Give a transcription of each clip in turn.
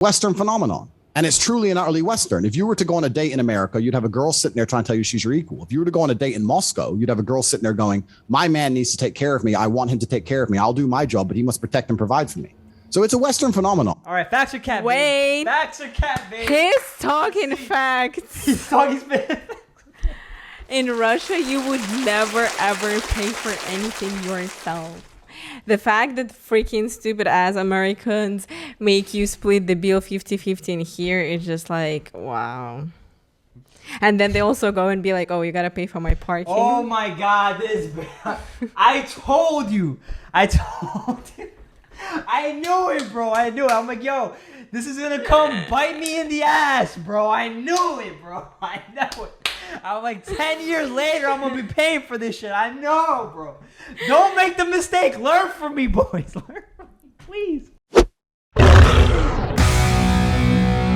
Western phenomenon. And it's truly and utterly Western. If you were to go on a date in America, you'd have a girl sitting there trying to tell you she's your equal. If you were to go on a date in Moscow, you'd have a girl sitting there going, my man needs to take care of me. I want him to take care of me. I'll do my job, but he must protect and provide for me. So it's a Western phenomenon. All right, facts or cat? Wait. Babe? Facts or cat, babe? He's talking facts. He's talking spit. In Russia, you would never, ever pay for anything yourself. The fact that freaking stupid ass Americans make you split the bill 50-50 in here is just like, wow. And then they also go and be like, oh, you got to pay for my parking. Oh my God, this. I told you. I knew it, bro. I knew it. I'm like, yo, this is going to come bite me in the ass, bro. I knew it, bro. I know it. I'm like, 10 years later, I'm going to be paying for this shit. I know, bro. Don't make the mistake. Learn from me, boys. Learn from me, please.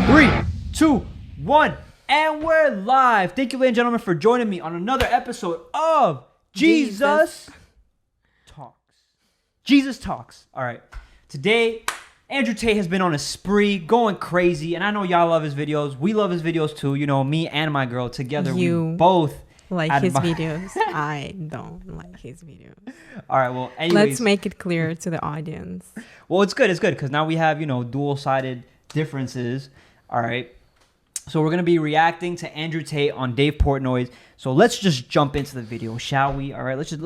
3, 2, 1, and we're live. Thank you, ladies and gentlemen, for joining me on another episode of Jesus Talks. Jesus Talks. All right. Today, Andrew Tate has been on a spree, going crazy, and I know y'all love his videos. We love his videos too. You know, me and my girl together, we both like his videos. I don't like his videos. All right, well, anyways. Let's make it clear to the audience. Well, it's good, because now we have, dual-sided differences. All right. So we're going to be reacting to Andrew Tate on Dave Portnoy's. So let's just jump into the video, shall we? All right, let's just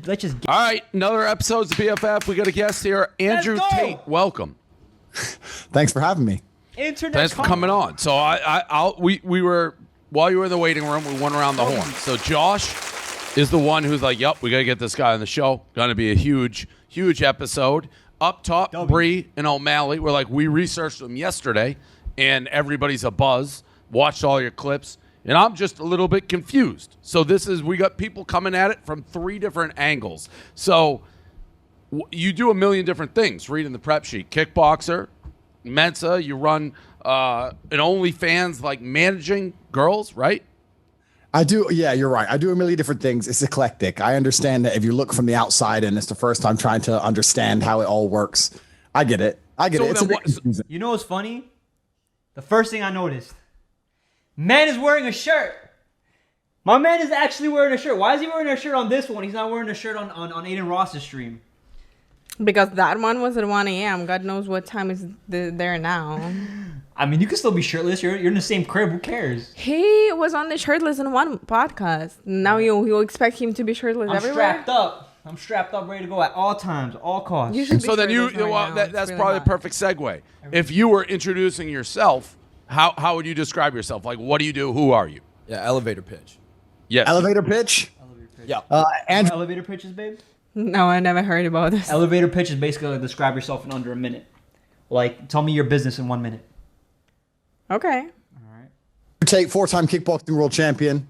get. All right, another episode of BFF. We got a guest here, Andrew Tate. Welcome. Thanks for having me. Thanks for coming on. So we were, while you were in the waiting room, we went around the horn. So Josh is the one who's like, yep, we got to get this guy on the show. Going to be a huge episode. Up top, Bree and O'Malley were like, we researched them yesterday, and everybody's a buzz. Watched all your clips, and I'm just a little bit confused. So we got people coming at it from 3 different angles. So you do a million different things. Reading the prep sheet, kickboxer, Mensa. You run an OnlyFans, like managing girls, right? I do. Yeah, you're right. I do a million different things. It's eclectic. I understand that if you look from the outside and it's the first time trying to understand how it all works. I get it. It's a bit confusing. You know what's funny? The first thing I noticed, man is wearing a shirt. My man is actually wearing a shirt. Why is he wearing a shirt on this one? He's not wearing a shirt on Aiden Ross's stream. Because that one was at 1 a.m. God knows what time is there now. I mean, you can still be shirtless. You're in the same crib. Who cares? He was on the shirtless in one podcast. Now you expect him to be shirtless everywhere? I'm strapped up, ready to go at all times, all costs. So then that's really probably a perfect segue. If you were introducing yourself, how would you describe yourself? Like, what do you do? Who are you? Yeah, elevator pitch. Yes. Elevator pitch? Yeah. And elevator pitches, babe? No, I never heard about this. Elevator pitch is basically like describe yourself in under a minute. Like, tell me your business in 1 minute. Okay. All right. Tate, 4-time kickboxing world champion,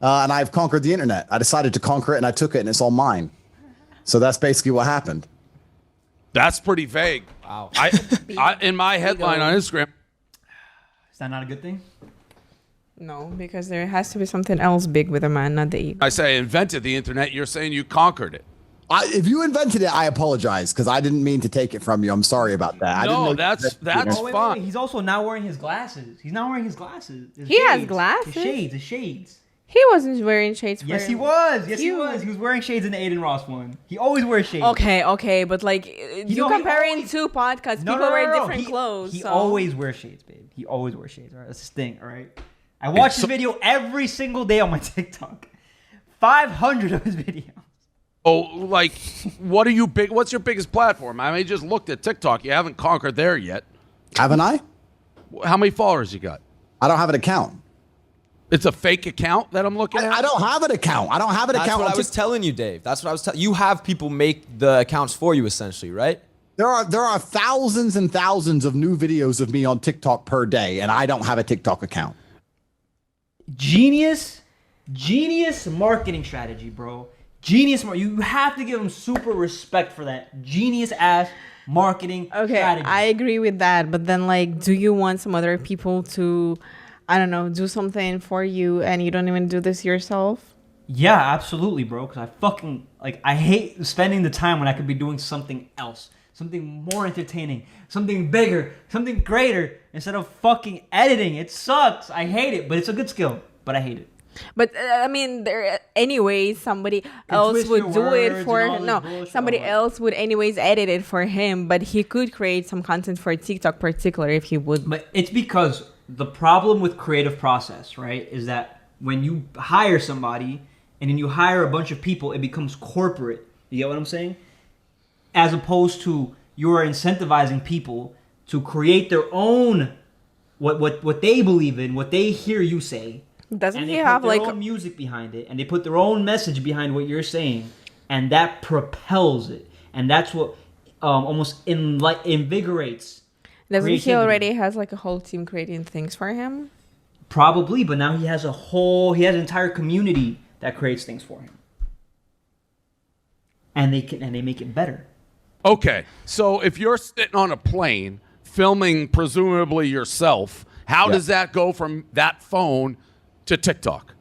and I've conquered the internet. I decided to conquer it, and I took it, and it's all mine. So that's basically what happened. That's pretty vague. Wow. I in my headline on Instagram. Is that not a good thing? No, because there has to be something else big with a man, not the ego. I say I invented the internet. You're saying you conquered it. If you invented it, I apologize because I didn't mean to take it from you. I'm sorry about that. No, that's fine. Wait. He's also not wearing his glasses. He's not wearing his glasses. He has glasses? His shades. He wasn't wearing shades. Yes, he was. He was wearing shades in the Aiden Ross one. He always wears shades. Okay, but like you comparing 2 podcasts, people wear different clothes. He always wears shades, babe. He always wears shades. All right, that's his thing. All right. I watch his video every single day on my TikTok. 500 of his videos. Oh, like, what's your biggest platform? I mean, you just looked at TikTok. You haven't conquered there yet. Haven't I? How many followers you got? I don't have an account. It's a fake account that I'm looking at? I don't have an account. That's what I was telling you, Dave. That's what I was telling you. Have people make the accounts for you, essentially, right? There are thousands and thousands of new videos of me on TikTok per day, and I don't have a TikTok account. Genius marketing strategy, bro. You have to give him super respect for that genius ass marketing strategy. I agree with that, but then like, do you want some other people to, I don't know, do something for you and you don't even do this yourself? Yeah, absolutely, bro. Because I hate spending the time when I could be doing something else, something more entertaining, something bigger, something greater instead of fucking editing. It sucks. I hate it, but it's a good skill. But I hate it. But I mean, somebody else twist would your do it words for and all this no. bullshit. Somebody Oh. else would anyways edit it for him, but he could create some content for TikTok, particular if he would. But it's because the problem with creative process, right, is that when you hire somebody and then you hire a bunch of people, it becomes corporate. You get what I'm saying? As opposed to you are incentivizing people to create their own what they believe in, what they hear you say. Doesn't And he they have put their like? own music behind it, and they put their own message behind what you're saying, and that propels it, and that's what almost invigorates. Doesn't he creativity. already has like a whole team creating things for him? Probably, but now he has an entire community that creates things for him, and they make it better. Okay, so if you're sitting on a plane filming presumably yourself, how does that go from that phone to TikTok?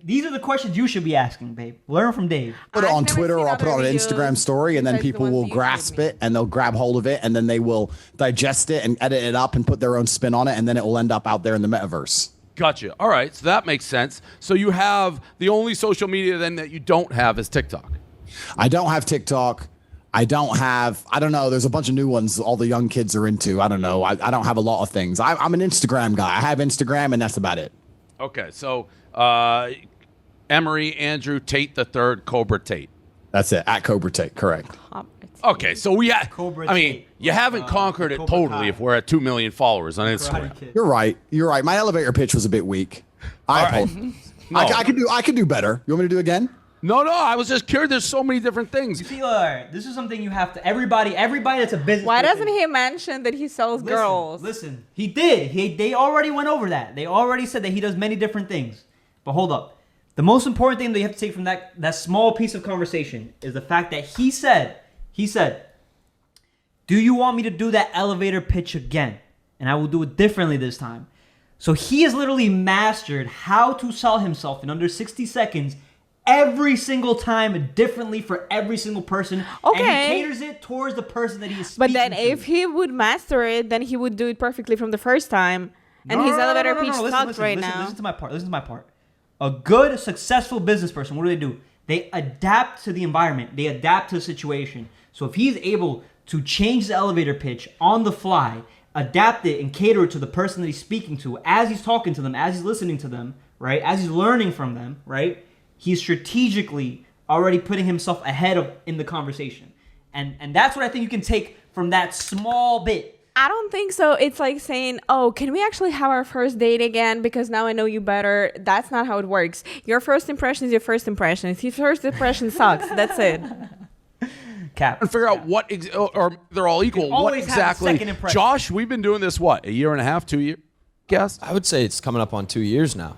These are the questions you should be asking, babe. Learn from Dave. Put it I've on never Twitter seen or I'll put it on other an Instagram videos story, and then besides the people ones will you showed grasp me. it and they'll grab hold of it, and then they will digest it and edit it up and put their own spin on it, and then it will end up out there in the metaverse. Gotcha. All right, so that makes sense. So you have the only social media then that you don't have is TikTok. I don't have TikTok. I don't know. There's a bunch of new ones all the young kids are into. I don't know. I don't have a lot of things. I'm an Instagram guy. I have Instagram, and that's about it. Okay, so Emery Andrew Tate the Third, Cobra Tate. That's it. At Cobra Tate. Correct. Okay, so we Cobra I mean, Tate. you haven't conquered it Cobra totally Kai. if we're at 2 million followers on Instagram. Karate Kid. You're right. My elevator pitch was a bit weak. No. I could do better. You want me to do it again? No, I was just curious. There's so many different things. You see, this is something you have to. Everybody that's a business. Why person- doesn't he mention that he sells girls? Listen, he did. They already went over that. They already said that he does many different things. But hold up. The most important thing that you have to take from that small piece of conversation is the fact that he said, do you want me to do that elevator pitch again? And I will do it differently this time. So he has literally mastered how to sell himself in under 60 seconds every single time differently for every single person. Okay. And he caters it towards the person that he is But speaking then to. if he would master it, then he would do it perfectly from the first time. And his elevator pitch sucks right now. Listen to my part. A good, successful business person, what do? They adapt to the environment. They adapt to the situation. So if he's able to change the elevator pitch on the fly, adapt it and cater it to the person that he's speaking to as he's talking to them, as he's listening to them, right? As he's learning from them, right? He's strategically already putting himself ahead in the conversation. And that's what I think you can take from that small bit. I don't think so. It's like saying, oh, can we actually have our first date again? Because now I know you better. That's not how it works. Your first impression is your first impression. If your first impression sucks, that's it. Cap. And figure out what, or they're all equal. You What always have a exactly? second impression. Josh, we've been doing this, what, a year and a half, 2 years? Guess? I would say it's coming up on 2 years now.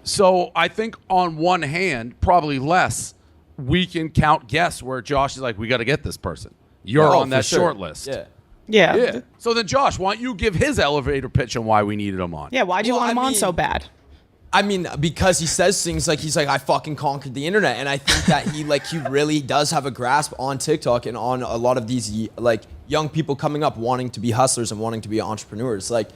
So I think on one hand, probably less, we can count guests where Josh is like, we got to get this person. You're Oh, on that for sure. short list. Yeah. Yeah. Yeah. So then, Josh, why don't you give his elevator pitch and why we needed him on? Yeah, why'd you Well, want him I on mean- so bad? I mean, because he says things like he's like, I fucking conquered the internet, and I think that he really does have a grasp on TikTok and on a lot of these like young people coming up wanting to be hustlers and wanting to be entrepreneurs. Like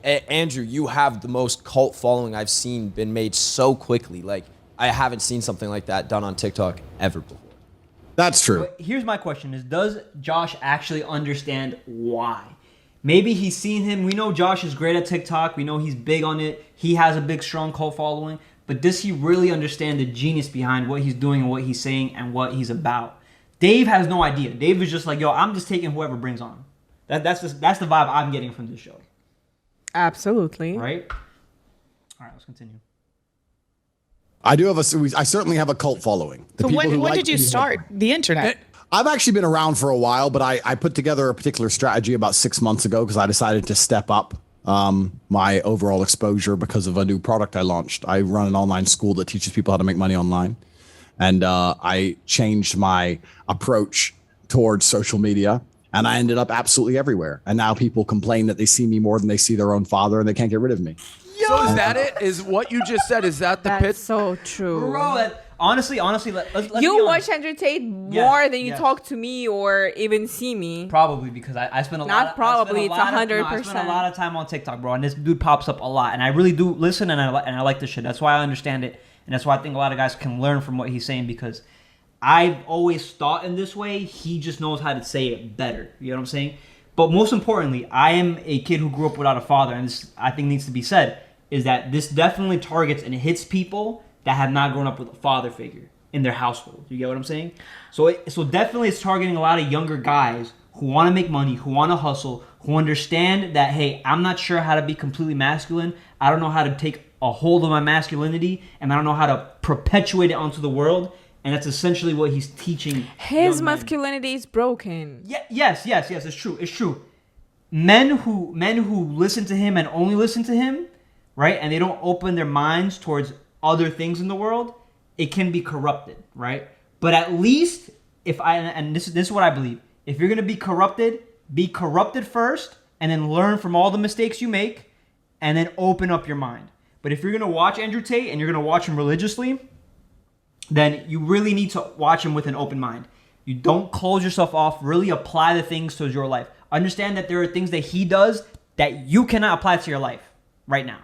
Andrew, you have the most cult following I've seen been made so quickly. Like I haven't seen something like that done on TikTok ever before. That's true. But here's my question is, does Josh actually understand why? Maybe he's seen him. We know Josh is great at TikTok. We know he's big on it. He has a big, strong cult following. But does he really understand the genius behind what he's doing and what he's saying and what he's about? Dave has no idea. Dave is just like, yo, I'm just taking whoever brings on. That's the vibe I'm getting from this show. Absolutely. Right? All right, let's continue. I certainly have a cult following. The So people who when like did you me- start the internet? I've actually been around for a while, but I put together a particular strategy about 6 months ago because I decided to step up my overall exposure because of a new product I launched. I run an online school that teaches people how to make money online. And I changed my approach towards social media, and I ended up absolutely everywhere. And now people complain that they see me more than they see their own father, and they can't get rid of me. So is that it? Is what you just said, is that the That's pitch? so true. Bro, honestly, let's You be watch honest. Andrew Tate more than you yes. talk to me or even see me. Probably because I spend a Not lot. probably, I spend a it's lot of- no, I 100%. spend a lot of time on TikTok, bro, and this dude pops up a lot, and I really do listen, and I like this shit. That's why I understand it, and that's why I think a lot of guys can learn from what he's saying because I've always thought in this way. He just knows how to say it better. You know what I'm saying? But most importantly, I am a kid who grew up without a father, and this I think needs to be said is that this definitely targets and hits people that have not grown up with a father figure in their household. You get what I'm saying? So definitely it's targeting a lot of younger guys who want to make money, who want to hustle, who understand that, hey, I'm not sure how to be completely masculine. I don't know how to take a hold of my masculinity, and I don't know how to perpetuate it onto the world. And that's essentially what he's teaching. His young men. masculinity is broken. Yes. It's true. Men who listen to him and only listen to him, right? And they don't open their minds towards other things in the world. It can be corrupted, right? But at least this is what I believe. If you're gonna be corrupted first, and then learn from all the mistakes you make, and then open up your mind. But if you're gonna watch Andrew Tate and you're gonna watch him religiously, then you really need to watch him with an open mind. You don't close yourself off. Really apply the things to your life. Understand that there are things that he does that you cannot apply to your life right now.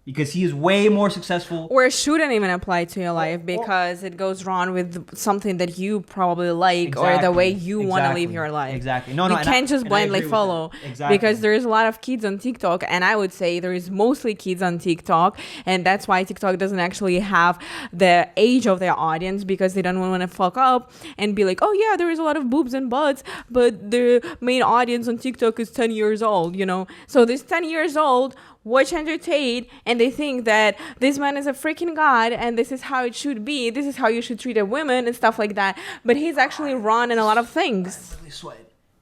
Because he is way more successful. Or it shouldn't even apply to your life because it goes wrong with something that you probably like or the way you want to live your life. Exactly. You can't just blindly follow. Exactly. Because there's a lot of kids on TikTok, and I would say there is mostly kids on TikTok, and that's why TikTok doesn't actually have the age of their audience because they don't want to fuck up and be like, oh yeah, there is a lot of boobs and butts, but the main audience on TikTok is 10 years old, you know? So this 10 years old watch Andrew Tate and they think that this man is a freaking god and this is how it should be, this is how you should treat a woman and stuff like that, but he's actually wrong in a lot of things.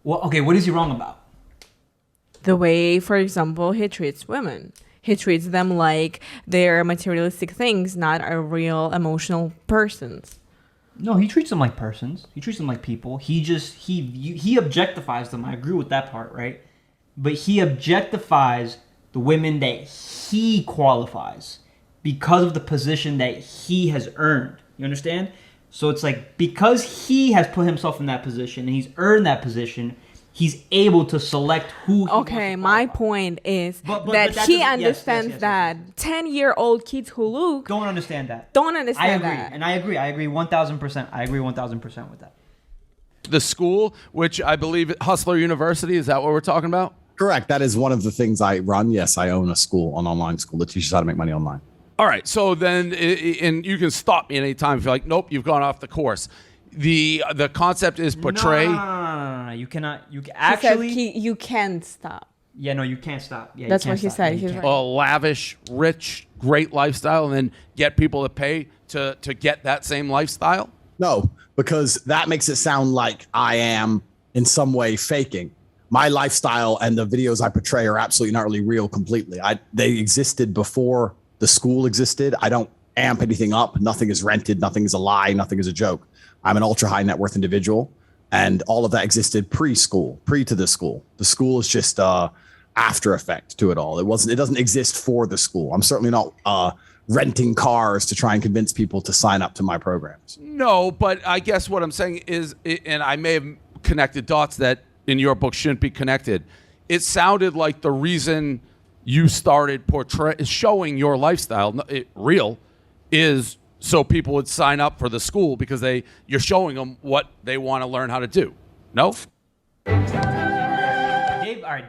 Well, okay, what is he wrong about? The way, for example, he treats women. He treats them like they're materialistic things, not a real emotional persons. No, he treats them like persons. He treats them like people. He objectifies them. I agree with that part, right? But he objectifies the women that he qualifies because of the position that he has earned. You understand? So it's like because he has put himself in that position and he's earned that position, he's able to select who he Okay, wants to my qualify. point is But that that he doesn't- understands yes. that 10-year-old kids who look Don't understand that. don't I understand agree, that. and I agree 1,000%. I agree 1,000% with that. The school, which I believe Hustler University, is that what we're talking about? Correct. That is one of the things I run. Yes, I own a school, an online school that teaches how to make money online. All right. So then, and you can stop me anytime if you're like, nope, you've gone off the course. The concept is portray. No. You cannot. You can He said actually. you can't stop. Yeah, no, you can't stop. Yeah, That's you what can't he stop. said. Yeah, you He's can't. right. A lavish, rich, great lifestyle, and then get people to pay to get that same lifestyle. No, because that makes it sound like I am in some way faking. My lifestyle and the videos I portray are absolutely not really real completely. They existed before the school existed. I don't amp anything up. Nothing is rented. Nothing is a lie. Nothing is a joke. I'm an ultra high net worth individual. And all of that existed pre-school, pre to the school. The school is just after effect to it all. It doesn't exist for the school. I'm certainly not renting cars to try and convince people to sign up to my programs. No, but I guess what I'm saying is, and I may have connected dots that in your book shouldn't be connected. It sounded like the reason you started showing your lifestyle real is so people would sign up for the school because you're showing them what they want to learn how to do. No?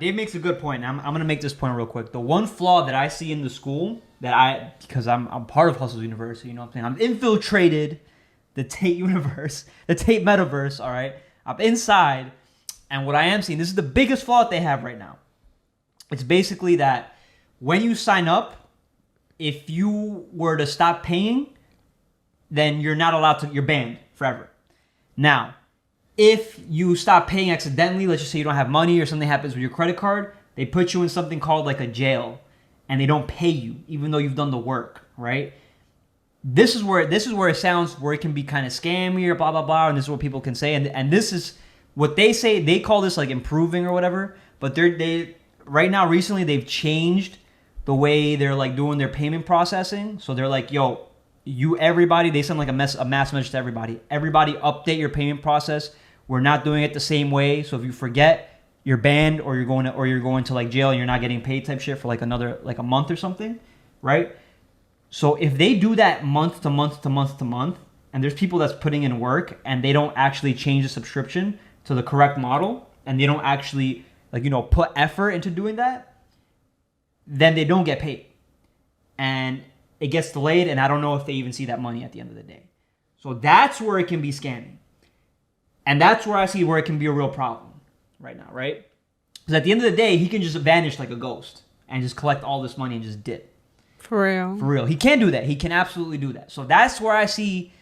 Dave makes a good point. I'm going to make this point real quick. The one flaw that I see in the school because I'm part of Hustle's University, you know what I'm saying? I'm infiltrated the Tate universe, the Tate metaverse, all right? I'm inside, and what I am seeing, this is the biggest flaw that they have right now. It's basically that when you sign up, if you were to stop paying, then you're not allowed to, you're banned forever. Now, if you stop paying accidentally, let's just say you don't have money or something happens with your credit card, they put you in something called like a jail and they don't pay you even though you've done the work, right? This is where it sounds where it can be kind of scammy or blah, blah, blah, and this is what people can say. And this is what they say, they call this like improving or whatever, but they right now, recently, they've changed the way they're like doing their payment processing. So they're like, yo, everybody, they send like a mass message to everybody. Everybody update your payment process. We're not doing it the same way. So if you forget, you're banned, or you're going to like jail and you're not getting paid type shit for like a month or something, right? So if they do that month to month to month to month, and there's people that's putting in work and they don't actually change the subscription to the correct model, and they don't actually put effort into doing that, then they don't get paid. And it gets delayed, and I don't know if they even see that money at the end of the day. So that's where it can be scamming. And that's where I see where it can be a real problem right now, right? Because at the end of the day, he can just vanish like a ghost and just collect all this money and just dip. For real. For real. He can do that. He can absolutely do that. So that's where I see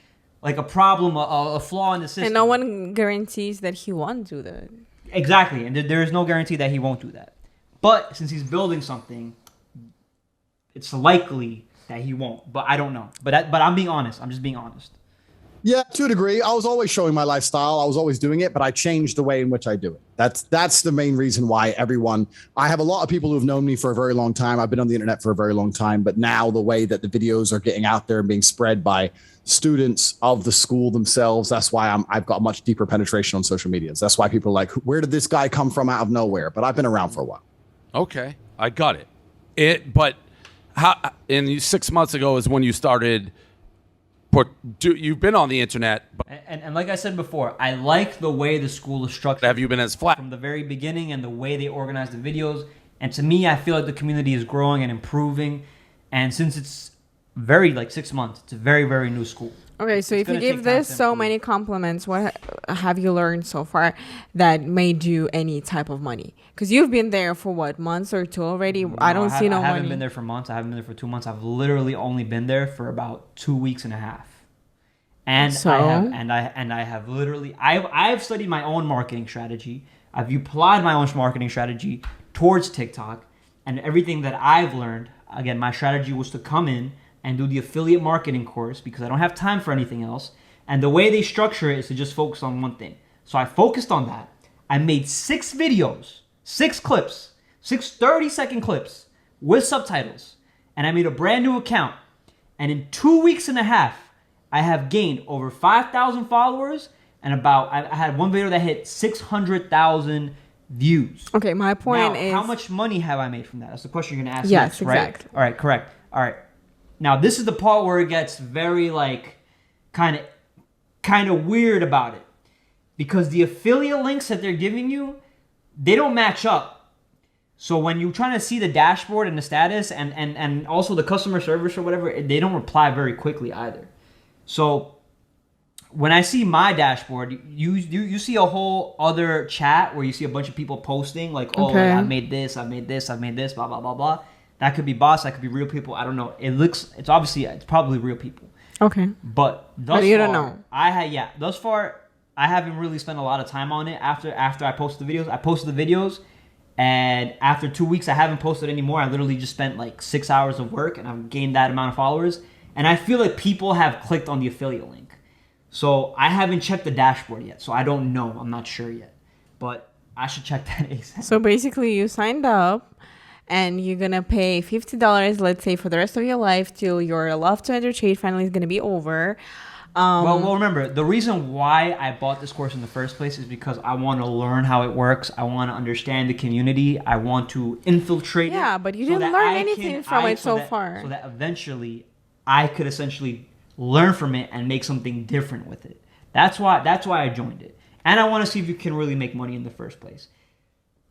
like a problem, a flaw in the system. And no one guarantees that he won't do that. Exactly. And there is no guarantee that he won't do that. But since he's building something, it's likely that he won't. But I don't know. But I'm being honest. I'm just being honest. Yeah, to a degree. I was always showing my lifestyle. I was always doing it, but I changed the way in which I do it. That's the main reason why I have a lot of people who have known me for a very long time. I've been on the internet for a very long time, but now the way that the videos are getting out there and being spread by students of the school themselves, that's why I've got a much deeper penetration on social media. That's why people are like, where did this guy come from out of nowhere? But I've been around for a while. Okay, I got it. But how? And 6 months ago is when you started. You've been on the internet. And like I said before, I like the way the school is structured. Have you been as flat? From the very beginning, and the way they organize the videos. And to me, I feel like the community is growing and improving. And since it's very, 6 months, it's a very, very new school. Okay, so if you give this so many compliments, what have you learned so far that made you any type of money? Because you've been there for what, months or two already? No, I don't see no money. I haven't been there for months. I haven't been there for 2 months. I've literally only been there for about 2 weeks and a half. And so? I have literally I've studied my own marketing strategy. I've applied my own marketing strategy towards TikTok, and everything that I've learned. Again, my strategy was to come in and do the affiliate marketing course because I don't have time for anything else. And the way they structure it is to just focus on one thing. So I focused on that. I made 6 videos, 6 clips, 6 30-second clips with subtitles. And I made a brand new account. And in 2 weeks and a half, I have gained over 5,000 followers, and I had one video that hit 600,000 views. Okay, my point is, how much money have I made from that? That's the question you're going to ask yes, next, right? Exactly. All right, correct. All right. Now, this is the part where it gets very, kind of weird about it. Because the affiliate links that they're giving you, they don't match up. So when you're trying to see the dashboard and the status and also the customer service or whatever, they don't reply very quickly either. So when I see my dashboard, you see a whole other chat where you see a bunch of people posting okay. I made this, blah, blah, blah, blah. That could be bots, that could be real people. I don't know. It's probably real people. Okay. But thus you far, don't know. Thus far, I haven't really spent a lot of time on it after I posted the videos. I posted the videos, and after 2 weeks, I haven't posted anymore. I literally just spent 6 hours of work, and I've gained that amount of followers. And I feel like people have clicked on the affiliate link. So I haven't checked the dashboard yet, so I don't know. I'm not sure yet. But I should check that ASAP. So basically, you signed up, and you're going to pay $50, let's say, for the rest of your life till your Love to Enter Trade finally is going to be over. Well, remember, the reason why I bought this course in the first place is because I want to learn how it works. I want to understand the community. I want to infiltrate it. Yeah, but you didn't learn anything from it so far. So that eventually I could essentially learn from it and make something different with it. That's why I joined it. And I want to see if you can really make money in the first place.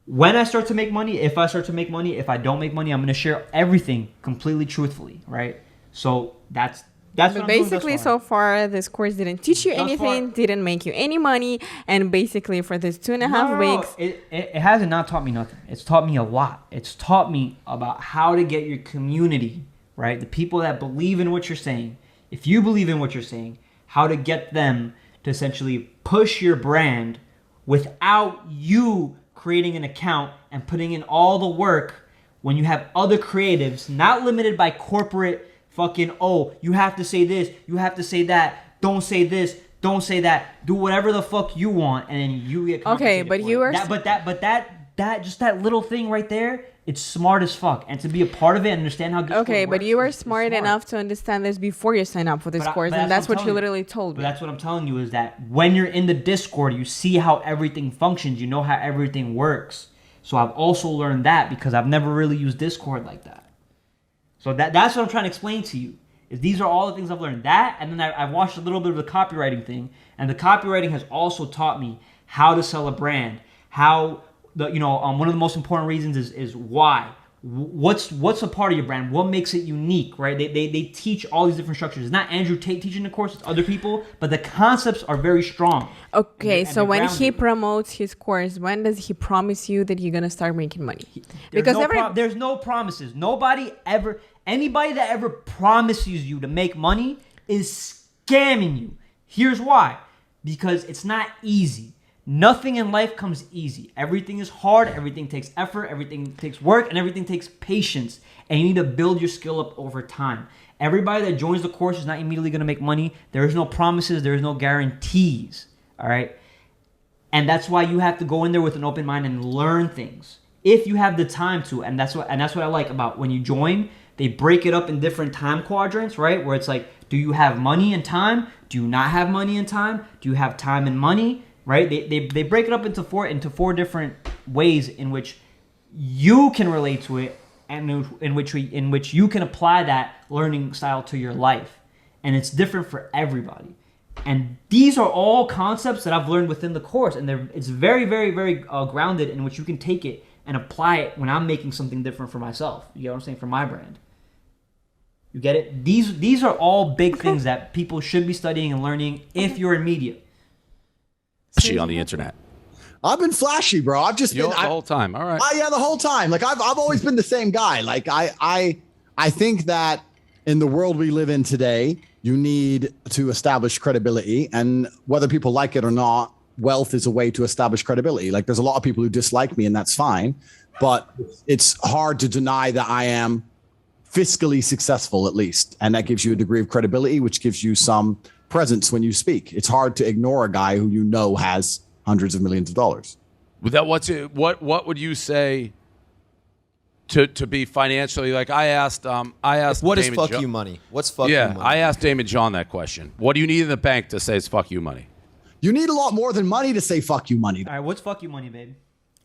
When I start to make money, if I start to make money, if I don't make money, I'm going to share everything completely truthfully, right? So that's but basically, so far, this course didn't teach you anything, didn't make you any money, and basically for this 2.5 weeks... It hasn't not taught me nothing. It's taught me a lot. It's taught me about how to get your community, right? The people that believe in what you're saying. If you believe in what you're saying, how to get them to essentially push your brand without you creating an account and putting in all the work when you have other creatives, not limited by corporate fucking, oh, you have to say this, you have to say that, don't say this, don't say that, do whatever the fuck you want, and then you get compensated. Okay, but for you it. are... That just that little thing right there It's smart as fuck. And to be a part of it and understand how Discord Okay, but works you are is smart enough to understand this before you sign up for this course, and that's what you literally told But me. that's what I'm telling you is that when you're in the Discord, you see how everything functions. You know how everything works. So I've also learned that because I've never really used Discord like that. So that's what I'm trying to explain to you. Is these are all the things I've learned. That, and then I've watched a little bit of the copywriting thing, and the copywriting has also taught me how to sell a brand. How one of the most important reasons is why. What's a part of your brand? What makes it unique, right? They teach all these different structures. It's not Andrew Tate teaching the course; it's other people, but the concepts are very strong. Okay, so when he grounded. promotes his course, when does he promise you that you're gonna start making money? There's no promises. Anybody that ever promises you to make money is scamming you. Here's why: because it's not easy. Nothing in life comes easy. Everything is hard. Everything takes effort. Everything takes work, and everything takes patience. And you need to build your skill up over time. Everybody that joins the course is not immediately going to make money. There is no promises. There is no guarantees. All right. And that's why you have to go in there with an open mind and learn things if you have the time to. And that's what I like about when you join. They break it up in different time quadrants, right? Where it's like, do you have money and time? Do you not have money and time? Do you have time and money? Right? They break it up into four different ways in which you can relate to it, and in which you can apply that learning style to your life, and it's different for everybody. And these are all concepts that I've learned within the course, and it's very, very, very grounded in which you can take it and apply it when I'm making something different for myself. You get what I'm saying? For my brand. You get it? These are all big things that people should be studying and learning if you're in media. She on the internet. I've been flashy, bro. I've just been The whole time. All right. Yeah, the whole time. Like I've always been the same guy. Like I think that in the world we live in today, you need to establish credibility, and whether people like it or not, wealth is a way to establish credibility. Like there's a lot of people who dislike me, and that's fine, but it's hard to deny that I am fiscally successful, at least, and that gives you a degree of credibility, which gives you some presence when you speak. It's hard to ignore a guy who you know has hundreds of millions of dollars. What would you say to be financially, like I asked What is Damon fuck Jo- you money? What's fuck you money? I asked Damon John that question. What do you need in the bank to say it's fuck you money? You need a lot more than money to say fuck you money. All right, what's fuck you money, babe?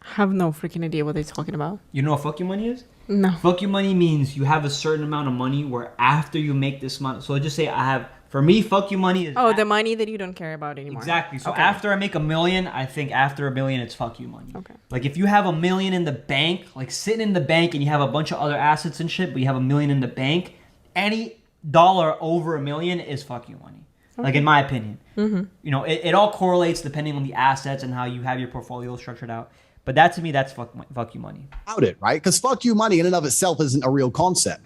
I have no freaking idea what they're talking about. You know what fuck you money is? No. Fuck you money means you have a certain amount of money where after you make this money. So just say for me, fuck you money is. Oh, the money that you don't care about anymore. Exactly. So Okay. after I make $1 million, I think after $1 million, it's fuck you money. Okay. Like if you have $1 million in the bank, like sitting in the bank and you have a bunch of other assets and shit, but you have $1 million in the bank, any dollar over $1 million is fuck you money. Okay. Like in my opinion. Mm-hmm. You know, it all correlates depending on the assets and how you have your portfolio structured out. But that to me, that's fuck you money. About it, right? Because fuck you money in and of itself isn't a real concept.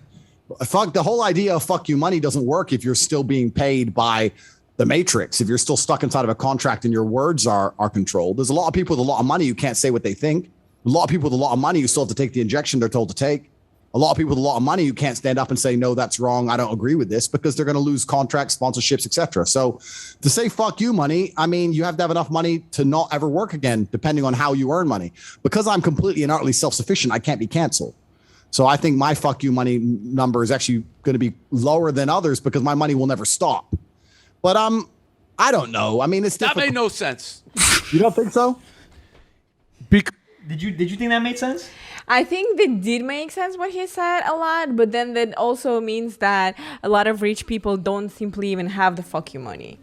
The whole idea of fuck you money doesn't work if you're still being paid by the matrix, if you're still stuck inside of a contract and your words are controlled. There's a lot of people with a lot of money who can't say what they think. A lot of people with a lot of money who still have to take the injection they're told to take. A lot of people with a lot of money who can't stand up and say, no, that's wrong, I don't agree with this, because they're going to lose contracts, sponsorships, etc. So to say fuck you money, I mean, you have to have enough money to not ever work again, depending on how you earn money. Because I'm completely and utterly self-sufficient, I can't be canceled. So I think my fuck you money number is actually going to be lower than others because my money will never stop. But I don't know. I mean, it's That difficult. made no sense. You don't think so? Did you think that made sense? I think that did make sense what he said a lot, but then that also means that a lot of rich people don't simply even have the fuck you money.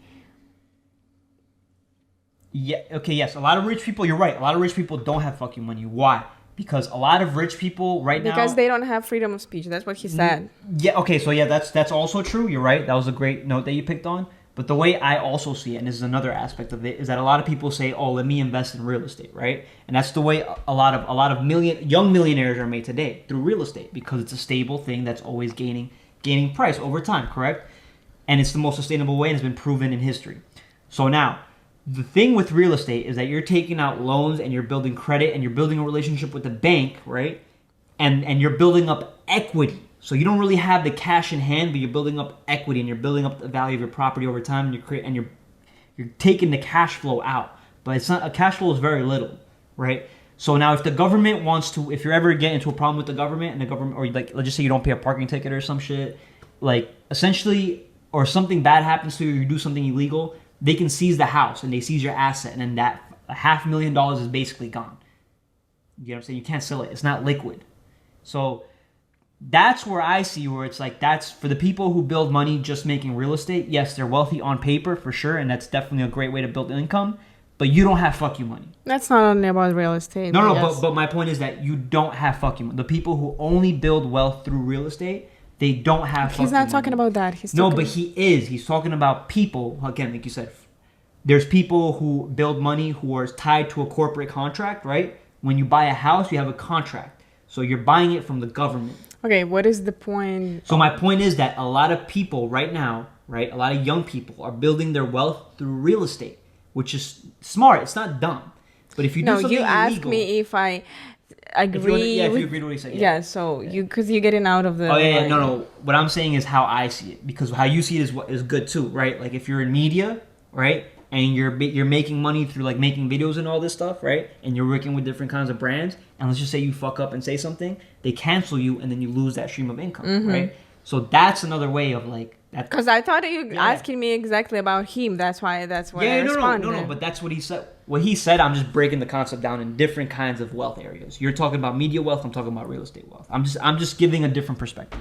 Yeah. Okay. Yes. A lot of rich people. You're right. A lot of rich people don't have fuck you money. Why? Because a lot of rich people now. Because they don't have freedom of speech. That's what he said. Yeah. Okay. So yeah, that's also true. You're right. That was a great note that you picked on. But the way I also see it, and this is another aspect of it, is that a lot of people say, "Oh, let me invest in real estate," right? And that's the way a lot of young millionaires are made today, through real estate, because it's a stable thing that's always gaining price over time, correct? And it's the most sustainable way, and it's been proven in history. So now, the thing with real estate is that you're taking out loans and you're building credit and you're building a relationship with the bank, right? And you're building up equity. So you don't really have the cash in hand, but you're building up equity and you're building up the value of your property over time, and you're taking the cash flow out. But it's not, a cash flow is very little, right? So now if the government wants to, if you ever get into a problem with the government and the government, or like, let's just say you don't pay a parking ticket or some shit, like essentially, or something bad happens to you, or you do something illegal, they can seize the house and they seize your asset, and then that $500,000 is basically gone. You know what I'm saying? You can't sell it. It's not liquid. So that's where I see where it's like, that's for the people who build money just making real estate. Yes, they're wealthy on paper for sure, and that's definitely a great way to build income. But you don't have fuck you money. That's not only about real estate. No, but my point is that you don't have fuck you money. The people who only build wealth through real estate, they don't have fuck you money. He's not talking about that. But he is. He's talking about people, again, like you said, there's people who build money who are tied to a corporate contract, right? When you buy a house, you have a contract. So you're buying it from the government. Okay, what is the point? So my point is that a lot of people right now, right, a lot of young people are building their wealth through real estate, which is smart. It's not dumb. But if you do something illegal... No, you asked me if I agree. If you agreed with what he said. Yeah, so because you're getting out of the... Oh, yeah, no. What I'm saying is how I see it. Because how you see it is good too, right? Like if you're in media, right, and you're making money through like making videos and all this stuff, right? And you're working with different kinds of brands, and let's just say you fuck up and say something, they cancel you, and then you lose that stream of income, right? So that's another way of like that. Because I thought you asking me exactly about him. That's why I responded. No. But that's what he said. What he said, I'm just breaking the concept down in different kinds of wealth areas. You're talking about media wealth. I'm talking about real estate wealth. I'm just giving a different perspective.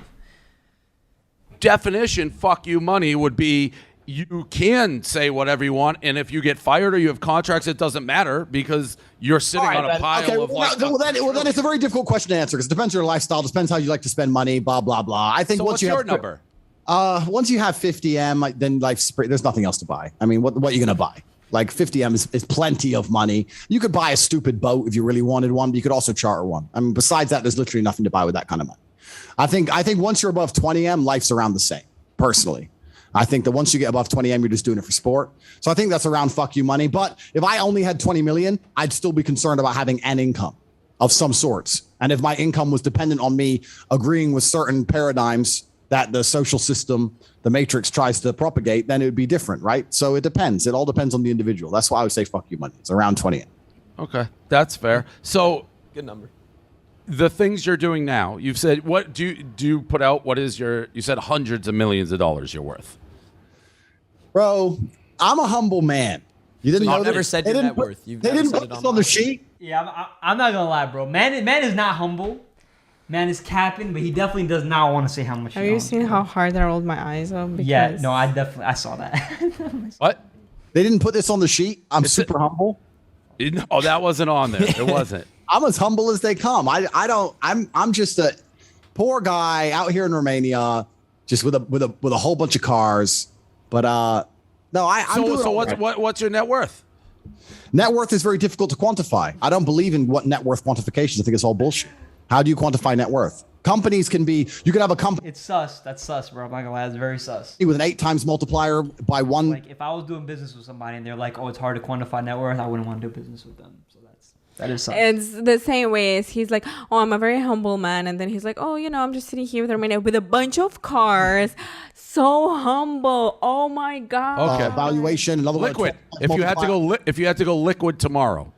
Definition, fuck you money would be you can say whatever you want, and if you get fired or you have contracts, it doesn't matter because you're sitting on a pile of like. Well, then it's a very difficult question to answer because it depends on your lifestyle, depends how you like to spend money, blah blah blah. I think So what's your number? Once you have 50M, then there's nothing else to buy. I mean, what are you gonna buy? Like 50M is plenty of money. You could buy a stupid boat if you really wanted one, but you could also charter one. I mean, besides that, there's literally nothing to buy with that kind of money. I think once you're above 20M, life's around the same. Personally. I think that once you get above 20M, you're just doing it for sport. So I think that's around fuck you money. But if I only had 20 million, I'd still be concerned about having an income of some sorts. And if my income was dependent on me agreeing with certain paradigms that the social system, the matrix tries to propagate, then it would be different, right? So it depends. It all depends on the individual. That's why I would say fuck you money. It's around 20M. Okay, that's fair. So Good number. the things you're doing now, you've said, what do you put out? What is you said hundreds of millions of dollars you're worth. Bro, I'm a humble man. You didn't know never that? said They your didn't net put- worth. You've They never didn't said put it this on on the mine. sheet. Yeah, I'm not gonna lie, bro. Man is not humble. Man is capping, but he definitely does not want to say how much. Have he you owns, seen bro. how hard I rolled my eyes up? Because Yeah, no, I saw that. What? They didn't put this on the sheet. I'm It's super humble. Oh, that wasn't on there. It wasn't. I'm as humble as they come. I'm just a poor guy out here in Romania, just with a whole bunch of cars. But no, I'm doing So all right. what's your net worth? Net worth is very difficult to quantify. I don't believe in what net worth quantifications. I think it's all bullshit. How do you quantify net worth? Companies can be, you can have a company It's sus. That's sus, bro. I'm not gonna lie. It's very sus. with an 8 times multiplier by one. Like if I was doing business with somebody and they're like, "Oh, it's hard to quantify net worth," I wouldn't want to do business with them. So that is sus. it's the same way as he's like, oh, I'm a very humble man, and then he's like, oh, I'm just sitting here with Romania with a bunch of cars, so humble. Oh my god. Okay. Valuation, another Liquid. one. If you had to go liquid tomorrow,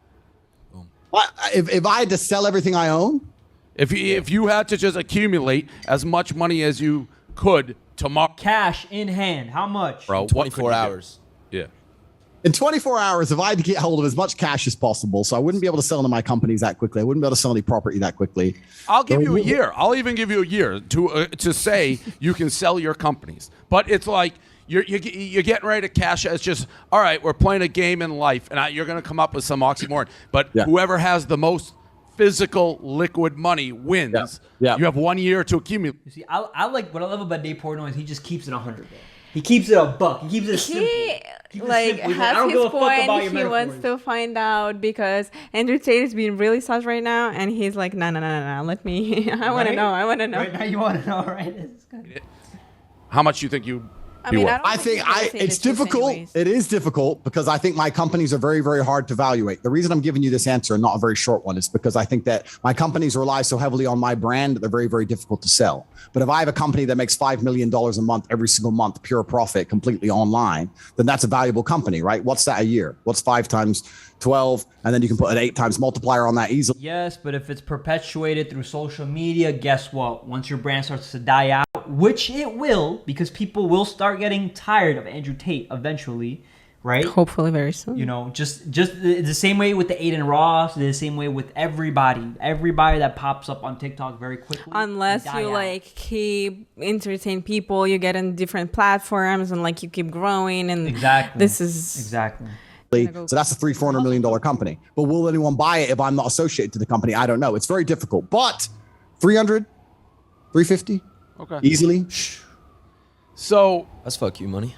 What? If I had to sell everything I own, if you had to just accumulate as much money as you could tomorrow, Cash in hand. How much? bro, what could 24 you do? hours. Yeah. in 24 hours, if I had to get hold of as much cash as possible, so I wouldn't be able to sell into my companies that quickly. I wouldn't be able to sell any property that quickly. I'll give you a year. I'll even give you a year to say you can sell your companies. But it's like you're getting ready to cash. It's just all right. We're playing a game in life, and you're going to come up with some oxymoron. But Yeah. whoever has the most physical liquid money wins. Yeah. You have 1 year to accumulate. You see, I like what I love about Dave Portnoy is he just keeps it 100, bro. He keeps it a buck. He keeps it simple. He Keeps it like simple. He's I has don't give his a fuck about point. your He wants metaphors. to find out because Andrew Tate is being really sus right now, and he's like, no. Let me. I want to Right? know. I want to know. Right now you want to know, right? It's good. How much you think you? I mean, I don't I think he's gonna say it's the truth difficult. anyways. It is difficult because I think my companies are very, very hard to evaluate. The reason I'm giving you this answer and not a very short one is because I think that my companies rely so heavily on my brand that they're very, very difficult to sell. But if I have a company that makes $5 million a month, every single month, pure profit, completely online, then that's a valuable company, right? What's that a year? What's 5 times 12, and then you can put an 8 times multiplier on that easily. Yes, but if it's perpetuated through social media, guess what? Once your brand starts to die out, which it will, because people will start getting tired of Andrew Tate eventually, right? Hopefully very soon. You know, just the same way with the Aiden Ross, the same way with everybody that pops up on TikTok very quickly. Unless die you out. like keep entertain people, you get on different platforms and like you keep growing and Exactly. this is Exactly. So that's a $300-400 million company. But will anyone buy it if I'm not associated to the company? I don't know. It's very difficult. But 300, 350, Okay. easily. So That's fuck you money.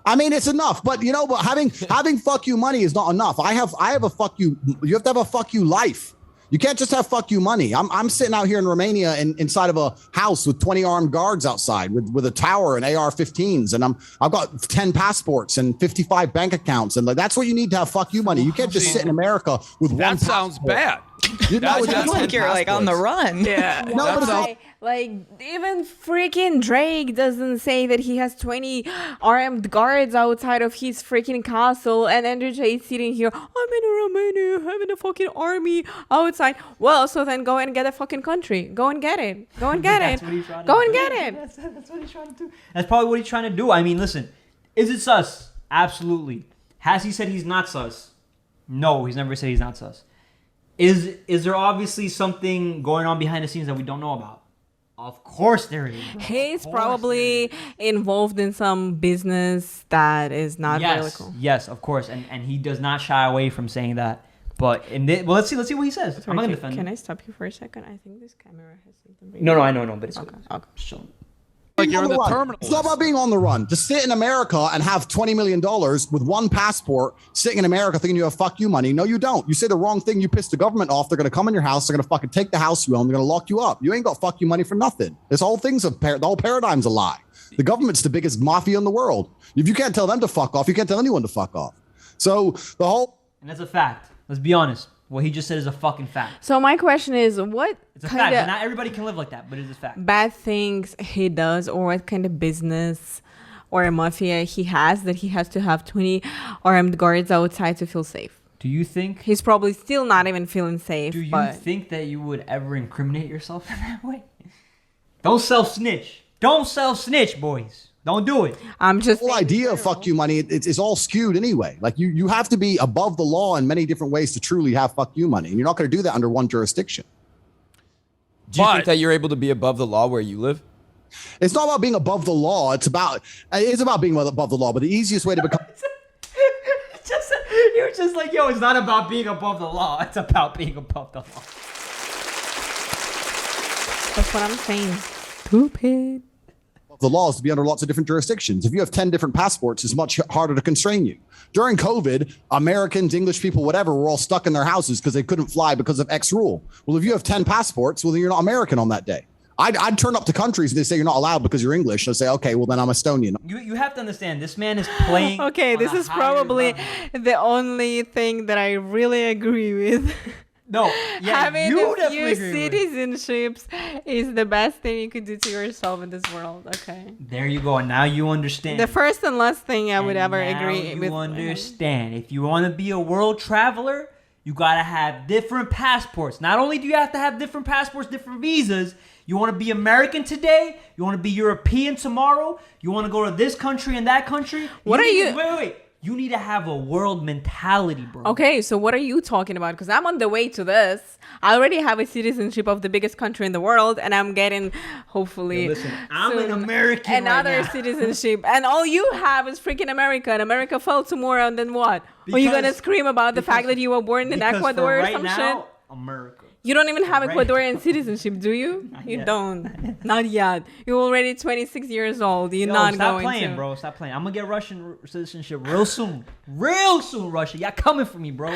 I mean, it's enough, but having fuck you money is not enough. I have a fuck you. You have to have a fuck you life. You can't just have fuck you money. I'm sitting out here in Romania inside of a house with 20 armed guards outside with a tower and AR-15s, and I've got 10 passports and 55 bank accounts, and like that's what you need to have fuck you money. You can't just sit in America with one. that sounds bad. You know, That's Like you're like on the run. yeah. No, but it's Like even freaking Drake doesn't say that he has 20 armed guards outside of his freaking castle, and Andrew Tate sitting here, I'm in Romania having a fucking army outside. Well, so then go and get a fucking country. Go and get it. Go and get That's it. what he's trying to Go do. and get it. That's what he's trying to do. That's probably what he's trying to do. I mean, listen, is it sus? Absolutely. Has he said he's not sus? No, he's never said he's not sus. Is there obviously something going on behind the scenes that we don't know about? Of course there is. He's probably involved in some business that is not really cool. Yes, of course, and he does not shy away from saying that. But let's see what he says. I'm not gonna defend Can him. I stop you for a second? I think this camera has something. No, I know, but it's Okay. good. Okay. Just chilling. Like you're in the run. terminal. It's not about being on the run. Just sit in America and have $20 million with one passport, sitting in America thinking you have fuck you money. No, you don't. You say the wrong thing, you piss the government off. They're going to come in your house. They're going to fucking take the house you own. They're going to lock you up. You ain't got fuck you money for nothing. This whole thing's the whole paradigm's a lie. The government's the biggest mafia in the world. If you can't tell them to fuck off, you can't tell anyone to fuck off. So the whole And that's a fact. Let's be honest. What he just said is a fucking fact. So my question is, what It's a fact. kind But of not everybody can live like that, but it is a fact. bad things he does, or what kind of business or a mafia he has that he has to have 20 armed guards outside to feel safe? Do you think? He's probably still not even feeling safe. Do you but think that you would ever incriminate yourself in that way? Don't self snitch. Don't self snitch, boys. Don't do it. I'm just whole saying idea in of fuck general. you money, it's all skewed anyway. Like you have to be above the law in many different ways to truly have fuck you money. And you're not going to do that under one jurisdiction. Do you But- think that you're able to be above the law where you live? It's not about being above the law. It's about being above the law. But the easiest way to become You're just like, yo, it's not about being above the law. It's about being above the law. That's what I'm saying. Stupid. the law is to be under lots of different jurisdictions. If you have 10 different passports, it's much harder to constrain you. During COVID, Americans, English people, whatever, were all stuck in their houses because they couldn't fly because of X rule. Well, if you have 10 passports, well, then you're not American on that day. I'd turn up to countries and they say you're not allowed because you're English. I'd say, okay, well, then I'm Estonian. You have to understand, this man is playing. Okay, on this a is higher probably level. the only thing that I really agree with. No, yeah, Having you a definitely few agree with. citizenships is the best thing you could do to yourself in this world. Okay. There you go. Now you understand. The first and last thing I would And ever now agree you with. understand. If you want to be a world traveler, you gotta have different passports. Not only do you have to have different passports, different visas. You want to be American today. You want to be European tomorrow. You want to go to this country and that country. What are you- Wait. You need to have a world mentality, bro. Okay, so what are you talking about? Because I'm on the way to this. I already have a citizenship of the biggest country in the world, and I'm getting, hopefully, Yo, listen, I'm an soon, American another right now. citizenship. And all you have is freaking America, and America fell tomorrow, and then what? Are you Because- gonna scream about the fact because- that you were born in Because Ecuador for or right some now, shit? America. You don't even have right- Ecuadorian citizenship, do you? You yet. don't. Not yet. You're already 26 years old. You're Yo, not stop going playing, to. bro. Stop playing. I'm gonna get Russian citizenship real soon. Real soon, Russia. Y'all coming for me, bro.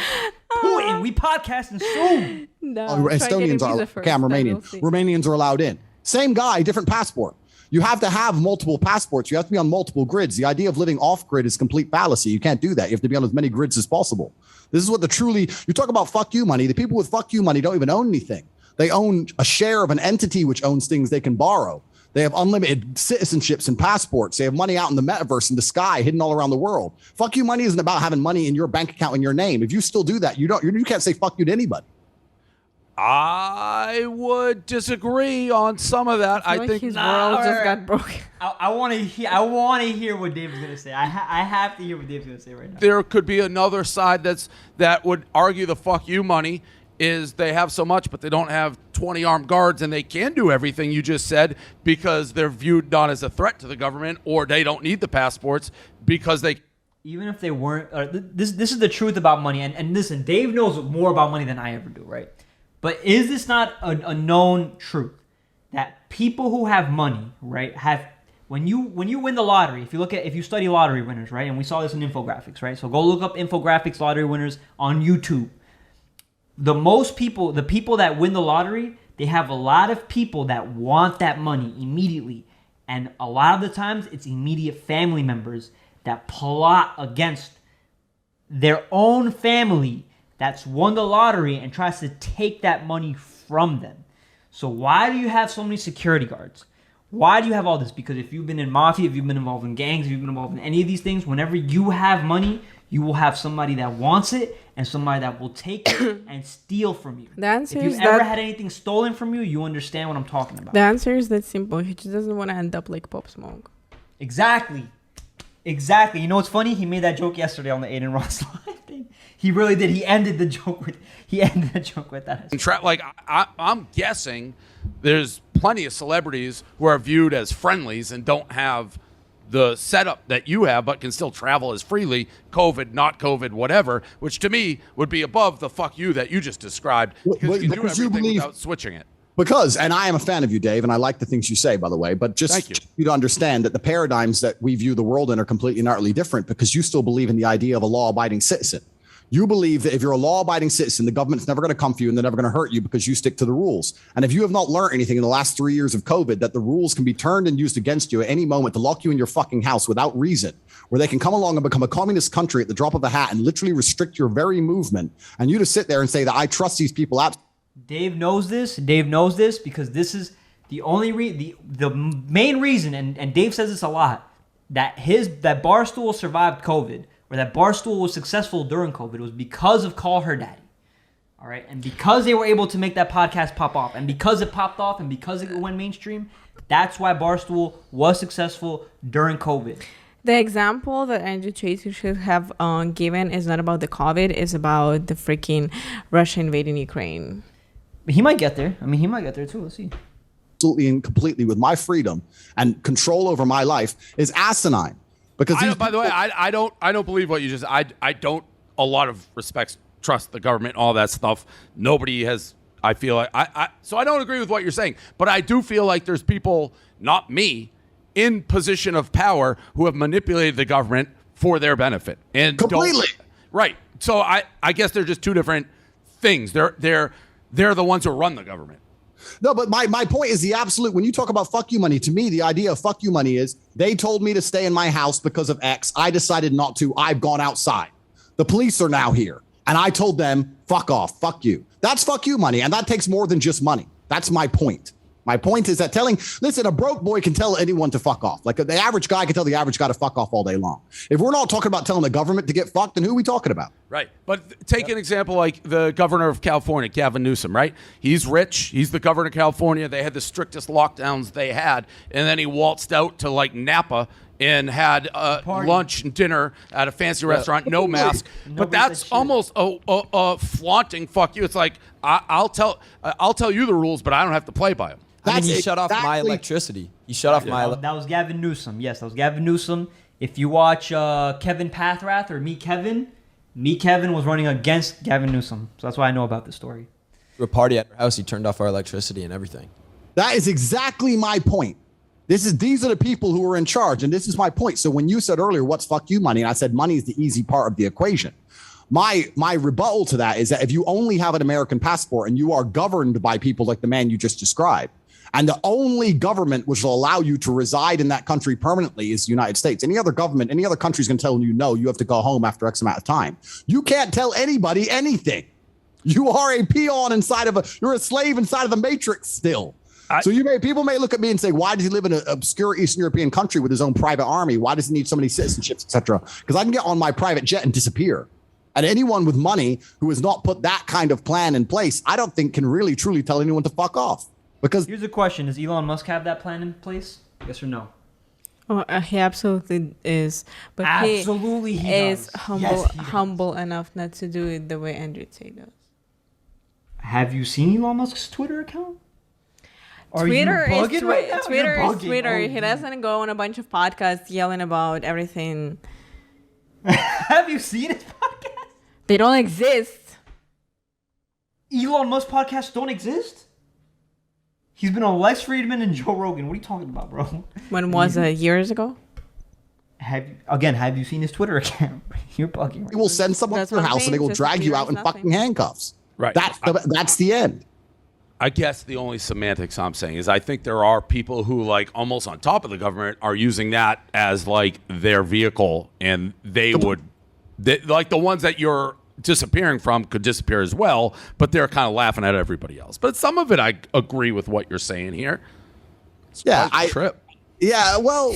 Putin, we podcasting soon. No, Oh, try getting Estonians are visa first, okay, I'm then Romanian. we'll see. Romanians are allowed in. Same guy, different passport. You have to have multiple passports. You have to be on multiple grids. The idea of living off grid is complete fallacy. You can't do that. You have to be on as many grids as possible. This is what you talk about fuck you money. The people with fuck you money don't even own anything. They own a share of an entity which owns things they can borrow. They have unlimited citizenships and passports. They have money out in the metaverse in the sky, hidden all around the world. Fuck you money isn't about having money in your bank account in your name. If you still do that, you can't say fuck you to anybody. I would disagree on some of that. I think his world just got broken. I want to hear what Dave's gonna say. I have to hear what Dave's gonna say right now. there could be another side that would argue the fuck you money is they have so much, but they don't have 20 armed guards, and they can do everything you just said because they're viewed not as a threat to the government, or they don't need the passports because they. Even if they weren't, this is the truth about money. And listen, Dave knows more about money than I ever do, right? But is this not a known truth that people who have money, right, have when you win the lottery, if you study lottery winners, right, and we saw this in infographics, right? So go look up infographics lottery winners on YouTube. The people that win the lottery, they have a lot of people that want that money immediately. And a lot of the times it's immediate family members that plot against their own family that's won the lottery and tries to take that money from them. So why do you have so many security guards? Why do you have all this? Because if you've been in mafia, if you've been involved in gangs, if you've been involved in any of these things, whenever you have money, you will have somebody that wants it and somebody that will take it and steal from you. The answer if is you've ever that- had anything stolen from you, you understand what I'm talking about. The answer is that simple. He just doesn't want to end up like Pop Smoke. Exactly. You know what's funny? He made that joke yesterday on the Aiden Ross live thing. He really did. He ended the joke with that. Like I'm guessing there's plenty of celebrities who are viewed as friendlies and don't have the setup that you have, but can still travel as freely, COVID, not COVID, whatever, which to me would be above the fuck you that you just described, because you can do everything without switching it. Because, and I am a fan of you, Dave, and I like the things you say, by the way, but just Thank you to understand that the paradigms that we view the world in are completely and utterly different, because you still believe in the idea of a law-abiding citizen. You believe that if you're a law-abiding citizen, the government's never going to come for you and they're never going to hurt you because you stick to the rules. And if you have not learned anything in the last 3 years of COVID, that the rules can be turned and used against you at any moment to lock you in your fucking house without reason, where they can come along and become a communist country at the drop of a hat and literally restrict your very movement, and you to sit there and say that I trust these people absolutely. Dave knows this. Dave knows this because this is the only the main reason, and Dave says this a lot, that Barstool survived COVID, or that Barstool was successful during COVID, was because of Call Her Daddy. All right, and because they were able to make that podcast pop off, and because it popped off, and because it went mainstream, that's why Barstool was successful during COVID. The example that Andrew Tate should have given is not about the COVID, it's about the freaking Russia invading Ukraine. But he might get there. I mean, he might get there too. Let's see. Absolutely and completely with my freedom and control over my life is asinine. Because By the way, I don't believe what you just. I don't. A lot of respects, trust the government, all that stuff. Nobody has. I feel like so I don't agree with what you're saying, but I do feel like there's people, not me, in position of power who have manipulated the government for their benefit and completely right. So I guess they're just two different things. They're the ones who run the government. No, but my point is the absolute, when you talk about fuck you money, to me, the idea of fuck you money is they told me to stay in my house because of X. I decided not to. I've gone outside. The police are now here. And I told them, fuck off, fuck you. That's fuck you money. And that takes more than just money. That's my point. My point is that listen, a broke boy can tell anyone to fuck off. Like the average guy can tell the average guy to fuck off all day long. If we're not talking about telling the government to get fucked, then who are we talking about? Right. But take an example like the governor of California, Gavin Newsom, right? He's rich. He's the governor of California. They had the strictest lockdowns they had. And then he waltzed out to like Napa and had lunch and dinner at a fancy restaurant, no mask. But that's almost a flaunting fuck you. It's like, I'll tell you the rules, but I don't have to play by them. I mean, he shut off my electricity. He shut off my. That was Gavin Newsom. Yes, that was Gavin Newsom. If you watch Kevin Pathrath or Meet Kevin was running against Gavin Newsom. So that's why I know about this story. To a party at our house, he turned off our electricity and everything. That is exactly my point. These are the people who are in charge, and this is my point. So when you said earlier, what's fuck you money? And I said money is the easy part of the equation. My rebuttal to that is that if you only have an American passport and you are governed by people like the man you just described, and the only government which will allow you to reside in that country permanently is the United States. Any other government, any other country is going to tell you, no, you have to go home after X amount of time. You can't tell anybody anything. You are a peon you're a slave inside of the matrix still. So people may look at me and say, why does he live in an obscure Eastern European country with his own private army? Why does he need so many citizenships, etc.? Because I can get on my private jet and disappear. And anyone with money who has not put that kind of plan in place, I don't think can really truly tell anyone to fuck off. Because here's a question: does Elon Musk have that plan in place? Yes or no? Oh, he absolutely is, but Absolutely he is does. humble, Yes, he does. humble enough not to do it the way Andrew Tate does. Have you seen Elon Musk's Twitter account? Are Twitter you is bugging right now? Twitter You're is bugging. Twitter. Oh, He doesn't go on a bunch of podcasts yelling about everything. Have you seen his podcast? They don't exist. Elon Musk podcasts don't exist? He's been on Lex Friedman and Joe Rogan. What are you talking about, bro? When was it? Years ago? Have you seen his Twitter account? You're bugging. he will send someone That's to your what I'm house and they saying, will just drag you out in nothing. fucking handcuffs. Right. That's the end. I guess the only semantics I'm saying is I think there are people who, like, almost on top of the government are using that as, like, their vehicle, and like the ones that you're disappearing from could disappear as well, but they're kind of laughing at everybody else. But some of it, I agree with what you're saying here. Yeah, Quite a trip. Yeah, well,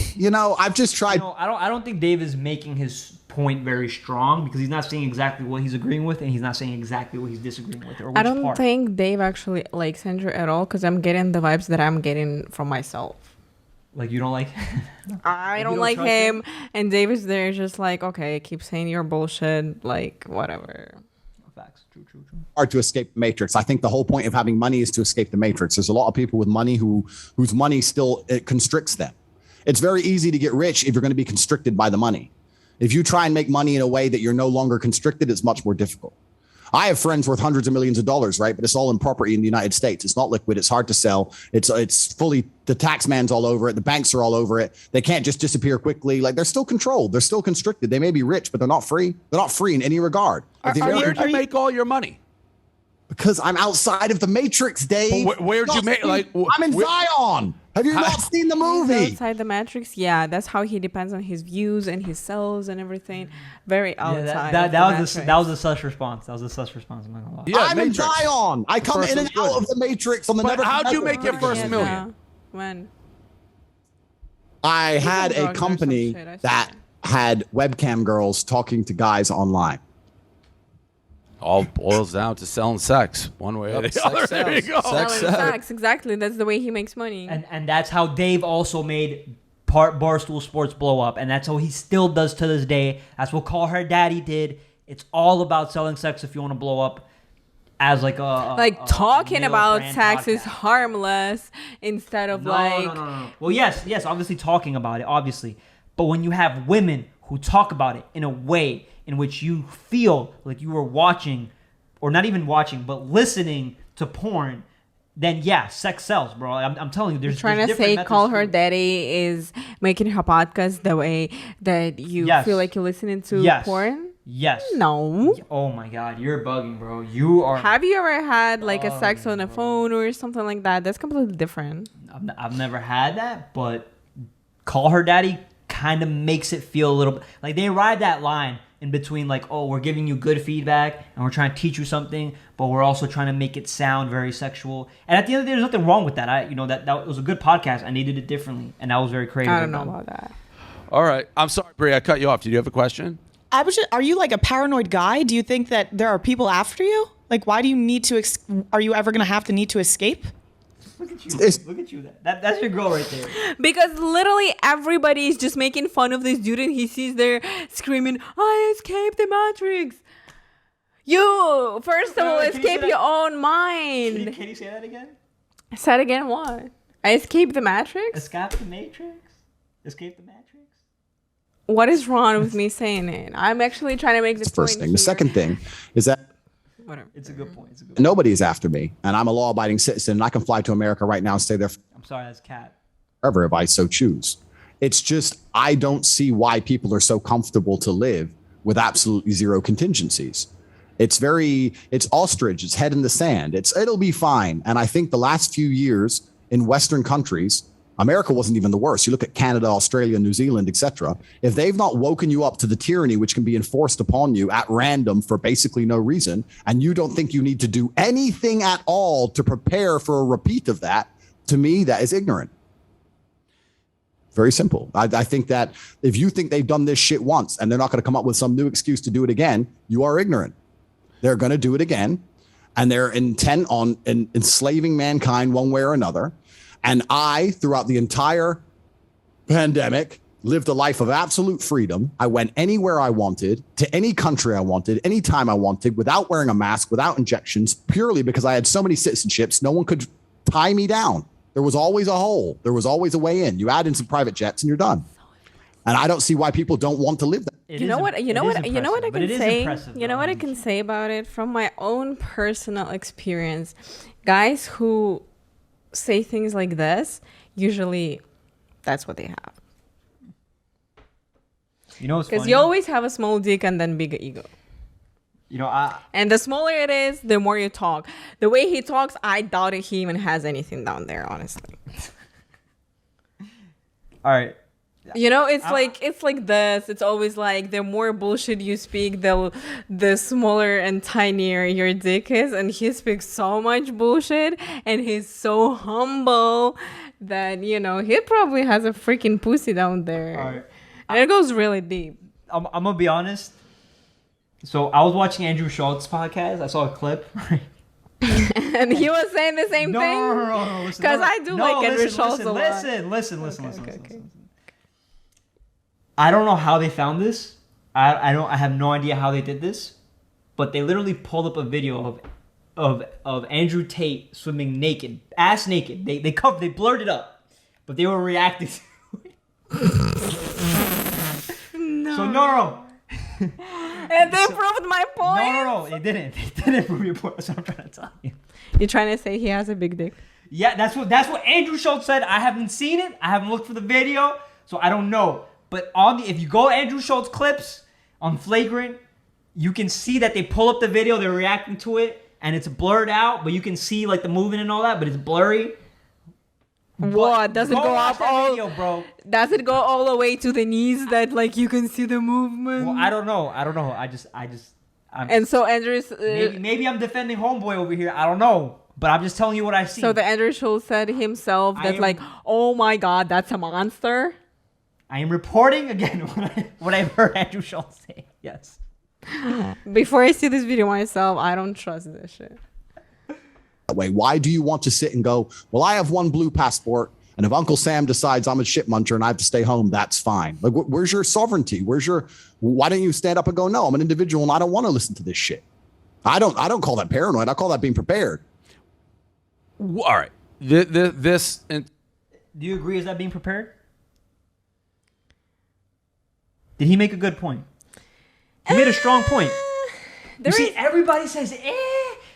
I've just tried. I don't think Dave is making his point very strong because he's not saying exactly what he's agreeing with and he's not saying exactly what he's disagreeing with. Or which I don't part. think Dave actually likes Andrew at all because I'm getting the vibes that I'm getting from myself. Like you don't like. I You don't don't like trust him, and Dave is there just like, okay, keep saying your bullshit, like whatever. Facts. True. Hard to escape the matrix. I think the whole point of having money is to escape the matrix. There's a lot of people with money whose money still it constricts them. It's very easy to get rich if you're going to be constricted by the money. If you try and make money in a way that you're no longer constricted, it's much more difficult. I have friends worth hundreds of millions of dollars, right? But it's all in property in the United States. It's not liquid. It's hard to sell. It's fully, the tax man's all over it. The banks are all over it. They can't just disappear quickly. Like they're still controlled. They're still constricted. They may be rich, but they're not free. They're not free in any regard. Where'd you make all your money? Because I'm outside of the matrix, Dave. Where'd you make, like... I'm in Zion. Have you not seen the movie? Outside the matrix, yeah, that's how he depends on his views and his cells and everything. Very outside. That was a sus response. That was a sus response. I'm not gonna lie. Yeah, I'm Matrix. in Zion. I come First in and was out good. of the matrix on the But never. how'd you make your Oh, first yeah, million? no. When? I had Drugs a or company some shit, I that swear. had webcam girls talking to guys online. All boils down to selling sex, one way or the Sex other. There you sells. go. Sex Selling sells. sex, exactly. That's the way he makes money. And that's how Dave also made Barstool Sports blow up, and that's how he still does to this day. That's what Call Her Daddy did. It's all about selling sex if you want to blow up as like talking male about brand sex is podcast. harmless instead of No. Well, yes, obviously talking about it, obviously. But when you have women who talk about it in a way in which you feel like you were watching, or not even watching, but listening to porn, then yeah, sex sells, bro. I'm telling you, there's trying to different say methods Call to Her it. Daddy is making her podcast the way that you Yes. feel like you're listening to Yes. porn? Yes. No. Oh my God, you're bugging, bro. You are. Have you ever had like a sex on a phone or something like that? That's completely different. I've never had that, but Call Her Daddy kind of makes it feel a little like they ride that line in between, like, oh, we're giving you good feedback and we're trying to teach you something, but we're also trying to make it sound very sexual. And at the end of the day, there's nothing wrong with that. That was a good podcast. I needed it differently, and that was very creative. I don't know about that. All right. I'm sorry, Brie, I cut you off. Did you have a question? Are you like a paranoid guy? Do you think that there are people after you? Like, why do you need to? Are you ever gonna have to need to escape? Look at you. It's- Look at you. That's your girl right there. Because literally everybody is just making fun of this dude and he sees there screaming, I escaped the Matrix. You, first of all, Can you say escape that? your own Can mind. you say that again? Said again what? I escaped the Matrix? Escape the Matrix? Escape the Matrix? What is wrong with me saying it? I'm actually trying to make That's the the first point thing. The here. second thing is that Whatever. It's a good point. nobody is after me, and I'm a law-abiding citizen. And I can fly to America right now and stay there I'm sorry, that's Cat. forever if I so choose. It's just I don't see why people are so comfortable to live with absolutely zero contingencies. It's ostrich. It's head in the sand. It'll be fine. And I think the last few years in Western countries, America wasn't even the worst. You look at Canada, Australia, New Zealand, etc. If they've not woken you up to the tyranny which can be enforced upon you at random for basically no reason, and you don't think you need to do anything at all to prepare for a repeat of that, To me, that is ignorant. Very simple. I think that if you think they've done this shit once and they're not going to come up with some new excuse to do it again, you are ignorant. They're going to do it again. And they're intent on enslaving mankind one way or another. And I, throughout the entire pandemic, lived a life of absolute freedom. I went anywhere I wanted, to any country I wanted, anytime I wanted, without wearing a mask, without injections, purely because I had so many citizenships, no one could tie me down. There was always a hole. There was always a way in. You add in some private jets and you're done. And I don't see why people don't want to live that. You know what I can say? You know what I can say about it from my own personal experience. Guys who say things like this, usually that's what they have. You know what's funny? Because you always have a small dick and then big ego. You know, and the smaller it is, the more you talk. The way he talks, I doubt if he even has anything down there, honestly. All right. You know, it's like this. It's always like the more bullshit you speak, the smaller and tinier your dick is. And he speaks so much bullshit, and he's so humble that, you know, he probably has a freaking pussy down there. All right. And it goes really deep. I'm gonna be honest. So I was watching Andrew Schultz's podcast. I saw a clip. And he was saying the same thing? No. Because I do like Andrew Schultz a lot. Listen. I don't know how they found this. I have no idea how they did this. But they literally pulled up a video of Andrew Tate swimming naked, ass naked. They blurred it up, but they were reacting to it. No. So no. And they proved my point. No, they didn't. They didn't prove your point. That's what I'm trying to tell you. You're trying to say he has a big dick? Yeah, that's what Andrew Schultz said. I haven't seen it. I haven't looked for the video, so I don't know. But if you go Andrew Schultz clips on Flagrant, you can see that they pull up the video. They're reacting to it, and it's blurred out, but you can see like the movement and all that, but it's blurry. What? Does it go up all? Video, bro. Does it go all the way to the knees that like you can see the movement? Well, I don't know. And so Andrew's maybe I'm defending homeboy over here. I don't know, but I'm just telling you what I see. So the Andrew Schultz said himself that like, oh my God, that's a monster. I am reporting again what I've heard Andrew Schultz say. Yes. Before I see this video myself, I don't trust this shit. Way. Why do you want to sit and go, well, I have one blue passport, and if Uncle Sam decides I'm a shit muncher and I have to stay home, that's fine. Like, where's your sovereignty? Why don't you stand up and go, no, I'm an individual and I don't want to listen to this shit. I don't call that paranoid. I call that being prepared. All right. This. Do you agree? Is that being prepared? Did he make a good point? He made a strong point. You see, everybody says,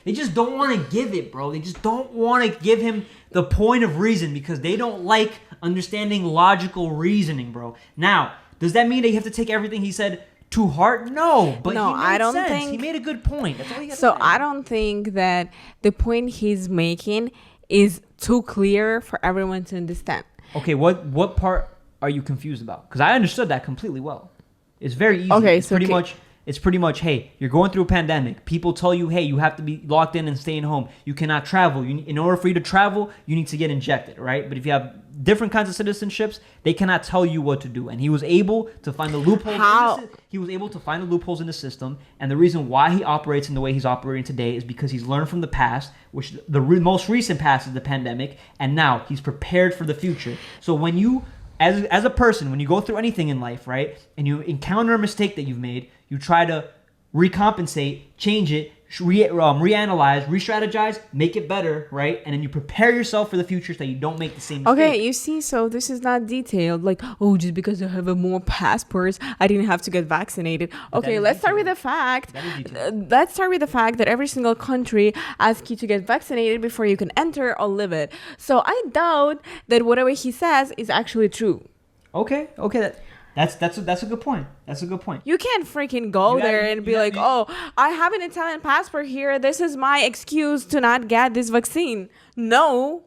They just don't want to give it, bro. They just don't want to give him the point of reason because they don't like understanding logical reasoning, bro. Now, does that mean that you have to take everything he said to heart? No, but no, I don't sense. think He made a good point. That's all you got so to say. I don't think that the point he's making is too clear for everyone to understand. Okay, what part are you confused about? Because I understood that completely well. It's very easy. Okay, It's pretty much, hey, you're going through a pandemic. People tell you, hey, you have to be locked in and staying home. You cannot travel. In order for you to travel, you need to get injected, right? But if you have different kinds of citizenships, they cannot tell you what to do. And he was able to find the loopholes. He was able to find the loopholes in the system. And the reason why he operates in the way he's operating today is because he's learned from the past, which the most recent past is the pandemic. And now he's prepared for the future. So when you... As a person, when you go through anything in life, right, and you encounter a mistake that you've made, you try to recompensate, change it, reanalyze, re-strategize, make it better, right? And then you prepare yourself for the future so that you don't make the same mistake. Okay, you see, so this is not detailed. Like, oh, just because I have more passports, I didn't have to get vaccinated. Okay, let's start with the fact. Let's start with the fact that every single country asks you to get vaccinated before you can enter or live it. So I doubt that whatever he says is actually true. Okay. That's a good point. That's a good point. You can't freaking go there and be like, oh, I have an Italian passport here. This is my excuse to not get this vaccine. No.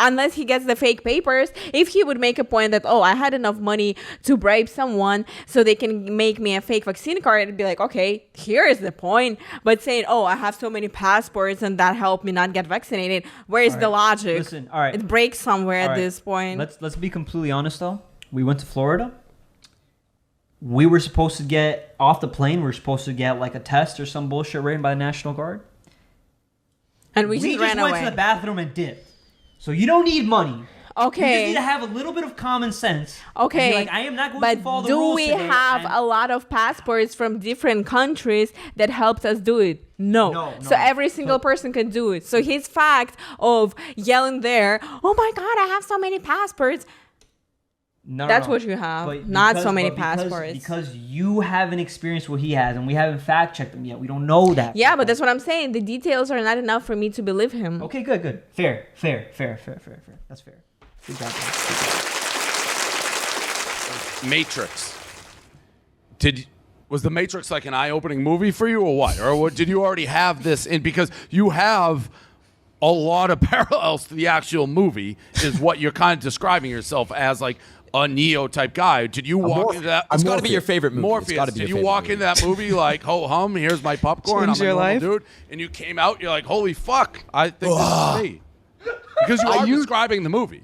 unless he gets the fake papers. If he would make a point that, oh, I had enough money to bribe someone so they can make me a fake vaccine card, it'd be like, okay, here is the point. But saying, oh, I have so many passports and that helped me not get vaccinated, where's the logic? Listen, all right. It breaks somewhere All at right. this point. Let's be completely honest though. We went to Florida. We were supposed to get off the plane. We were supposed to get like a test or some bullshit written by the National Guard. And we We just just ran went away. to the bathroom and dipped. So you don't need money. You just Okay. need to have a little bit of common sense. and be Okay, like, I am not going but to follow the do rules we today, have and- a lot of passports from different countries that helps us do it? No. No, So no. every single person can do it. So his fact of yelling there, oh my God, I have so many passports. No, That's what you have, not so many passports. Because you haven't experienced what he has, and we haven't fact checked him yet. We don't know that. Yeah, but that's what I'm saying. The details are not enough for me to believe him. Okay, good. Fair. That's fair. Good job. Matrix. Was the Matrix like an eye-opening movie for you, or what? Or did you already have this in? Because you have a lot of parallels to the actual movie, is what you're kind of describing yourself as, like a Neo type guy. Did you walk into that? It's got to be your favorite movie. It's Morpheus. gotta be Did your you favorite walk movie. into that movie like, ho hum, here's my popcorn, Change I'm a your normal life? dude, and you came out, you're like, holy fuck, I think this is me. Because you are describing the movie.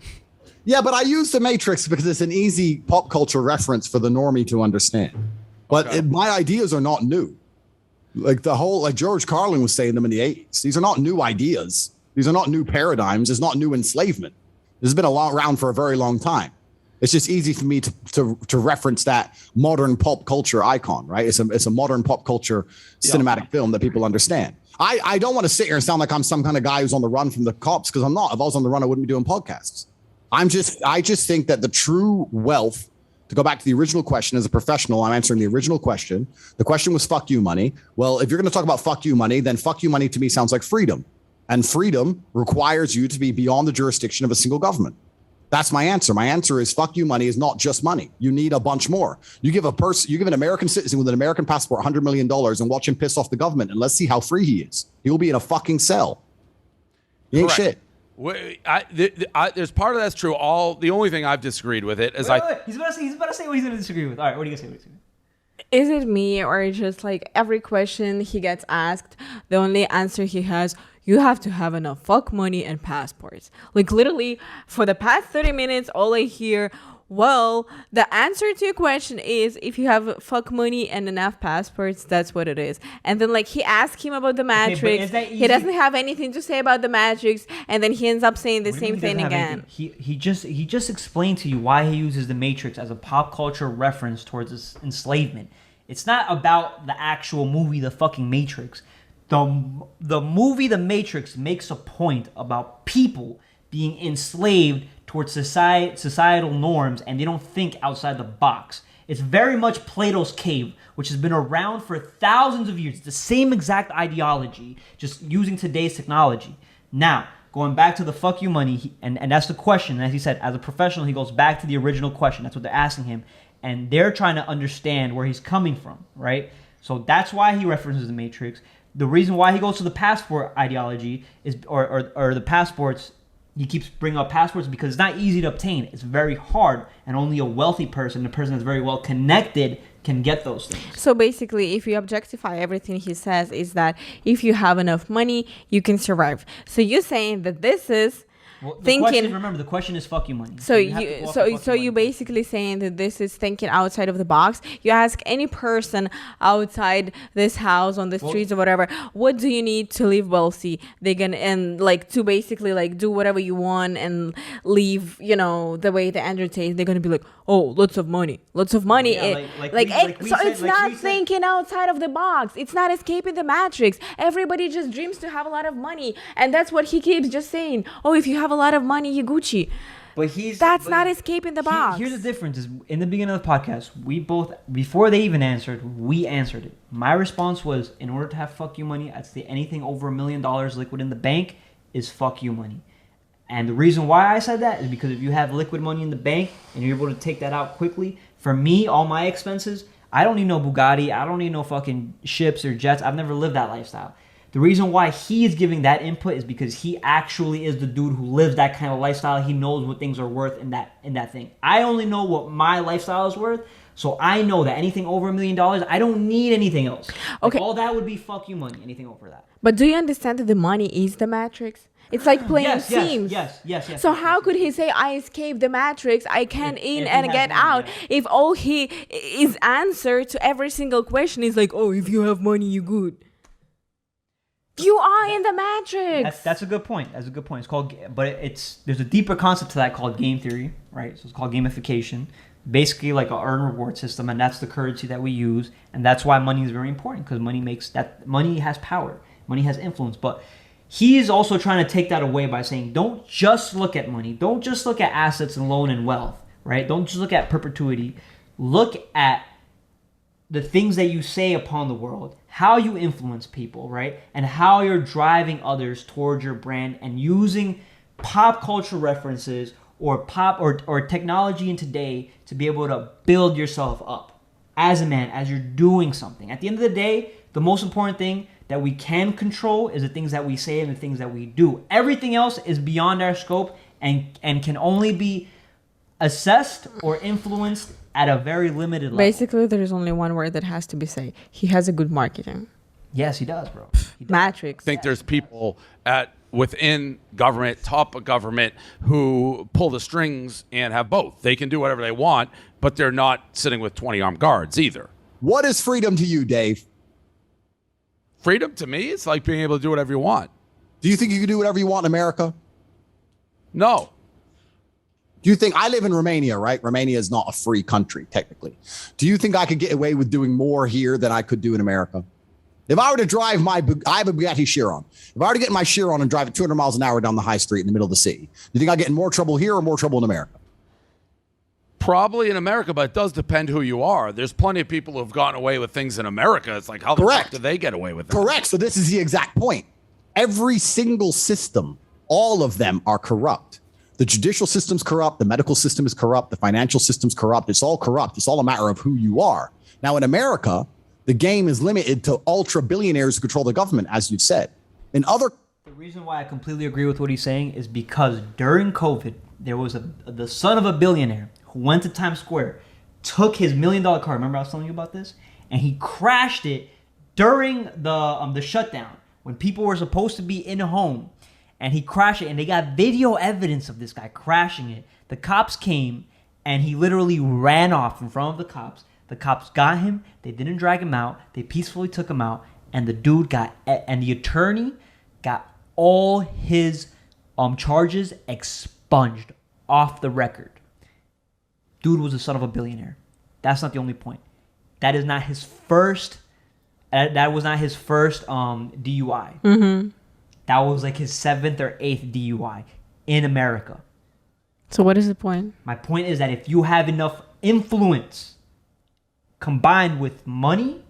Yeah, but I use The Matrix because it's an easy pop culture reference for the normie to understand. But Okay. my ideas are not new. Like George Carlin was saying them in the 80s. These are not new ideas. These are not new paradigms. It's not new enslavement. This has been around for a very long time. It's just easy for me to reference that modern pop culture icon, right? It's a modern pop culture cinematic film that people understand. I don't want to sit here and sound like I'm some kind of guy who's on the run from the cops, because I'm not. If I was on the run, I wouldn't be doing podcasts. I just think that the true wealth, to go back to the original question, as a professional, I'm answering the original question. The question was fuck you money. Well, if you're going to talk about fuck you money, then fuck you money to me sounds like freedom. And freedom requires you to be beyond the jurisdiction of a single government. That's my answer. My answer is fuck you money is not just money. You need a bunch more. You give an American citizen with an American passport $100 million and watch him piss off the government, and let's see how free he is. He'll be in a fucking cell. He ain't Correct. shit. There's part of that's true. The only thing I've disagreed with it is Wait. He's about to say what he's going to disagree with. All right, what are you going to say? Is it me, or just like every question he gets asked, the only answer he has, you have to have enough fuck money and passports? Like literally for the past 30 minutes, all I hear, well, the answer to your question is if you have fuck money and enough passports, that's what it is. And then like he asked him about the Matrix. is that He easy? doesn't have anything to say about the Matrix, and then he ends up saying the What do you same mean he thing doesn't have again. anything? He just explained to you why he uses the Matrix as a pop culture reference towards this enslavement. It's not about the actual movie, The fucking Matrix. The movie The Matrix makes a point about people being enslaved towards societal norms, and they don't think outside the box. It's very much Plato's cave, which has been around for thousands of years. It's the same exact ideology, just using today's technology. Now, going back to the fuck you money, and that's the question. And as he said, as a professional, he goes back to the original question. That's what they're asking him. And they're trying to understand where he's coming from, right? So that's why he references the Matrix. The reason why he goes to the passport ideology is, or the passports, he keeps bringing up passports because it's not easy to obtain. It's very hard, and only a wealthy person, a person that's very well connected, can get those things. So basically, if you objectify everything he says, is that if you have enough money, you can survive. So you're saying that this is Well, thinking. the question is fuck you money. So have to you go off the so fuck so you you money. basically saying that this is thinking outside of the box. You ask any person outside this house on the streets or whatever, what do you need to live wealthy? They're gonna and like to basically like do whatever you want and live, the way the Andrew Tate. They're gonna be like, oh, lots of money. Yeah, So it's not thinking outside of the box. It's not escaping the matrix. Everybody just dreams to have a lot of money, and that's what he keeps just saying. Oh, if you have a lot of money, you Gucci. But That's not escaping the box. Here's the difference: is in the beginning of the podcast, we both, before they even answered, we answered it. My response was, in order to have fuck you money, I'd say anything over $1 million liquid in the bank is fuck you money. And the reason why I said that is because if you have liquid money in the bank and you're able to take that out quickly, for me, all my expenses, I don't need no Bugatti, I don't need no fucking ships or jets. I've never lived that lifestyle. The reason why he is giving that input is because he actually is the dude who lives that kind of lifestyle. He knows what things are worth in that thing. I only know what my lifestyle is worth, so I know that anything over $1 million, I don't need anything else. Okay. All that would be fuck you money. Anything over that. But do you understand that the money is the matrix? It's like playing Sims. Yes. So how could he say, I escaped the matrix, I can If in he and has get money, out, yeah. if all his answer to every single question is like, oh, if you have money, you good. You are in the matrix. That's a good point. That's a good point. It's called, but there's a deeper concept to that called game theory, right? So it's called gamification. Basically, like an earn reward system, and that's the currency that we use, and that's why money is very important because money has power, money has influence. But he's also trying to take that away by saying, don't just look at money, don't just look at assets and loan and wealth, right? Don't just look at perpetuity. Look at the things that you say upon the world, how you influence people, right? And how you're driving others towards your brand and using pop culture references or technology in today to be able to build yourself up as a man, as you're doing something. At the end of the day, the most important thing that we can control is the things that we say and the things that we do. Everything else is beyond our scope and can only be assessed or influenced at a very limited level. Basically, there is only one word that has to be said. He has a good marketing. Yes, he does, bro. He does. Matrix. I think there's people within government, top of government, who pull the strings and have both. They can do whatever they want, but they're not sitting with 20 armed guards either. What is freedom to you, Dave? Freedom to me, it's like being able to do whatever you want. Do you think you can do whatever you want in America? No. Do you think I live in Romania, right? Romania is not a free country, technically. Do you think I could get away with doing more here than I could do in America? If I were to drive I have a Bugatti Chiron. If I were to get my Chiron and drive at 200 miles an hour down the high street in the middle of the city, do you think I'd get in more trouble here or more trouble in America? Probably in America, but it does depend who you are. There's plenty of people who have gotten away with things in America. It's like, how the fuck did they get away with that? Correct. So this is the exact point. Every single system, all of them are corrupt. The judicial system's corrupt. The medical system is corrupt. The financial system's corrupt. It's all corrupt. It's all a matter of who you are. Now, in America, the game is limited to ultra billionaires who control the government, as you've said. In other, The reason why I completely agree with what he's saying is because during COVID, there was the son of a billionaire who went to Times Square, took his $1 million car. Remember I was telling you about this? And he crashed it during the shutdown when people were supposed to be in a home. And he crashed it, and they got video evidence of this guy crashing it. The cops came, and he literally ran off in front of the cops. The cops got him. They didn't drag him out. They peacefully took him out, and the attorney got all his charges expunged off the record. Dude was the son of a billionaire. That's not the only point. That is not his first. That was not his first DUI. Mm-hmm. That was like his 7th or 8th DUI in America. So what is the point? My point is that if you have enough influence combined with money,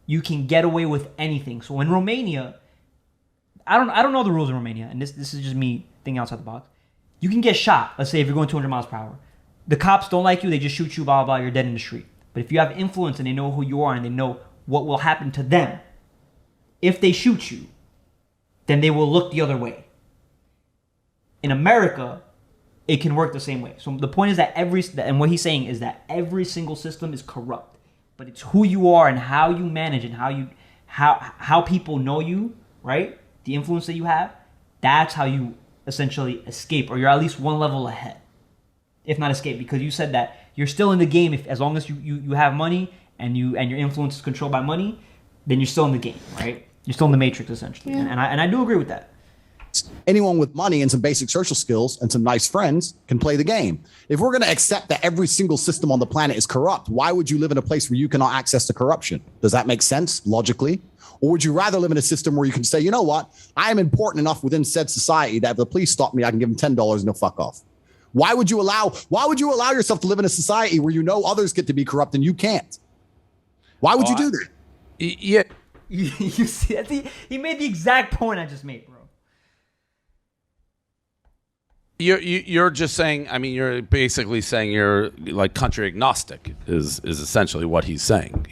you can get away with anything. So in Romania, I don't know the rules in Romania, and this is just me thinking outside the box. You can get shot. Let's say if you're going 200 miles per hour. The cops don't like you, they just shoot you, blah, blah, blah, you're dead in the street. But if you have influence and they know who you are and they know what will happen to them, if they shoot you, then they will look the other way. In America, it can work the same way. So the point is that and what he's saying is that every single system is corrupt, but it's who you are and how you manage and how people know you, right? The influence that you have, that's how you essentially escape, or you're at least one level ahead, if not escape, because you said that you're still in the game as long as you have money and your influence is controlled by money, then you're still in the game, right? You're still in the matrix, essentially. Yeah. And I do agree with that. anyone with money and some basic social skills and some nice friends can play the game. If we're going to accept that every single system on the planet is corrupt, why would you live in a place where you cannot access the corruption? Does that make sense logically? Or would you rather live in a system where you can say, you know what, I am important enough within said society that if the police stop me, I can give them $10 and they'll fuck off? Why would you allow yourself to live in a society where you know others get to be corrupt and you can't? Why would you do that? Yeah. You see, he made the exact point I just made, bro. You're just saying, I mean, you're basically saying you're like country agnostic is essentially what he's saying.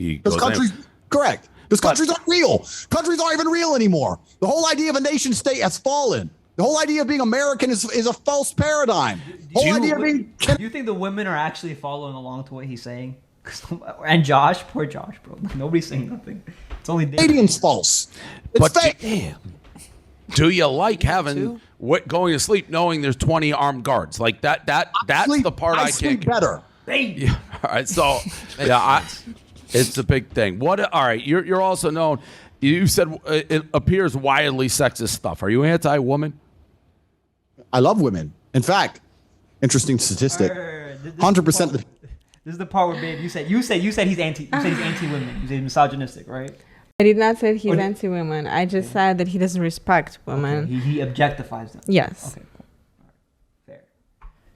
Correct. Because countries aren't real. Countries aren't even real anymore. The whole idea of a nation state has fallen. The whole idea of being American is a false paradigm. Do you think the women are actually following along to what he's saying? And Josh, poor Josh, bro. Nobody's saying nothing. It's only Canadian's false. It's fake. Damn. Do you like having going to sleep knowing there's 20 armed guards? Like that's the part I sleep can't. better. Yeah. All right. So it's a big thing. All right. You're also known. You said it appears wildly sexist stuff. Are you anti-woman? I love women. In fact, interesting statistic. 100%. This is the part where, babe, you said he's anti-women. You said misogynistic, right? I did not say he's anti-women. I just said that he doesn't respect women. Okay. He objectifies them. Yes. Okay, cool. Fair.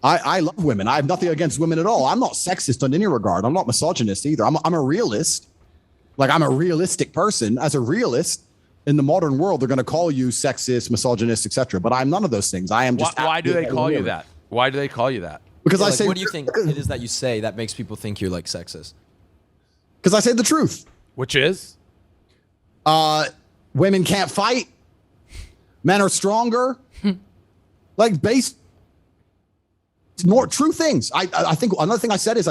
I love women. I have nothing against women at all. I'm not sexist in any regard. I'm not misogynist either. I'm a realist. Like, I'm a realistic person. As a realist, in the modern world, they're going to call you sexist, misogynist, etc. But I'm none of those things. I am just. Why do they call you that? Why do they call you that? Because I say. What do you think it is that you say that makes people think you're like sexist? Because I say the truth. Which is? Women can't fight. Men are stronger. Like, more true things. I think another thing I said is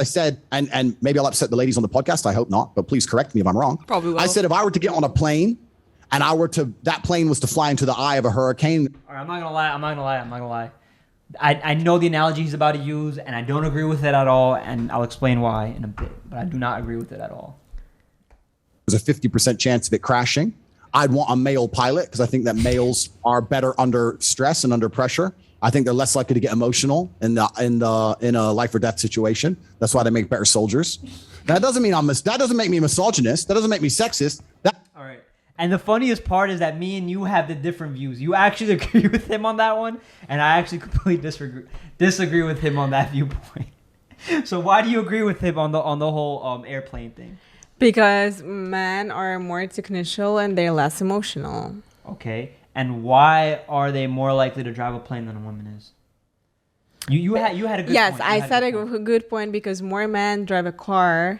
and maybe I'll upset the ladies on the podcast. I hope not, but please correct me if I'm wrong. Probably will. I said if I were to get on a plane and that plane was to fly into the eye of a hurricane. All right, I'm not gonna lie. I know the analogy he's about to use, and I don't agree with it at all, and I'll explain why in a bit. But I do not agree with it at all. There's a 50% chance of it crashing. I'd want a male pilot because I think that males are better under stress and under pressure. I think they're less likely to get emotional in a life or death situation. That's why they make better soldiers. That doesn't mean that doesn't make me misogynist. That doesn't make me sexist. All right. And the funniest part is that me and you have the different views. You actually agree with him on that one, and I actually completely disagree with him on that viewpoint. So why do you agree with him on the whole airplane thing? Because men are more technical and they're less emotional. Okay. And why are they more likely to drive a plane than a woman is? You had a good yes, point. I said a good point because more men drive a car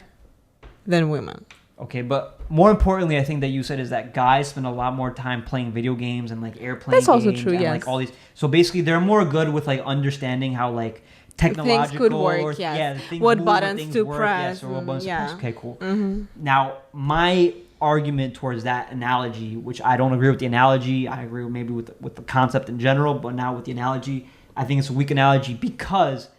than women. Okay, but more importantly, I think that you said is that guys spend a lot more time playing video games and like airplane That's also games true, and yes. like all these. So basically, they're more good with like understanding how like technological things could work, or, yes. things What move, buttons things to work, press, yes, or what buttons to yeah. press. Okay, cool. Mm-hmm. Now, my argument towards that analogy, which I don't agree with the analogy, I agree maybe with the concept in general, but now with the analogy, I think it's a weak analogy because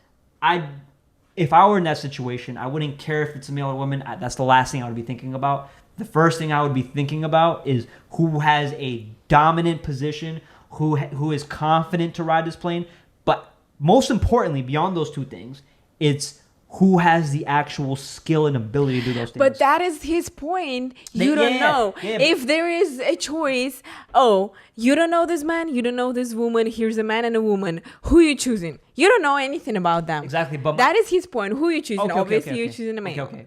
if I were in that situation, I wouldn't care if it's a male or woman. That's the last thing I would be thinking about. The first thing I would be thinking about is who has a dominant position, who is confident to ride this plane. But most importantly, beyond those two things, it's who has the actual skill and ability to do those things. But that is his point. You don't know. If there is a choice, you don't know this man, you don't know this woman, here's a man and a woman. Who are you choosing? You don't know anything about them. Exactly. But that is his point. Who are you choosing? Okay, Obviously, okay. you're choosing a man. Okay.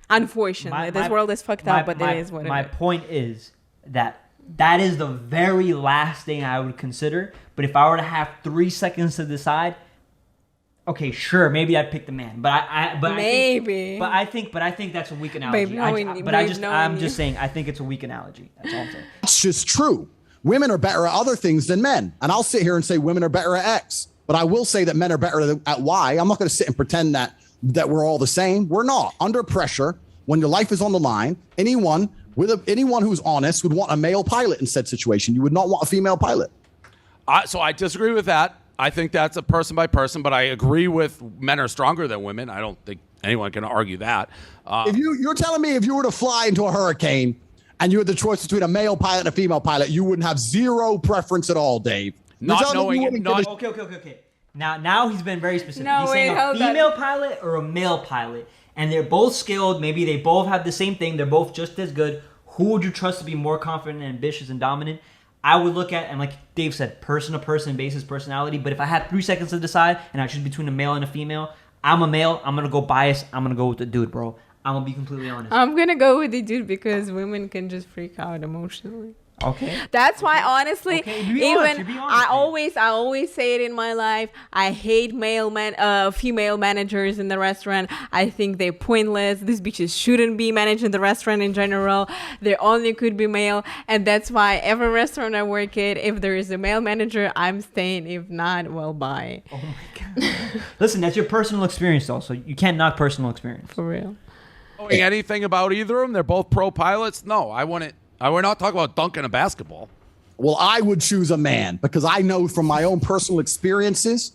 Unfortunately, this world is fucked up, but it is what it is. My point is that is the very last thing I would consider. But if I were to have 3 seconds to decide, okay, sure, maybe I'd pick the man. But I think that's a weak analogy. I'm just saying I think it's a weak analogy. That's all I'm saying. It's just true. Women are better at other things than men. And I'll sit here and say women are better at X. But I will say that men are better at Y. I'm not going to sit and pretend that we're all the same. We're not. Under pressure, when your life is on the line, anyone who's honest would want a male pilot in said situation. You would not want a female pilot. So I disagree with that. I think that's a person by person, but I agree with men are stronger than women. I don't think anyone can argue that. If you're telling me if you were to fly into a hurricane and you had the choice between a male pilot and a female pilot, you wouldn't have zero preference at all, Dave. Not knowing it. Okay. Now he's been very specific. No, he's saying wait, a female pilot or a male pilot, and they're both skilled. Maybe they both have the same thing. They're both just as good. Who would you trust to be more confident and ambitious and dominant? I would look at, and like Dave said, person to person basis, personality. But if I had 3 seconds to decide and I choose between a male and a female, I'm a male. I'm going to go biased. I'm going to go with the dude, bro. I'm going to be completely honest. I'm going to go with the dude because women can just freak out emotionally. Okay. That's why, honestly, Okay, be honest, even be honest, I always say it in my life. I hate female managers in the restaurant. I think they're pointless. These bitches shouldn't be managing the restaurant in general. They only could be male, and that's why every restaurant I work at, if there is a male manager, I'm staying. If not, well, bye. Oh my god. Listen, that's your personal experience, though, so you can't knock personal experience. For real. Knowing anything about either of them? They're both pro pilots? No, I wouldn't. We're not talking about dunking a basketball. Well, I would choose a man because I know from my own personal experiences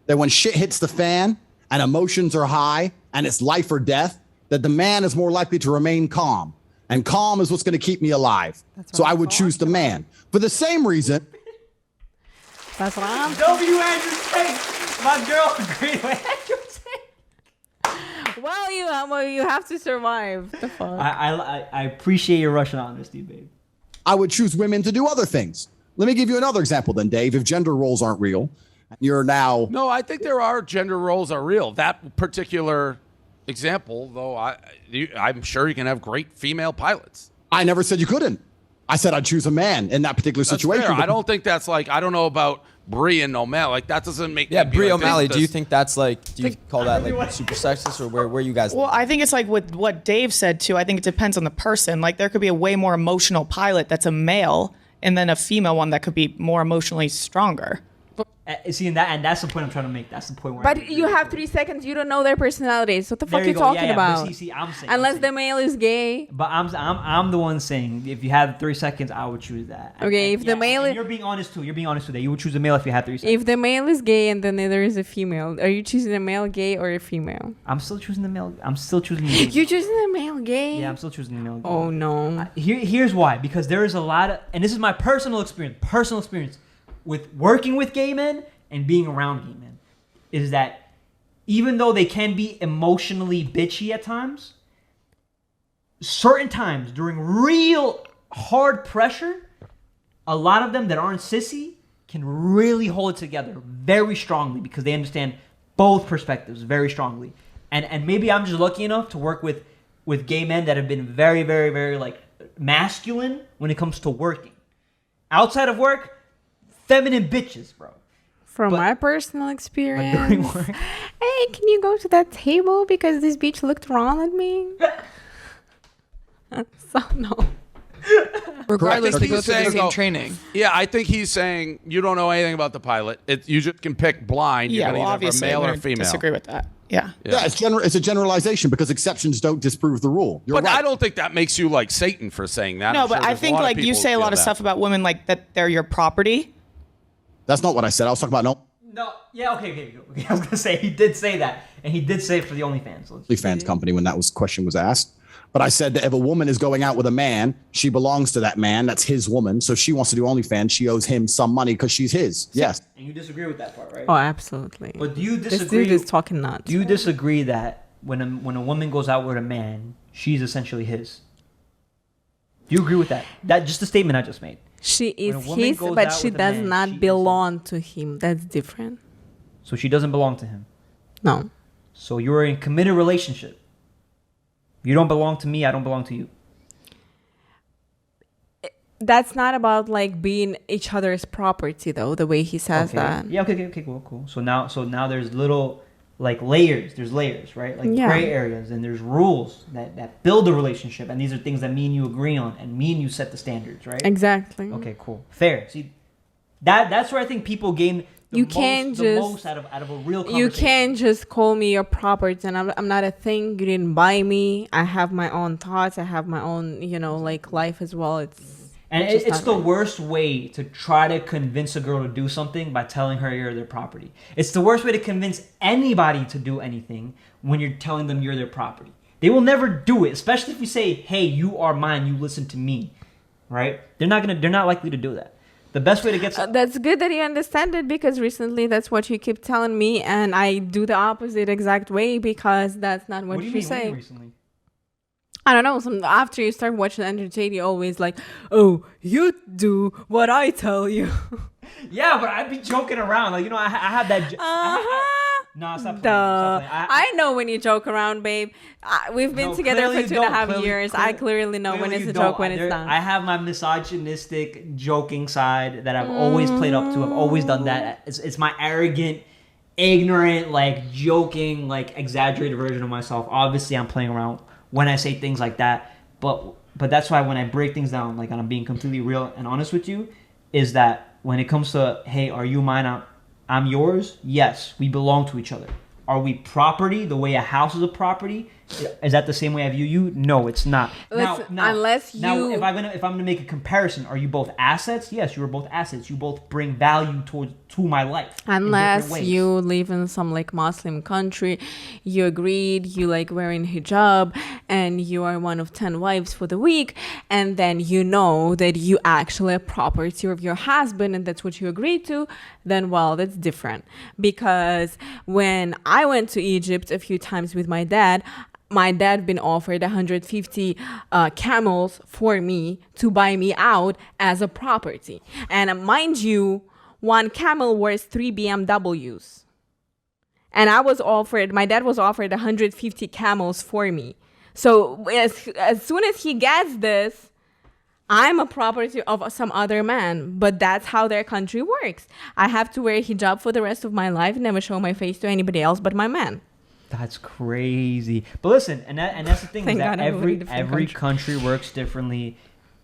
that when shit hits the fan and emotions are high and it's life or death, that the man is more likely to remain calm. And calm is what's going to keep me alive. So I would choose the man. For the same reason. That's what I'm W. Andrew Tate. My girl agreed with Andrew Tate. Well, you have to survive. The fuck? I appreciate your Russian honesty, babe. I would choose women to do other things. Let me give you another example then, Dave. If gender roles aren't real, you're now... No, I think there are gender roles are real. That particular example, though, I'm sure you can have great female pilots. I never said you couldn't. I said I'd choose a man in that particular That's situation. fair. I don't think that's like, I don't know about Brie and O'Malley. Like, that doesn't make Yeah, me be Brie like, O'Malley. Do you this- think that's like? Do you call that like super sexist, or where you guys? Well, I think it's like with what Dave said too. I think it depends on the person. Like there could be a way more emotional pilot that's a male, and then a female one that could be more emotionally stronger. See, and that's the point I'm trying to make. That's the point where. But you have 3 seconds. You don't know their personalities. What the fuck There are you you go. talking Yeah, but about? see, I'm saying. Unless the male is gay. But I'm the one saying if you had 3 seconds, I would choose that. Okay, if the male and is- you're being honest too. You're being honest too. That you would choose a male if you had 3 seconds. If the male is gay and then there is a female, are you choosing a male gay or a female? I'm still choosing the male. I'm still choosing the male. You're choosing a male gay? Yeah, I'm still choosing the male. Gay. Oh no. Here's why. Because there is a lot of, and this is my personal experience with working with gay men and being around gay men, is that even though they can be emotionally bitchy at times, certain times during real hard pressure, a lot of them that aren't sissy can really hold it together very strongly because they understand both perspectives very strongly. And maybe I'm just lucky enough to work with gay men that have been very, very, very like masculine when it comes to working. Outside of work, feminine bitches, bro. From But- my personal But during experience. work, Hey, can you go to that table because this bitch looked wrong at me? So no. Regardless, Correct. they go He's through the saying, same though, training. Yeah, I think he's saying you don't know anything about the pilot. You just can pick blind. You're Yeah, gonna well, either obviously, have a male I'm or a gonna female. disagree with that. Yeah. Yeah, it's a generalization because exceptions don't disprove the rule. You're But right. I don't think that makes you like Satan for saying that. No, I'm but sure I there's think lot of like you people say a who lot feel of that. stuff about women like that they're your property. That's not what I said. I was talking about no, yeah, okay. I was gonna say he did say that, and he did say it for the OnlyFans. So OnlyFans company when that question was asked. But I said that if a woman is going out with a man, she belongs to that man. That's his woman. So if she wants to do OnlyFans, she owes him some money because she's his. Yes. And you disagree with that part, right? Oh, absolutely. But do you This disagree? dude is talking nuts. Do you disagree that when a woman goes out with a man, she's essentially his? Do you agree with that? That just the statement I just made. She When a is woman his, goes but out she with a does man, she not is belong to him. That's different. So she doesn't belong to him. No. So you're in a committed relationship. You don't belong to me. I don't belong to you. That's not about like being each other's property though, the way he says Okay. that. Yeah. Okay. Cool. So now there's little like layers. There's layers, right? Like Yeah. gray areas, and there's rules that build the relationship, and these are things that me and you agree on, and me and you set the standards, right? Exactly. Okay. Cool. Fair. See, that's where I think people gain the You most, can't the just- most out of a real conversation. You can't just call me your property and I'm not a thing. You didn't buy me. I have my own thoughts. I have my own, like life as well. And just it's not the right. worst way to try to convince a girl to do something by telling her you're their property. It's the worst way to convince anybody to do anything when you're telling them you're their property. They will never do it, especially if you say, "Hey, you are mine. You listen to me." Right? They're not likely to do that. The best way to get That's good that you understand it because recently that's what you keep telling me and I do the opposite exact way because that's not what, What do you you mean? say. What do you mean recently? I don't know. After you start watching Andrew Tate, you're always like, "Oh, you do what I tell you." Yeah, but I'd be joking around. Like, I have that. No, stop playing. Duh. Stop playing. I know when you joke around, babe. We've been together clearly for you 2.5 don't. years. I clearly know when it's you a joke, don't. when it's not. I have my misogynistic joking side that I've always played up to. I've always done that. It's my arrogant, ignorant, like joking, like exaggerated version of myself. Obviously, I'm playing around when I say things like that. But that's why when I break things down, like, and I'm being completely real and honest with you, is that when it comes to, hey, are you mine? I'm yours. Yes, we belong to each other. Are we property the way a house is a property? Is that the same way I view you? No, it's not. Listen, unless now, you- if I'm gonna make a comparison, are you both assets? Yes, you are both assets. You both bring value to my life. in different Unless ways. you live in some like Muslim country, you agreed, you like wearing hijab, and you are one of 10 wives for the week, and then you know that you actually are property of your husband, and that's what you agreed to, then well, that's different. Because when I went to Egypt a few times with my dad been offered 150 camels for me to buy me out as a property. And mind you, one camel worth 3 BMWs. And my dad was offered 150 camels for me. So as soon as he gets this, I'm a property of some other man. But that's how their country works. I have to wear hijab for the rest of my life, never show my face to anybody else but my man. That's crazy. But listen, and that's the thing, is Thank that God I live in a different every country works differently.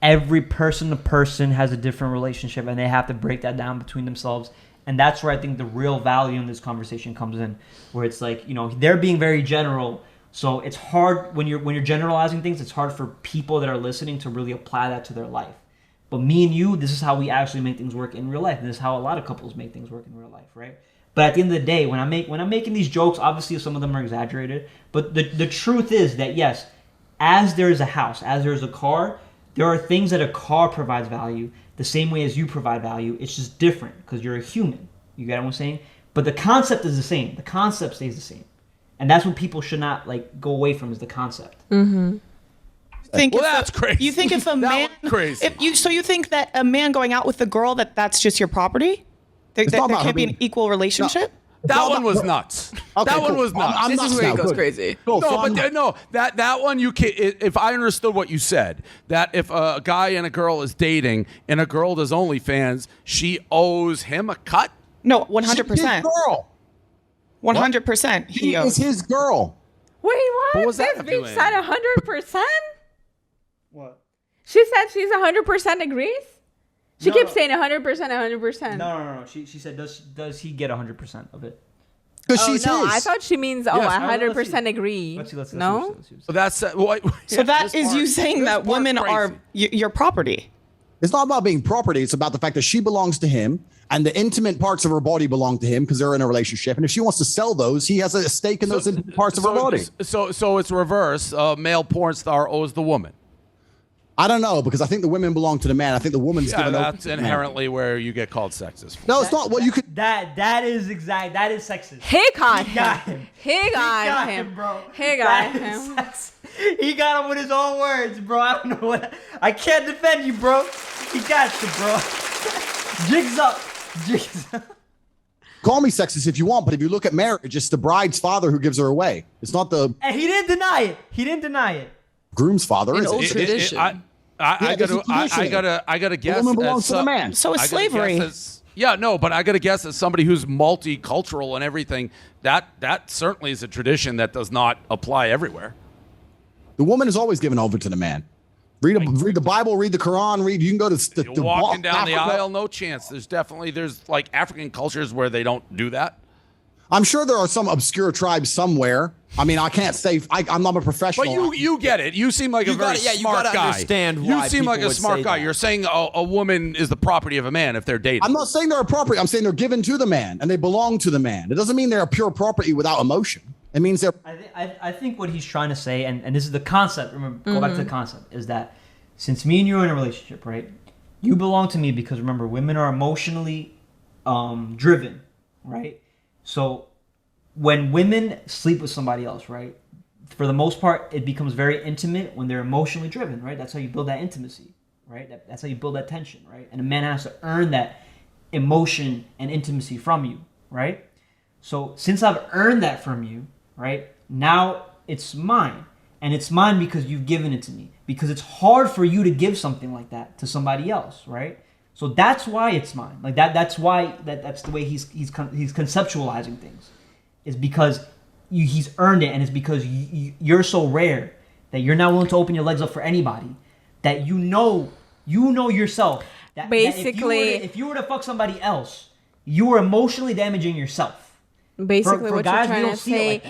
Every person to person has a different relationship, and they have to break that down between themselves. And that's where I think the real value in this conversation comes in, where it's like, they're being very general. So it's hard when you're generalizing things, it's hard for people that are listening to really apply that to their life. But me and you, this is how we actually make things work in real life. And this is how a lot of couples make things work in real life, right? But at the end of the day, when I'm making these jokes, obviously some of them are exaggerated. But the truth is that, yes, as there is a house, as there is a car, there are things that a car provides value the same way as you provide value. It's just different because you're a human. You get what I'm saying? But the concept is the same. The concept stays the same. And that's what people should not go away from, is the concept. Well, that's crazy. You think if a man, crazy. So you think that a man going out with a girl, that's just your property? There not about can't her be an being- equal relationship? That one was nuts. Okay, that one cool. was nuts. I'm This nuts is where now. it goes Good. crazy. Cool. No, So but I'm- that one you can. If I understood what you said, that if a guy and a girl is dating and a girl does OnlyFans, she owes him a cut. No, She's his 100%. girl. 100%. She He is owes. his girl. Wait, what? What was that This have to do bitch with said it? 100%? What? She said she's 100% agrees? She No. keeps saying 100%, 100%. No. She said, does he get 100% of it? Because Oh, she's no, his. I thought she means, Yes, 100% agree. Let's see, no? So that's what. So that is you saying that women are your property. It's not about being property. It's about the fact that she belongs to him and the intimate parts of her body belong to him because they're in a relationship. And if she wants to sell those, he has a stake in those intimate parts of her body. So it's reverse. Male porn star owes the woman. I don't know, because I think the women belong to the man. I think the woman's Yeah, given over that's to the man. inherently where you get called sexist. No, it's not. What you could. That is sexist. He got He got him. him. He got him. bro. He got That is him. sexist. He got him with his own words, bro. I don't know what. I can't defend you, bro. He got you, bro. Jigs up. Jigs up. Call me sexist if you want, but if you look at marriage, it's the bride's father who gives her away. It's not the And he didn't deny it. groom's father. In Is old it? tradition. I this is tradition. gotta The guess. woman belongs as to the some- man. So is I gotta slavery. guess but I gotta guess as somebody who's multicultural and everything, that certainly is a tradition that does not apply everywhere. The woman is always given over to the man. Read the Bible, read the Quran, you can go to the You're walking down the Africa. aisle, no chance. There's like African cultures where they don't do that. I'm sure there are some obscure tribes somewhere. I mean, I can't say I'm not a professional. But you get it. You seem like a You very gotta- yeah, you smart gotta guy. understand You why seem like people a would smart say guy. that. You're saying a woman is the property of a man if they're dating. I'm not saying they're appropriate. I'm saying they're given to the man and they belong to the man. It doesn't mean they're a pure property without emotion. It means they're. I think what he's trying to say, and this is the concept. Remember, go back to the concept. Is that since me and you are in a relationship, right? You belong to me because remember, women are emotionally driven, right? So when women sleep with somebody else, right? For the most part, it becomes very intimate when they're emotionally driven, right? That's how you build that intimacy, right? That's how you build that tension, right? And a man has to earn that emotion and intimacy from you, right? So since I've earned that from you, right, now it's mine. And it's mine because you've given it to me. Because it's hard for you to give something like that to somebody else, right? So that's why it's mine. Like that's why that's the way he's conceptualizing things. Is because he's earned it, and it's because you're so rare that you're not willing to open your legs up for anybody. That you know yourself. That Basically, if you were to fuck somebody else, you were emotionally damaging yourself. Basically, For what guys, you're we trying don't to see it say, like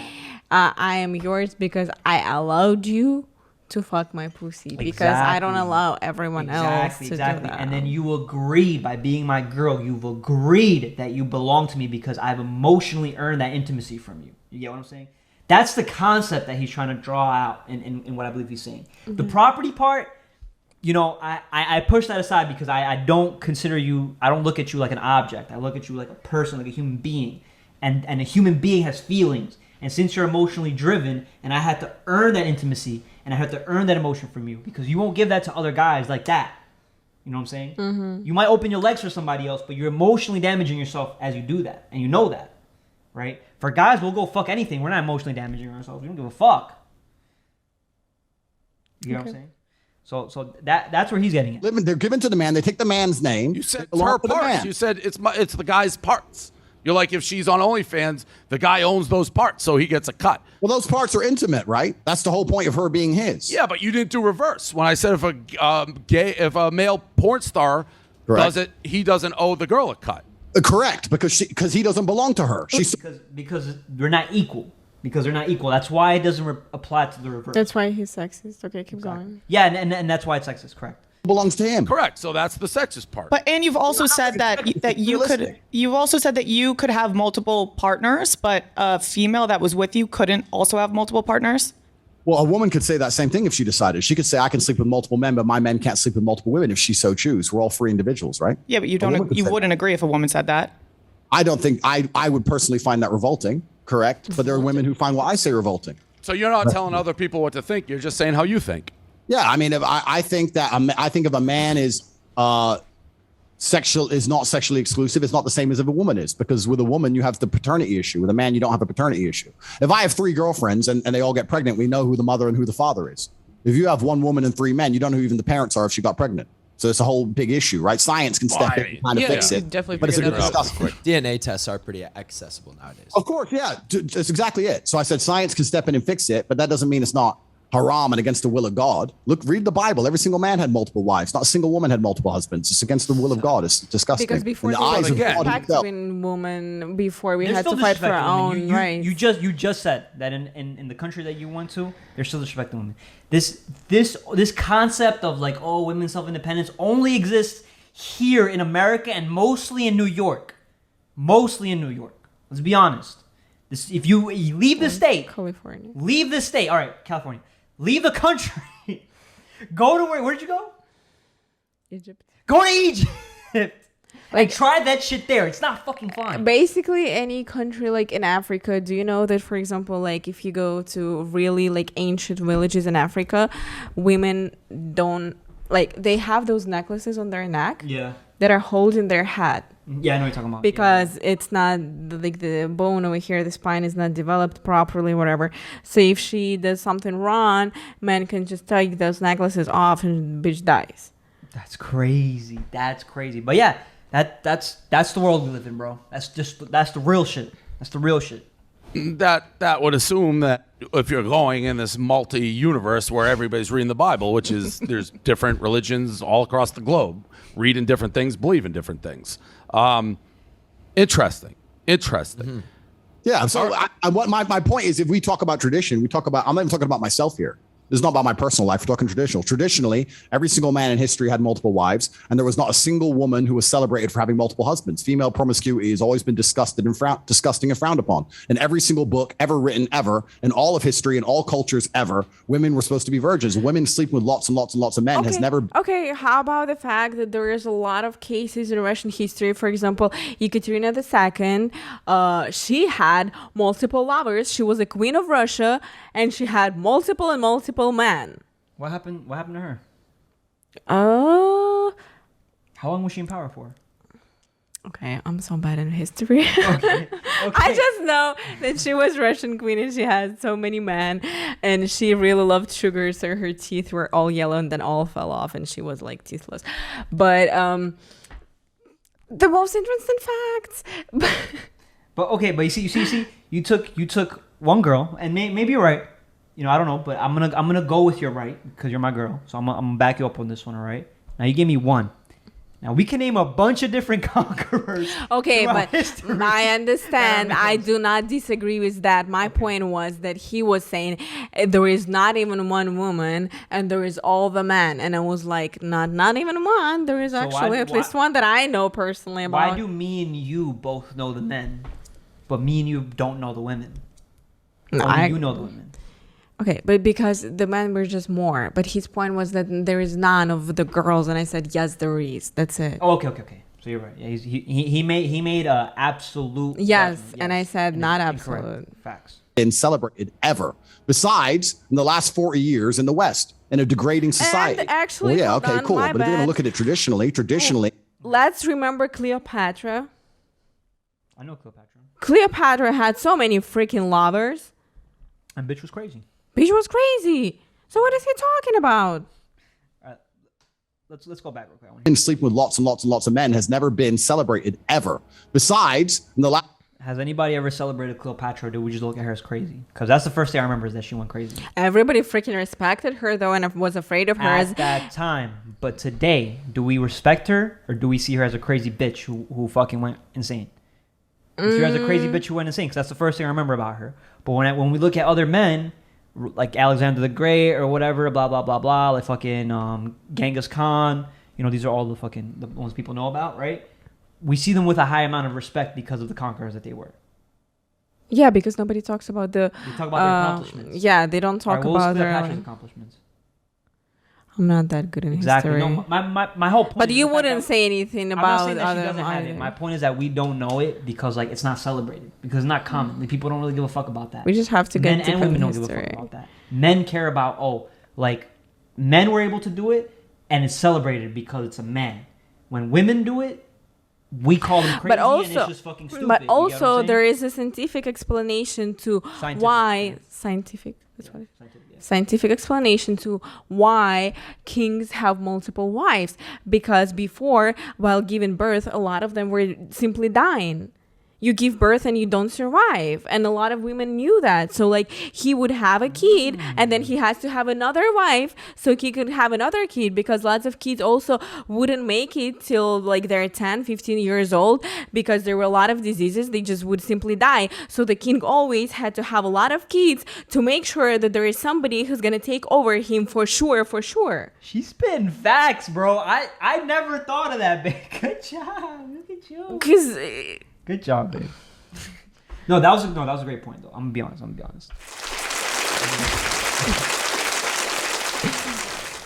that. I am yours because I allowed you to fuck my pussy because I don't Exactly. allow everyone else to do that. And then you agreed by being my girl. You've agreed that you belong to me because I've emotionally earned that intimacy from you. You get what I'm saying? That's the concept that he's trying to draw out in what I believe he's saying. The property part, you know, I push that aside because I don't consider you, I don't look at you like an object. I look at you like a person, like a human being. And a human being has feelings. And since you're emotionally driven, and I had to earn that intimacy, and I had to earn that emotion from you, because you won't give that to other guys like that. You know what I'm saying? Mm-hmm. You might open your legs for somebody else, but you're emotionally damaging yourself as you do that, and you know that, right? For guys, we'll go fuck anything. We're not emotionally damaging ourselves. We don't give a fuck. You know what I'm saying? So that's where he's getting at. They're given to the man. They take the man's name. You said They it's belong her to the parts. man. You said it's the guy's parts. You're like, if she's on OnlyFans, the guy owns those parts, so he gets a cut. Well, those parts are intimate, right? That's the whole point of her being his. Yeah, but you didn't do reverse. When I said if a male porn star Correct. does it, he doesn't owe the girl a cut. Correct, because he doesn't belong to her. She's Because they're not equal. Because they're not equal. That's why it doesn't apply to the reverse. That's why he's sexist. Okay, keep going. Yeah, and that's why it's sexist. Correct. belongs to him. Correct. So that's the sexist part. But and you've also said that you could have multiple partners, but a female that was with you couldn't also have multiple partners. Well, a woman could say that same thing if she decided. She could say, I can sleep with multiple men, but my men can't sleep with multiple women if she so choose. We're all free individuals, right? Yeah, but you wouldn't agree if a woman said that. I don't think I would personally find that revolting, correct? But there are women who find what I say revolting. So you're not telling other people what to think. You're just saying how you think. Yeah, I mean, if I think that I think if a man is not sexually exclusive, it's not the same as if a woman is, because with a woman you have the paternity issue. With a man, you don't have a paternity issue. If I have 3 girlfriends and they all get pregnant, we know who the mother and who the father is. If you have 1 woman and 3 men, you don't know who even the parents are if she got pregnant. So it's a whole big issue, right? Science can step in and kind of fix it. Definitely but it's a figured good it out. discussion. DNA tests are pretty accessible nowadays. Of course, yeah, that's exactly it. So I said science can step in and fix it, but that doesn't mean it's not haram and against the will of God. Look, read the Bible. Every single man had multiple wives. Not a single woman had multiple husbands. It's against the will of God. It's disgusting. Because before In the there eyes was of God respect himself. between women, before we They're had still to fight for our disrespecting women. own You rights. You just said that in the country that you went to, they're still disrespecting women. This concept of like, oh, women's self-independence only exists here in America and mostly in New York. Mostly in New York. Let's be honest. If you leave the state, California. leave the state. All right, California. Leave the country. Go to where'd you go? Egypt. Go to Egypt. Like, try that shit there. It's not fucking fun. basically any country like in Africa, do you know that, for example, like if you go to really like ancient villages in Africa, women don't, like, they have those necklaces on their neck Yeah. that are holding their head Yeah, I know what you're talking about. because it's not like the bone over here, the spine is not developed properly, whatever. So if she does something wrong, men can just take those necklaces off and the bitch dies. That's crazy. That's crazy. But yeah, that's the world we live in, bro. That's the real shit. That's the real shit. That would assume that if you're going in this multi-universe where everybody's reading the Bible, which is there's different religions all across the globe, reading different things, believe in different things. Interesting. Mm-hmm. Yeah. So my point is, if we talk about tradition, I'm not even talking about myself here. This is not about my personal life. We're talking traditional. Traditionally, every single man in history had multiple wives, and there was not a single woman who was celebrated for having multiple husbands. Female promiscuity has always been disgusting and frowned upon. In every single book ever written, ever, in all of history, in all cultures ever, women were supposed to be virgins. Women sleeping with lots and lots and lots of men has never. Okay, how about the fact that there is a lot of cases in Russian history? For example, Ekaterina II, she had multiple lovers. She was a queen of Russia, and she had multiple men. What happened to her? Oh, How long was she in power for? Okay, I'm so bad in history. Okay. I just know that she was Russian queen and she had so many men, and she really loved sugar, so her teeth were all yellow and then all fell off, and she was like teethless. But the most interesting facts. But you see, you took one girl, and maybe you're right. You know, I don't know, but I'm gonna go with your right because you're my girl. So I'm gonna back you up on this one. All right. Now you gave me one. Now we can name a bunch of different conquerors. Okay, throughout but history. I understand. that are I males. do not disagree with that. My point was that he was saying there is not even one woman and there is all the men. And I was like, not even one. There is actually at least one that I know personally about. Why do me and you both know the men, but me and you don't know the women? No, Only you know the women. Okay, but because the men were just more. But his point was that there is none of the girls, and I said yes, there is. That's it. Oh, okay. So you're right. Yeah, he made a absolute. Yes, judgment, and I said and not it's incorrect. absolute. Facts. Been celebrated ever. Besides, in the last 40 years in the West, in a degrading society. And actually, well, yeah, hold okay, on, cool. my But if you're going bad. to look at it traditionally, Let's remember Cleopatra. I know Cleopatra. Cleopatra had so many freaking lovers. And bitch was crazy. Bitch was crazy. So what is he talking about? Let's go back real quick. and sleeping with lots and lots and lots of men has never been celebrated ever. Besides, in the last Has anybody ever celebrated Cleopatra, or do we just look at her as crazy? Because that's the first thing I remember is that she went crazy. Everybody freaking respected her though, and was afraid of her. At that time. But today, do we respect her, or do we see her as a crazy bitch who fucking went insane? We see her as a crazy bitch who went insane, because that's the first thing I remember about her. But when we look at other men, like Alexander the Great or whatever, blah, blah, blah, blah, like fucking Genghis Khan, you know, these are all the ones people know about, right? We see them with a high amount of respect because of the conquerors that they were. Yeah, because nobody talks about the. They talk about their accomplishments. Yeah, they don't talk All right, about their. Cleopatra's accomplishments. I'm not that good in Exactly. history. No, my whole point. But is you the fact wouldn't that- say anything I'm not about saying that she other. doesn't have it. My point is that we don't know it because like it's not celebrated, because it's not common. Like, people don't really give a fuck about that. We just have to get Men and different women don't give a history. fuck about that. Men care about like men were able to do it and it's celebrated because it's a man. When women do it, we call them crazy But and it's also, just fucking stupid. but You get what I'm also saying? there is a scientific explanation to Scientific, why yeah. scientific. That's what it is. Scientific, yeah. Scientific explanation to why kings have multiple wives, because before, while giving birth, a lot of them were simply dying. You give birth and you don't survive, and a lot of women knew that. So like he would have a kid and then he has to have another wife so he could have another kid, because lots of kids also wouldn't make it till like they're 10 15 years old, because there were a lot of diseases. They just would simply die. So the king always had to have a lot of kids to make sure that there is somebody who's gonna take over him for sure. She's spitting facts, bro. I never thought of that, babe. Good job. Look at you. Because Good job, babe. No, that was a great point though. I'm gonna be honest.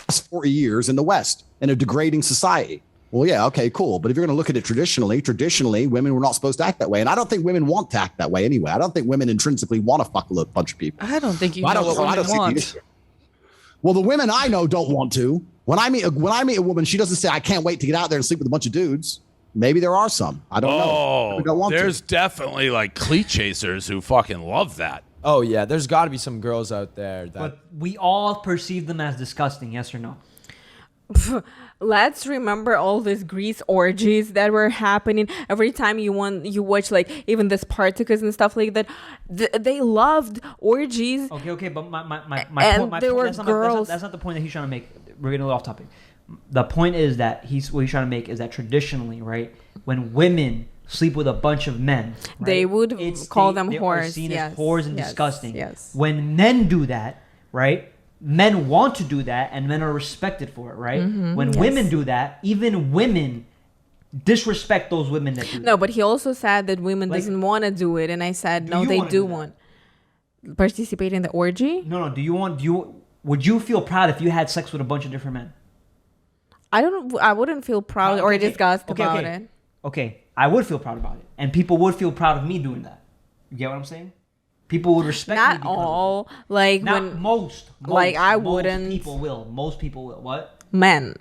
last 40 years in the West, in a degrading society. Well, yeah, okay, cool. But if you're going to look at it traditionally, women were not supposed to act that way. And I don't think women want to act that way anyway. I don't think women intrinsically want to fuck a bunch of people. I don't think you I know don't, what I don't women see the want. issue. Well, the women I know don't want to. When I meet a woman, she doesn't say, I can't wait to get out there and sleep with a bunch of dudes. Maybe there are some. I don't know. I don't want there's to. definitely like cleat chasers who fucking love that. Oh yeah, there's got to be some girls out there that. But we all perceive them as disgusting, yes or no? let's remember all these Greece orgies that were happening every time you watch like even the Spartacus and stuff like that. They loved orgies. Okay, but my And point, there were that's girls. That's not the point that he's trying to make. We're getting a little off topic. The point is that what he's trying to make is that traditionally, right, when women sleep with a bunch of men, right, They would call them they are whores, seen yes, as whores and yes, disgusting. yes. When men do that, right, men want to do that and men are respected for it, right? When yes. women do that, even women disrespect those women that do that. No, but he also said that women Like- doesn't want to do it, and I said Do no, you they wanna do do that? want participate in the orgy. No. Would you feel proud if you had sex with a bunch of different men? I wouldn't feel proud or disgusted about it. Okay, I would feel proud about it, and people would feel proud of me doing that. You get what I'm saying? People would respect me Not because of it. all, like Not when most. like, I most wouldn't. People will. Most people will. What? men.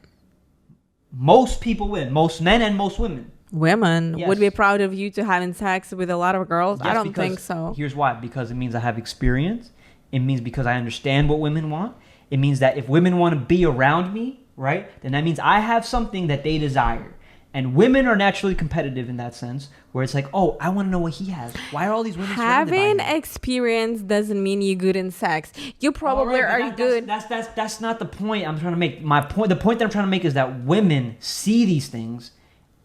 Most people will. Most men and most women. Women Yes. would be proud of you to having sex with a lot of girls. I Yes, don't because- think so. Here's why. Because it means I have experience. It means because I understand what women want. It means that if women want to be around me, right, then that means I have something that they desire. And women are naturally competitive in that sense, where it's like, oh, I want to know what he has. Why are all these women surrounded by Having him? experience doesn't mean you're good in sex. You probably All right, are but good. That's not the point I'm trying to make. The point that I'm trying to make is that women see these things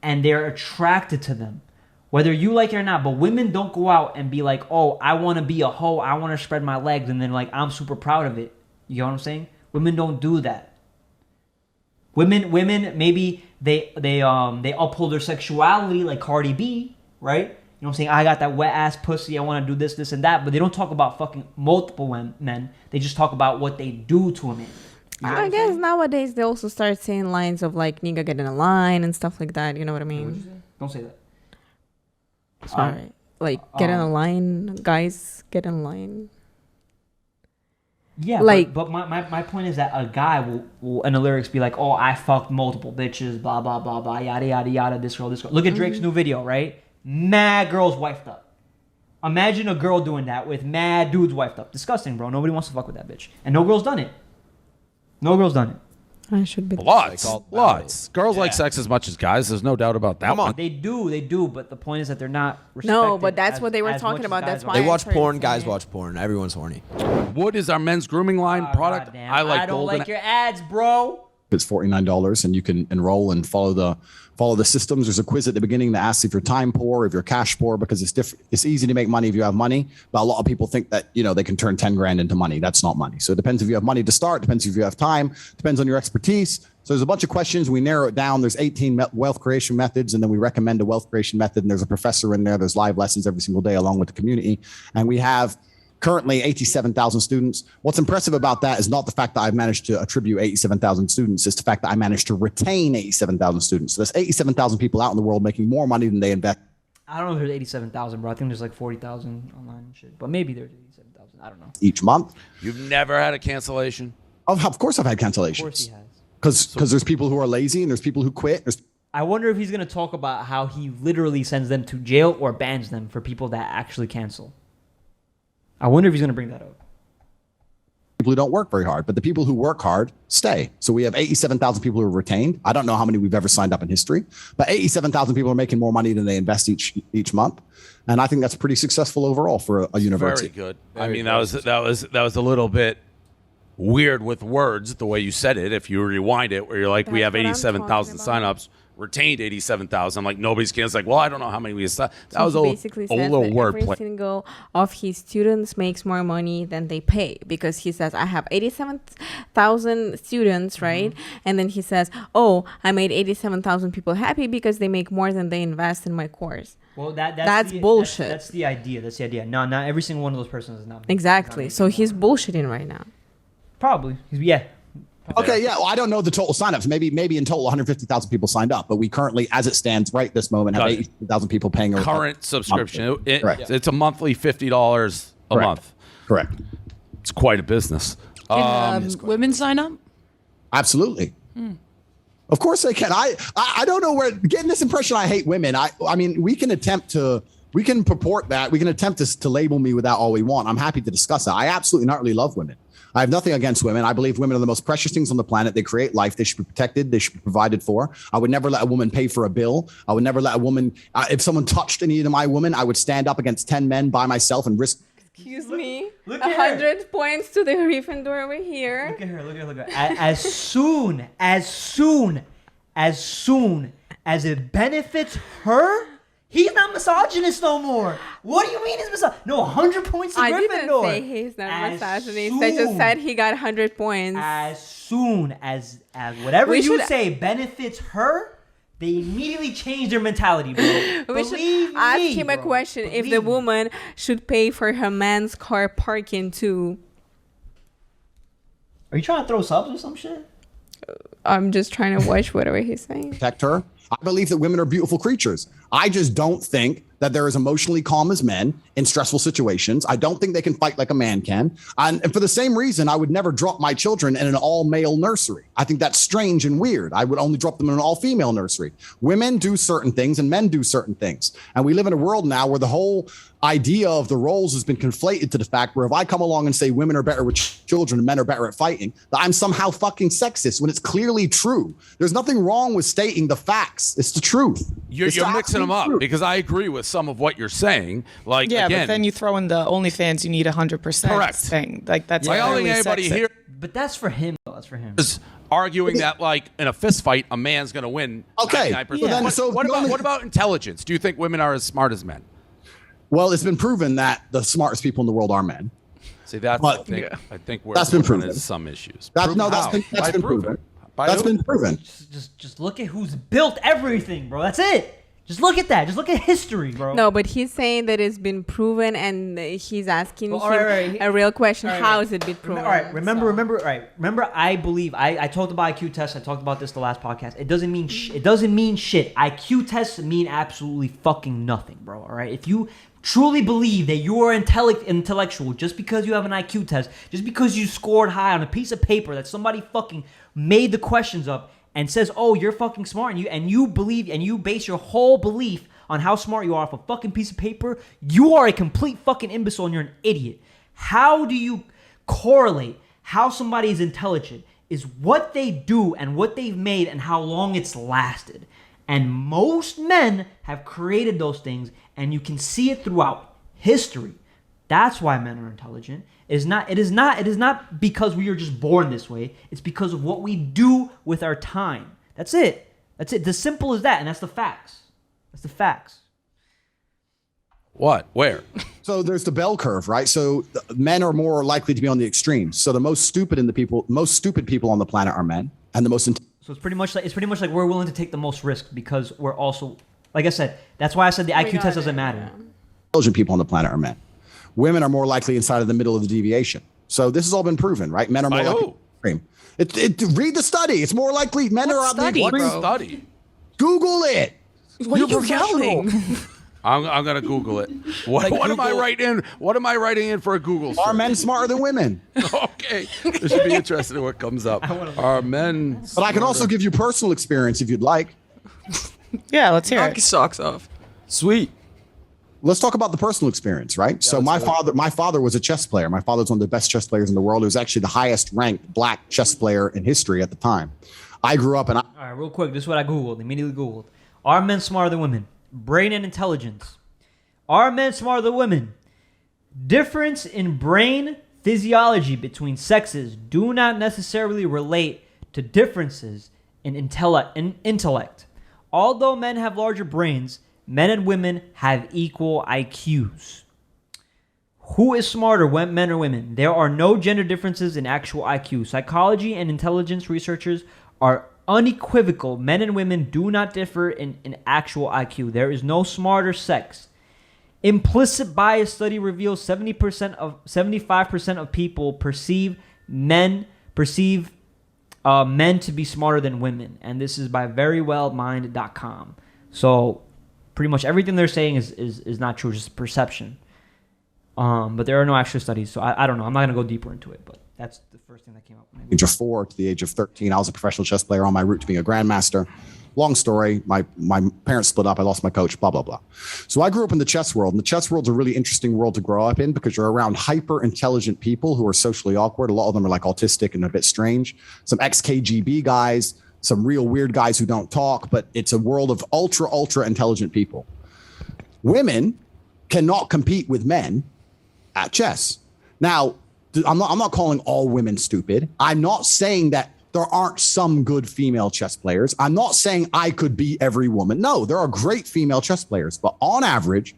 and they're attracted to them, whether you like it or not. But women don't go out and be like, oh, I want to be a hoe, I want to spread my legs, and then like I'm super proud of it. You know what I'm saying? Women don't do that. Women maybe they uphold their sexuality like Cardi B, right? You know what I'm saying? I got that wet ass pussy. I want to do this, and that. But they don't talk about fucking multiple men. They just talk about what they do to a man. You know what I I'm guess saying? nowadays they also start saying lines of like nigga get in a line and stuff like that. You know what I mean? Don't say that. Sorry. Like get in a line, guys, get in line. Yeah, Like- but my point is that a guy will in the lyrics be like, oh, I fucked multiple bitches, blah blah blah blah, yada yada yada. This girl. Look at Drake's new video, right? Mad girls wifed up. Imagine a girl doing that with mad dudes wifed up. Disgusting, bro. Nobody wants to fuck with that bitch, and no girl's done it. No girl's done it. I should be. Lots. Like all- Lots. Girls like Yeah. sex as much as guys. There's no doubt about that. Come on. one. They do, but the point is that they're not. No, but respected that's as- what they were as talking much as about. guys That's are. why They I watch started porn. Guys saying it. watch porn. Everyone's horny. What is our men's grooming line product? Goddamn. I like I don't golden. like your ads, bro. It's $49 and you can enroll and follow the systems. There's a quiz at the beginning that asks if you're time poor, if you're cash poor, because it's different. It's easy to make money if you have money, but a lot of people think that, they can turn 10 grand into money. That's not money. So it depends if you have money to start, depends if you have time, depends on your expertise. So there's a bunch of questions. We narrow it down. There's 18 wealth creation methods, and then we recommend a wealth creation method. And there's a professor in there. There's live lessons every single day along with the community. And we have currently 87,000 students. What's impressive about that is not the fact that I've managed to attribute 87,000 students. It's the fact that I managed to retain 87,000 students. So there's 87,000 people out in the world making more money than they invest. I don't know if there's 87,000, bro. I think there's like 40,000 online and shit. But maybe there's 87,000. I don't know. Each month. You've never had a cancellation? Of course I've had Of course he cancellations. has. Because there's people who are lazy and there's people who quit. There's I wonder if he's going to talk about how he literally sends them to jail or bans them for people that actually cancel. I wonder if he's going to bring that up. people who don't work very hard, but the people who work hard stay. So we have 87,000 people who are retained. I don't know how many we've ever signed up in history, but 87,000 people are making more money than they invest each month. And I think that's pretty successful overall for a university. Very good. I mean, that was a little bit weird with words, the way you said it. If you rewind it, where you're like, we That's have what I'm 87,000 talking about. signups, retained 87,000. Like nobody's canceled. Like, well, I don't know how many we said. That was he a basically says little that every wordplay. single of his students makes more money than they pay, because he says I have 87,000 students, right? And then he says, oh, I made 87,000 people happy because they make more than they invest in my course. Well, that's That's bullshit. That's the idea. That's the idea. No, not every single one of those persons is not. Exactly. So he's bullshitting right now. Probably. Yeah. Okay, yeah. Well, I don't know the total signups. Maybe in total 150,000 people signed up, but we currently, as it stands right this moment, have Got it. 80,000 people paying a Current subscription. Correct. It's a monthly $50 a Correct. month. Correct. It's quite a business. Can women sign up? Absolutely. Of course they can. I don't know where getting this impression I hate women. I mean, we can purport that. We can attempt to label me with that all we want. I'm happy to discuss it. I absolutely not really love women. I have nothing against women. I believe women are the most precious things on the planet. They create life. They should be protected. They should be provided for. I would never let a woman pay for a bill. I would never let a woman, if someone touched any of my women, I would stand up against 10 men by myself and risk. Excuse me. look at her. 100 points to the Gryffindor over here. Look at her. Look at her. As soon as it benefits her, he's not misogynist no more. What do you mean he's misogynist? No, 100 points to I Gryffindor. didn't say he's not As misogynist. I just soon- said he got 100 points. As soon as whatever We you should- say benefits her, they immediately change their mentality, bro. We should Believe ask me, him a bro. question if Believe the me. woman should pay for her man's car parking too. Are you trying to throw subs or some shit? I'm just trying to watch whatever he's saying. Protect her. I believe that women are beautiful creatures. I just don't think that they're as emotionally calm as men in stressful situations. I don't think they can fight like a man can. And for the same reason, I would never drop my children in an all-male nursery. I think that's strange and weird. I would only drop them in an all-female nursery. Women do certain things and men do certain things. And we live in a world now where the whole idea of the roles has been conflated to the fact where if I come along and say women are better with children and men are better at fighting, that I'm somehow fucking sexist when it's clearly true. There's nothing wrong with stating the facts. It's the truth. You're mixing them up because I agree with some of what you're saying. Like, Yeah, again, but then you throw in the OnlyFans, you need 100% Correct. thing. Like that's I don't think clearly anybody sexist. here But that's for him. Though. That's for him. is arguing that, like, in a fist fight, a man's going to win. Okay, 99%. well then, What about intelligence? Do you think women are as smart as men? Well, it's been proven that the smartest people in the world are men. See, that's But- I think where That's been women proven. has some issues. That's Proven how? been By proven. By That's who? been proven. Just look at who's built everything, bro. That's it. Just look at that. Just look at history, bro. No, but he's saying that it's been proven, and he's asking Well, him alright. a real question. Alright. How has it been proven? All right, remember. All right, remember. I believe I talked about IQ tests. I talked about this the last podcast. It doesn't mean it doesn't mean shit. IQ tests mean absolutely fucking nothing, bro. All right, if you truly believe that you are intellectual just because you have an IQ test, just because you scored high on a piece of paper that somebody fucking made the questions up and says, "Oh, you're fucking smart," and you believe and you base your whole belief on how smart you are off a fucking piece of paper, you are a complete fucking imbecile and you're an idiot. How do you correlate how somebody is intelligent is what they do and what they've made and how long it's lasted. And most men have created those things, and you can see it throughout history. That's why men are intelligent. It is not because we are just born this way. It's because of what we do with our time. That's it. That's it. As simple as that, and that's the facts. That's the facts. What? Where? So there's the bell curve, right? So men are more likely to be on the extremes. So the most stupid people on the planet are men, and the most So it's pretty much like we're willing to take the most risk because we're also, like I said, that's why I said the IQ test doesn't matter. intelligent people on the planet are men. Women are more likely inside of the middle of the deviation. So this has all been proven, right? Men are more By likely. who? Read the study. It's more likely men are on the study, What extreme. bro? study? Google it. What You're are you professional. yelling? I'm gonna Google it. What am I writing in? What am I writing in for a Google search? Are men smarter than women? Okay, this should be interesting what comes up. Are men? But I can also give you personal experience if you'd like. Yeah, let's hear Knock it. his socks off. Sweet. Let's talk about the personal experience, right? So my father was a chess player. My father's one of the best chess players in the world. He was actually the highest ranked black chess player in history at the time. I grew up and All right, real quick. This is what I Googled. Immediately Googled. Are men smarter than women? Brain and intelligence. Are men smarter than women? Difference in brain physiology between sexes do not necessarily relate to differences in intellect. Although men have larger brains, men and women have equal IQs. Who is smarter, men or women? There are no gender differences in actual IQ. Psychology and intelligence researchers are unequivocal. Men and women do not differ in actual IQ. There is no smarter sex. Implicit bias study reveals 75% of people perceive men to be smarter than women, and this is by verywellmind.com. So pretty much everything they're saying is not true, just perception. But there are no actual studies, so I don't know. I'm not gonna go deeper into it, but that's the first thing that came up. age of 4 to the age of 13, I was a professional chess player on my route to being a grandmaster. Long story. My parents split up. I lost my coach, blah, blah, blah. So I grew up in the chess world, and the chess world's a really interesting world to grow up in because you're around hyper intelligent people who are socially awkward. A lot of them are like autistic and a bit strange. Some ex-KGB guys, some real weird guys who don't talk, but it's a world of ultra intelligent people. Women cannot compete with men at chess. Now, I'm not calling all women stupid. I'm not saying that there aren't some good female chess players. I'm not saying I could be every woman. No, there are great female chess players. But on average,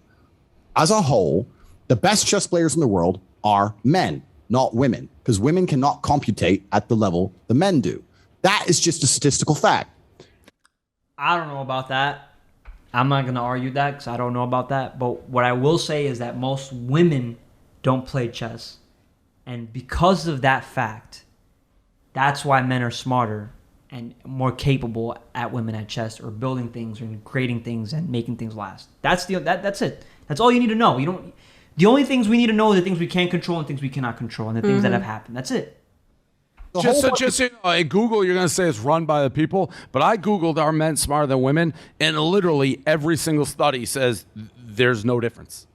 as a whole, the best chess players in the world are men, not women, because women cannot computate at the level the men do. That is just a statistical fact. I don't know about that. I'm not going to argue that because I don't know about that. But what I will say is that most women don't play chess. And because of that fact, that's why men are smarter and more capable at women at chess or building things or creating things and making things last. That's it. That's all you need to know. The only things we need to know are the things we can control and things we cannot control and the things that have happened. That's it. Just you know, at Google, you're going to say it's run by the people, but I Googled are men smarter than women, and literally every single study says there's no difference.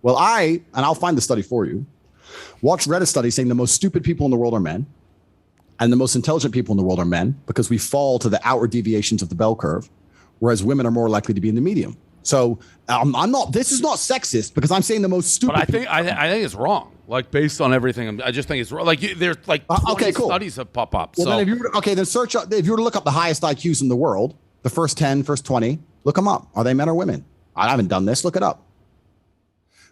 Well, I'll find the study for you, read a study saying the most stupid people in the world are men and the most intelligent people in the world are men because we fall to the outward deviations of the bell curve, whereas women are more likely to be in the medium. So this is not sexist because I'm saying the most stupid. But I think it's wrong. Like based on everything, I just think it's wrong. Like there's like 20 studies have pop up. Well, so then then search. If you were to look up the highest IQs in the world, the first 10, first 20, look them up. Are they men or women? I haven't done this. Look it up.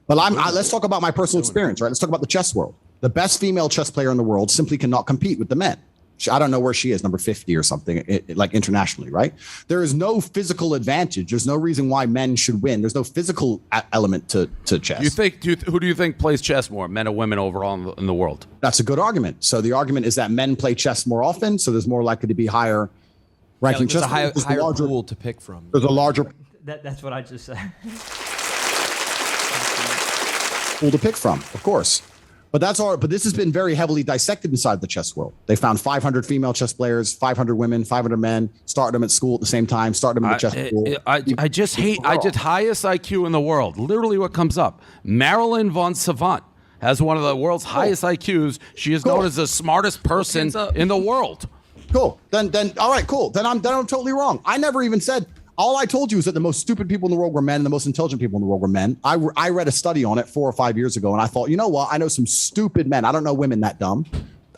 But let's talk about my personal experience, right? Let's talk about the chess world. The best female chess player in the world simply cannot compete with the men. I don't know where she is, number 50 or something, like internationally, right? There is no physical advantage. There's no reason why men should win. There's no physical element to chess. Who do you think plays chess more, men or women overall in the world? That's a good argument. So the argument is that men play chess more often, so there's more likely to be higher ranking chess. There's a higher pool to pick from. There's a larger That's what I just said. pool to pick from, of course. But this has been very heavily dissected inside the chess world. They found 500 female chess players, 500 women, 500 men, started them at school at the same time, started them in the chess school. I just highest IQ in the world. Literally what comes up. Marilyn von Savant has one of the world's highest IQs. She is known as the smartest person in the world. Cool. Then all right, cool. Then I'm totally wrong. I never even said. All I told you is that the most stupid people in the world were men and the most intelligent people in the world were men. I read a study on it 4 or 5 years ago, and I thought, you know what? I know some stupid men. I don't know women that dumb.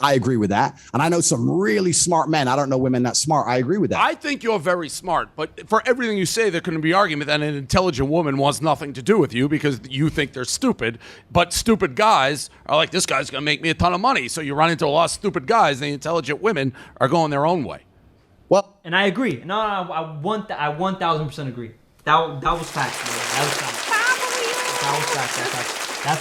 I agree with that. And I know some really smart men. I don't know women that smart. I agree with that. I think you're very smart, but for everything you say, there can be argument that an intelligent woman wants nothing to do with you because you think they're stupid. But stupid guys are like, this guy's going to make me a ton of money. So you run into a lot of stupid guys, and the intelligent women are going their own way. Well, and I agree. No, I 1000% agree. That was fact. That was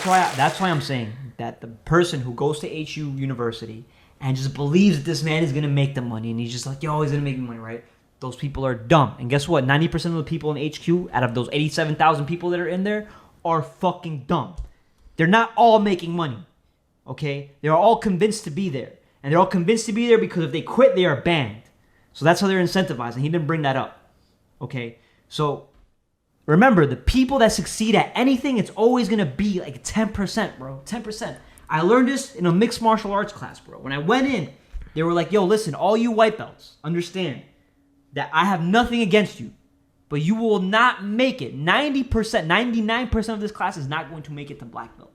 fact. That's why I'm saying that the person who goes to HU University and just believes that this man is gonna make the money and he's just like, yo, he's gonna make me money, right? Those people are dumb. And guess what? 90% of the people in HQ, out of those 87,000 people that are in there, are fucking dumb. They're not all making money. Okay? They're all convinced to be there. And they're all convinced to be there because if they quit, they are banned. So that's how they're incentivized, and he didn't bring that up. Okay? So remember, the people that succeed at anything, it's always going to be like 10%, bro. 10%. I learned this in a mixed martial arts class, bro. When I went in, they were like, yo, listen, all you white belts, understand that I have nothing against you, but you will not make it. 90%, 99% of this class is not going to make it to black belt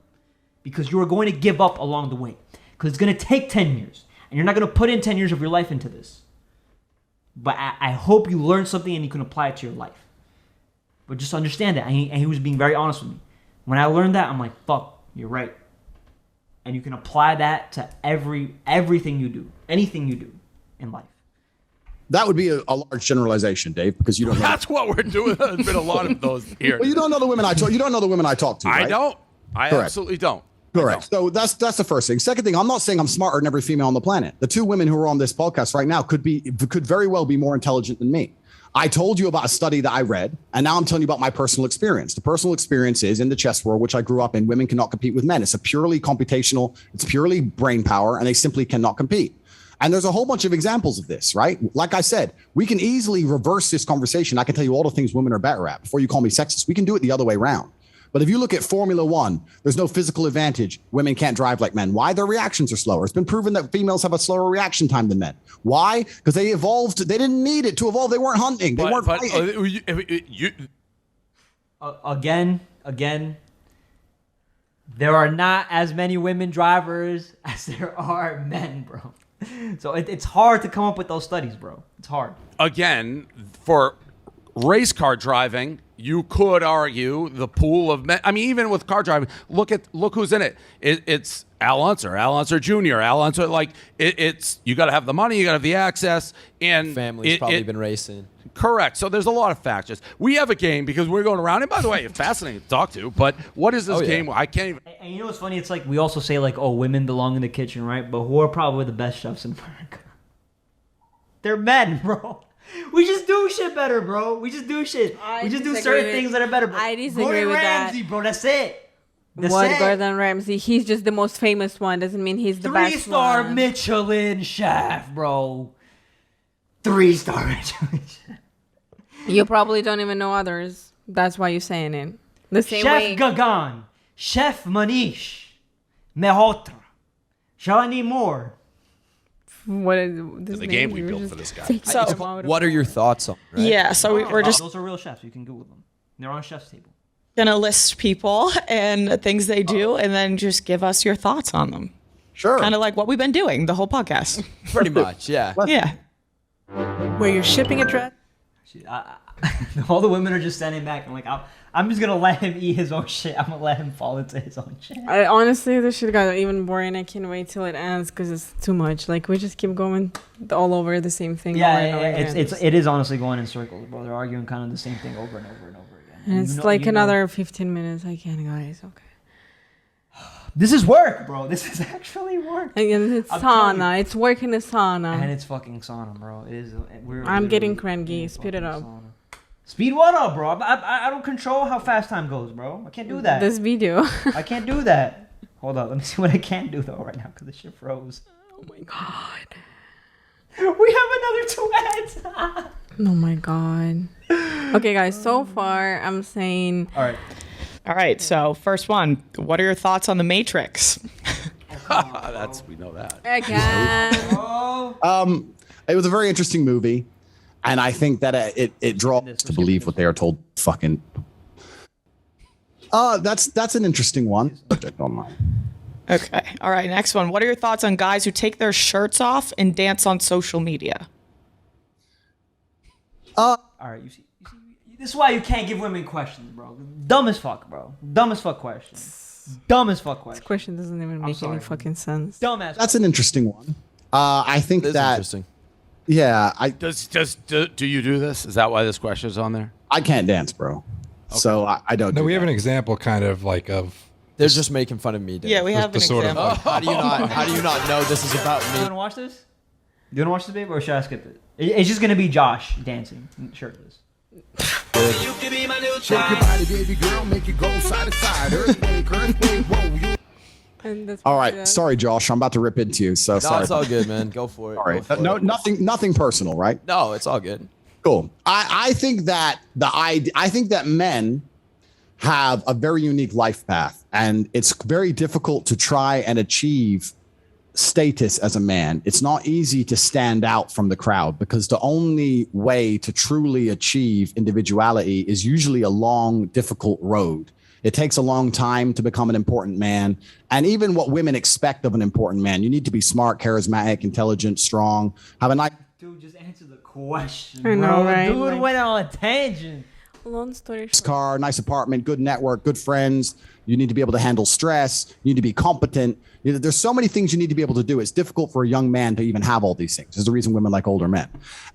because you are going to give up along the way because it's going to take 10 years, and you're not going to put in 10 years of your life into this. But I hope you learn something and you can apply it to your life. But just understand that. And he was being very honest with me. When I learned that, I'm like, fuck, you're right. And you can apply that to everything you do. Anything you do in life. That would be a large generalization, Dave, because you don't know. That's what we're doing. There's been a lot of those here. Well, you don't know the women I talk. You don't know the women I talk to. Right? I don't. I Correct. absolutely don't. Correct. So that's the first thing. Second thing, I'm not saying I'm smarter than every female on the planet. The two women who are on this podcast right now could very well be more intelligent than me. I told you about a study that I read, and now I'm telling you about my personal experience. The personal experience is in the chess world, which I grew up in, women cannot compete with men. It's a purely computational, it's purely brain power, and they simply cannot compete. And there's a whole bunch of examples of this, right? Like I said, we can easily reverse this conversation. I can tell you all the things women are better at before you call me sexist. We can do it the other way around. But if you look at Formula One, there's no physical advantage. Women can't drive like men. Why? Their reactions are slower. It's been proven that females have a slower reaction time than men. Why? Because they evolved. They didn't need it to evolve. They weren't hunting. They weren't fighting. Again, there are not as many women drivers as there are men, bro. So it's hard to come up with those studies, bro. It's hard. Again, for race car driving, you could argue the pool of men. I mean, even with car driving, look who's in it. It's Al Unser Jr., Al Unser. Like it's you got to have the money, you got to have the access, and family's probably been racing. Correct. So there's a lot of factors. We have a game because we're going around. And by the way, it's fascinating to talk to. But what is this game? I can't even. And you know what's funny? It's like we also say like, oh, women belong in the kitchen, right? But who are probably the best chefs in America? They're men, bro. We just do shit better, bro. We just do shit. We just do certain things that are better, bro. I disagree Gordon with Ramsay, that. bro. That's it. That's What it. Gordon Ramsay? He's just the most famous one. Doesn't mean he's the best 3-star one. Michelin chef, bro. 3-star Michelin chef. You probably don't even know others. That's why you're saying it. The same Chef way. Gagan. Chef Manish. Mehrotra. Johnny Moore. What is this The name? game we You were built just for this guy. taking So- them out of- What are your thoughts on? Right? Yeah, so we're just Those are real chefs. You can Google them. They're on chef's table. gonna list people and things they do, and then just give us your thoughts on them. Sure. Kind of like what we've been doing the whole podcast. Pretty much, yeah. Yeah. Where your shipping address? All the women are just standing back. I'm like, I'm just gonna let him eat his own shit. I'm gonna let him fall into his own shit. Honestly, this shit got even boring. I can't wait till it ends because it's too much. Like we just keep going all over the same thing. over and over again. It is honestly going in circles, bro. They're arguing kind of the same thing over and over and over again. And it's You know- like you know- another 15 minutes. I can't, guys. Okay. This is work, bro. This is actually work. Again, it's I'm telling sauna. It's work in the sauna. And it's fucking sauna, bro. It is. I'm getting cranky. Speed it up. Sauna. Speed what up, bro? I don't control how fast time goes, bro. I can't do that. This video. I can't do that. Hold up. Let me see what I can do though right now because the shit froze. Oh my god. We have another 2 ads. Oh my god. Okay, guys. So far, I'm saying All right. All right. So first one, what are your thoughts on the Matrix? We know that. again. It was a very interesting movie, and I think that it draws to believe what they are told. Fucking. That's an interesting one. Subject online. Okay. All right. Next one. What are your thoughts on guys who take their shirts off and dance on social media? All right. You see, this is why you can't give women questions, bro. Dumb as fuck, bro. Dumb as fuck questions. Dumb as fuck This questions. question doesn't even make sorry. any fucking sense. Dumb as. That's an interesting one. I think It is that. interesting. Yeah, Do you do this? Is that why this question is on there? I can't dance, bro. So I don't. No, do we have that. an example, kind of like of. They're just making fun of me. Dave. Yeah, we have the an sort of, example. How do you not know this is about You me? wanna watch this? You wanna watch this, babe, or should I skip it? It's just gonna be Josh dancing, shirtless. Shake your body, baby girl, make it go side to side. Earthquake, whoa, you. And that's All pretty right, good. sorry, Josh. I'm about to rip into you. So No, sorry. it's all good, man. Go for it. All right. Go for No, it. nothing personal, right? No, it's all good. Cool. I think that I think that men have a very unique life path, and it's very difficult to try and achieve status as a man. It's not easy to stand out from the crowd because the only way to truly achieve individuality is usually a long, difficult road. It takes a long time to become an important man. And even what women expect of an important man, you need to be smart, charismatic, intelligent, strong, have a nice Dude, just answer the question. I know, bro. right? Dude Like- went on a tangent. Long story short. car, nice apartment, good network, good friends. You need to be able to handle stress. You need to be competent. There's so many things you need to be able to do. It's difficult for a young man to even have all these things. There's the reason women like older men.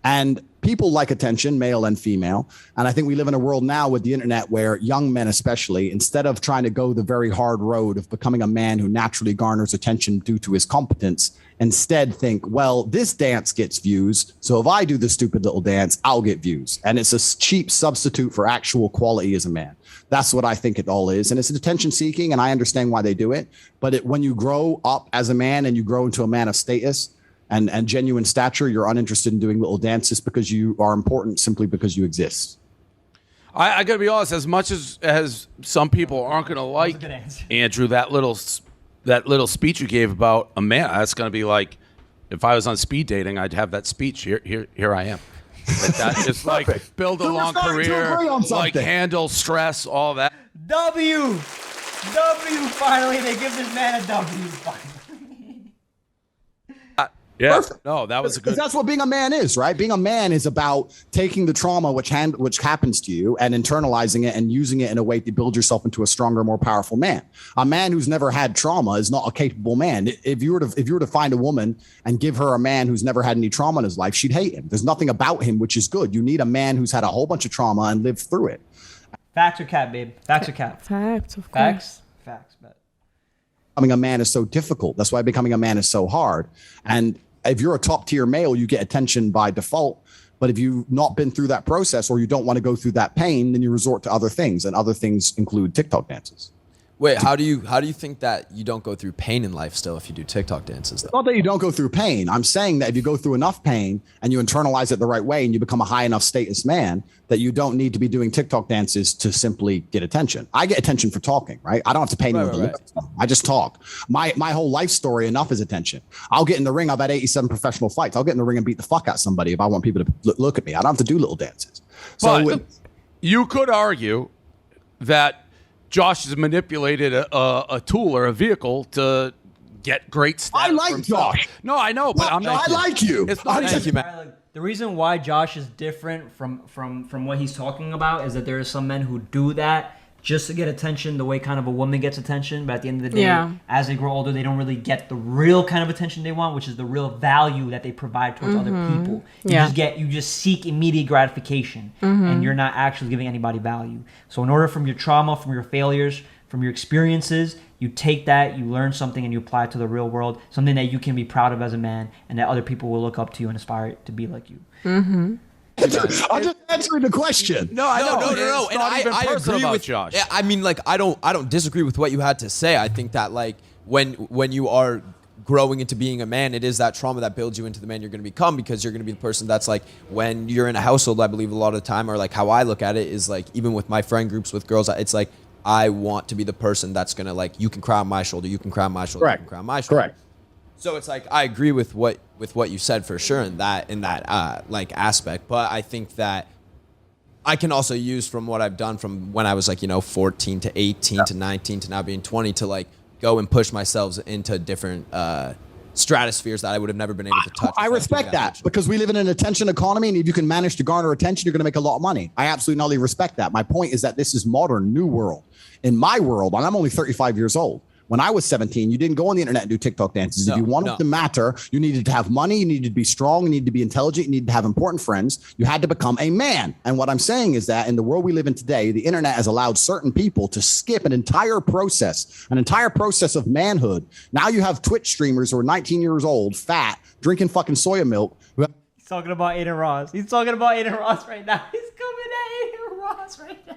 And people like attention, male and female. And I think we live in a world now with the internet where young men, especially, instead of trying to go the very hard road of becoming a man who naturally garners attention due to his competence, instead think, well, this dance gets views. So if I do this stupid little dance, I'll get views. And it's a cheap substitute for actual quality as a man. That's what I think it all is. And it's attention seeking, and I understand why they do it. But when you grow up as a man and you grow into a man of status and genuine stature, you're uninterested in doing little dances because you are important simply because you exist. I got to be honest. As much as some people aren't going to like good answer. Andrew, that little speech you gave about a man, that's going to be like if I was on speed dating, I'd have that speech. Here I am. Like that just like build a So we're long starting to career, agree on like something. handle stress, all that. W. Finally, they give this man a W. Finally. Yeah. Perfect. No, that was a good. Because that's what being a man is, right? Being a man is about taking the trauma which happens to you and internalizing it and using it in a way to build yourself into a stronger, more powerful man. A man who's never had trauma is not a capable man. If you were to find a woman and give her a man who's never had any trauma in his life, she'd hate him. There's nothing about him which is good. You need a man who's had a whole bunch of trauma and lived through it. Facts or cap, babe? Facts or cap? Facts, of course. Facts? Facts, bet. Becoming a man is so difficult. That's why becoming a man is so hard. And if you're a top tier male, you get attention by default. But if you've not been through that process, or you don't want to go through that pain, then you resort to other things, and other things include TikTok dances. Wait, how do you think that you don't go through pain in life still if you do TikTok dances? Though? Not that you don't go through pain. I'm saying that if you go through enough pain and you internalize it the right way and you become a high enough status man, that you don't need to be doing TikTok dances to simply get attention. I get attention for talking, right? I don't have to pay anyone to look at me. I just talk. My whole life story enough is attention. I'll get in the ring. I've had 87 professional fights. I'll get in the ring and beat the fuck out of somebody if I want people to look at me. I don't have to do little dances. But you could argue that Josh has manipulated a tool or a vehicle to get great stats. I like Josh. No, I know, but I'm not. I like you. It's not. Thank you, man. The reason why Josh is different from what he's talking about is that there are some men who do that just to get attention, the way kind of a woman gets attention. But at the end of the day, as they grow older, they don't really get the real kind of attention they want, which is the real value that they provide towards other people. You just seek immediate gratification, and you're not actually giving anybody value. So in order, from your trauma, from your failures, from your experiences, you take that, you learn something, and you apply it to the real world, something that you can be proud of as a man, and that other people will look up to you and aspire to be like you. I'm just answering the question. No, I know. No. It's And not even I personal agree about with Josh. Yeah, I mean, like, I don't disagree with what you had to say. I think that, like, when you are growing into being a man, it is that trauma that builds you into the man you're going to become, because you're going to be the person that's like, when you're in a household, I believe a lot of the time, or like how I look at it is like, even with my friend groups with girls, it's like, I want to be the person that's going to, like, you can cry on my shoulder, you can cry on my shoulder, Correct. you can cry on my shoulder. Correct. So it's like, I agree with what you said for sure in that like aspect, but I think that I can also use from what I've done from when I was like, 14 to 18 to 19 to now being 20 to like go and push myself into different stratospheres that I would have never been able to touch. I respect that, because we live in an attention economy, and if you can manage to garner attention, you're going to make a lot of money. I absolutely respect that. My point is that this is modern, new world. In my world, and I'm only 35 years old. When I was 17, you didn't go on the internet and do TikTok dances. If you wanted to matter, you needed to have money, you needed to be strong, you needed to be intelligent, you needed to have important friends. You had to become a man. And what I'm saying is that in the world we live in today, the internet has allowed certain people to skip an entire process of manhood. Now you have Twitch streamers who are 19 years old, fat, drinking fucking soya milk. He's talking about Aiden Ross. He's talking about Aiden Ross right now. He's coming at Aiden Ross right now.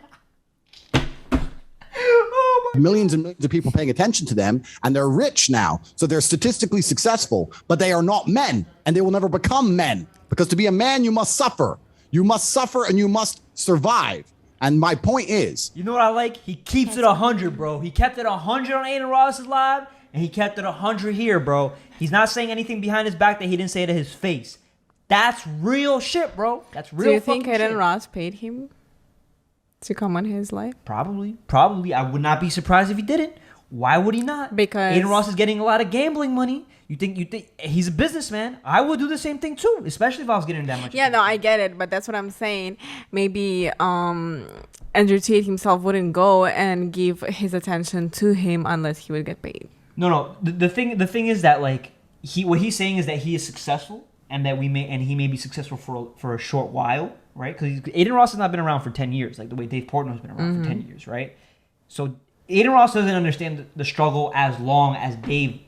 Millions and millions of people paying attention to them, and they're rich now. So they're statistically successful, but they are not men, and they will never become men, because to be a man, you must suffer. You must suffer and you must survive. And my point is, you know what I like? He keeps it 100, bro. He kept it 100 on Aiden Ross's live, and he kept it 100 here, bro. He's not saying anything behind his back that he didn't say to his face. That's real shit, bro. That's real. Do you think fucking Aiden shit. Ross paid him to come on his life? Probably. I would not be surprised if he didn't. Why would he not? Because Aiden Ross is getting a lot of gambling money. You think he's a businessman? I would do the same thing too, especially if I was getting that much. Yeah, no, I get it, but that's what I'm saying. Maybe Andrew Tate himself wouldn't go and give his attention to him unless he would get paid. No. The thing is that, like, what he's saying is that he is successful, and that he may be successful for a short while, right? Because Aiden Ross has not been around for 10 years, like the way Dave Portnoy's been around for 10 years, right? So Aiden Ross doesn't understand the struggle as long as Dave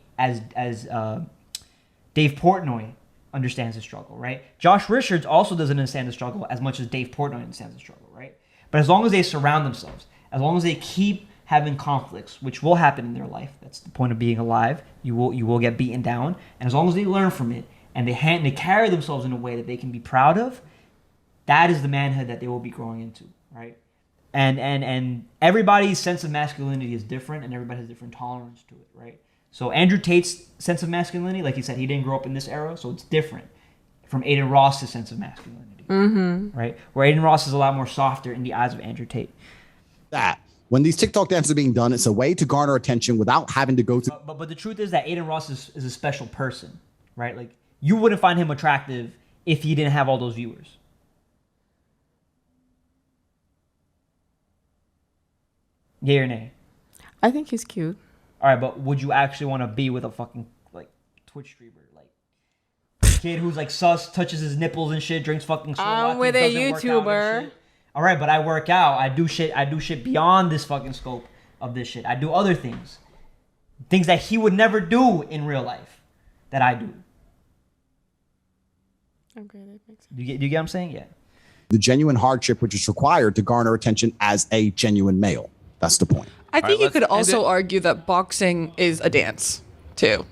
Portnoy understands the struggle, right? Josh Richards also doesn't understand the struggle as much as Dave Portnoy understands the struggle, right? But as long as they surround themselves, as long as they keep having conflicts, which will happen in their life, that's the point of being alive. You will get beaten down, and as long as they learn from it and they carry themselves in a way that they can be proud of, that is the manhood that they will be growing into, right? And everybody's sense of masculinity is different, and everybody has different tolerance to it, right? So Andrew Tate's sense of masculinity, like he said, he didn't grow up in this era, so it's different from Aiden Ross's sense of masculinity, right? Where Aiden Ross is a lot more softer in the eyes of Andrew Tate. that when these TikTok dances are being done, it's a way to garner attention without having to go through. But the truth is that Aiden Ross is a special person, right? Like, you wouldn't find him attractive if he didn't have all those viewers. Yay or nay? I think he's cute. All right, but would you actually want to be with a fucking, like, Twitch streamer, like, kid who's like sus, touches his nipples and shit, drinks fucking soda I'm lattes, with a doesn't work out and YouTuber. shit? All right, but I work out. I do shit beyond this fucking scope of this shit. I do other things that he would never do in real life that I do. Okay, that makes sense. Do you get what I'm saying? Yeah. The genuine hardship which is required to garner attention as a genuine male. That's the point. I think you let's could end also it. argue that boxing is a dance too.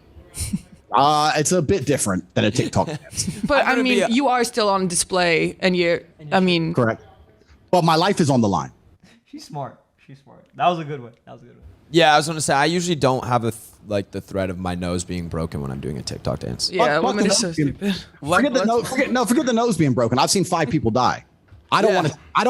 It's a bit different than a TikTok dance. But I gonna mean, be you are still on display, and I mean, Correct. But my life is on the line. She's smart. That was a good one. Yeah, I was gonna say I usually don't have the threat of my nose being broken when I'm doing a TikTok dance. yeah, Fuck women the are so nose being- stupid. Forget the nose being broken. I've seen 5 people die. I don't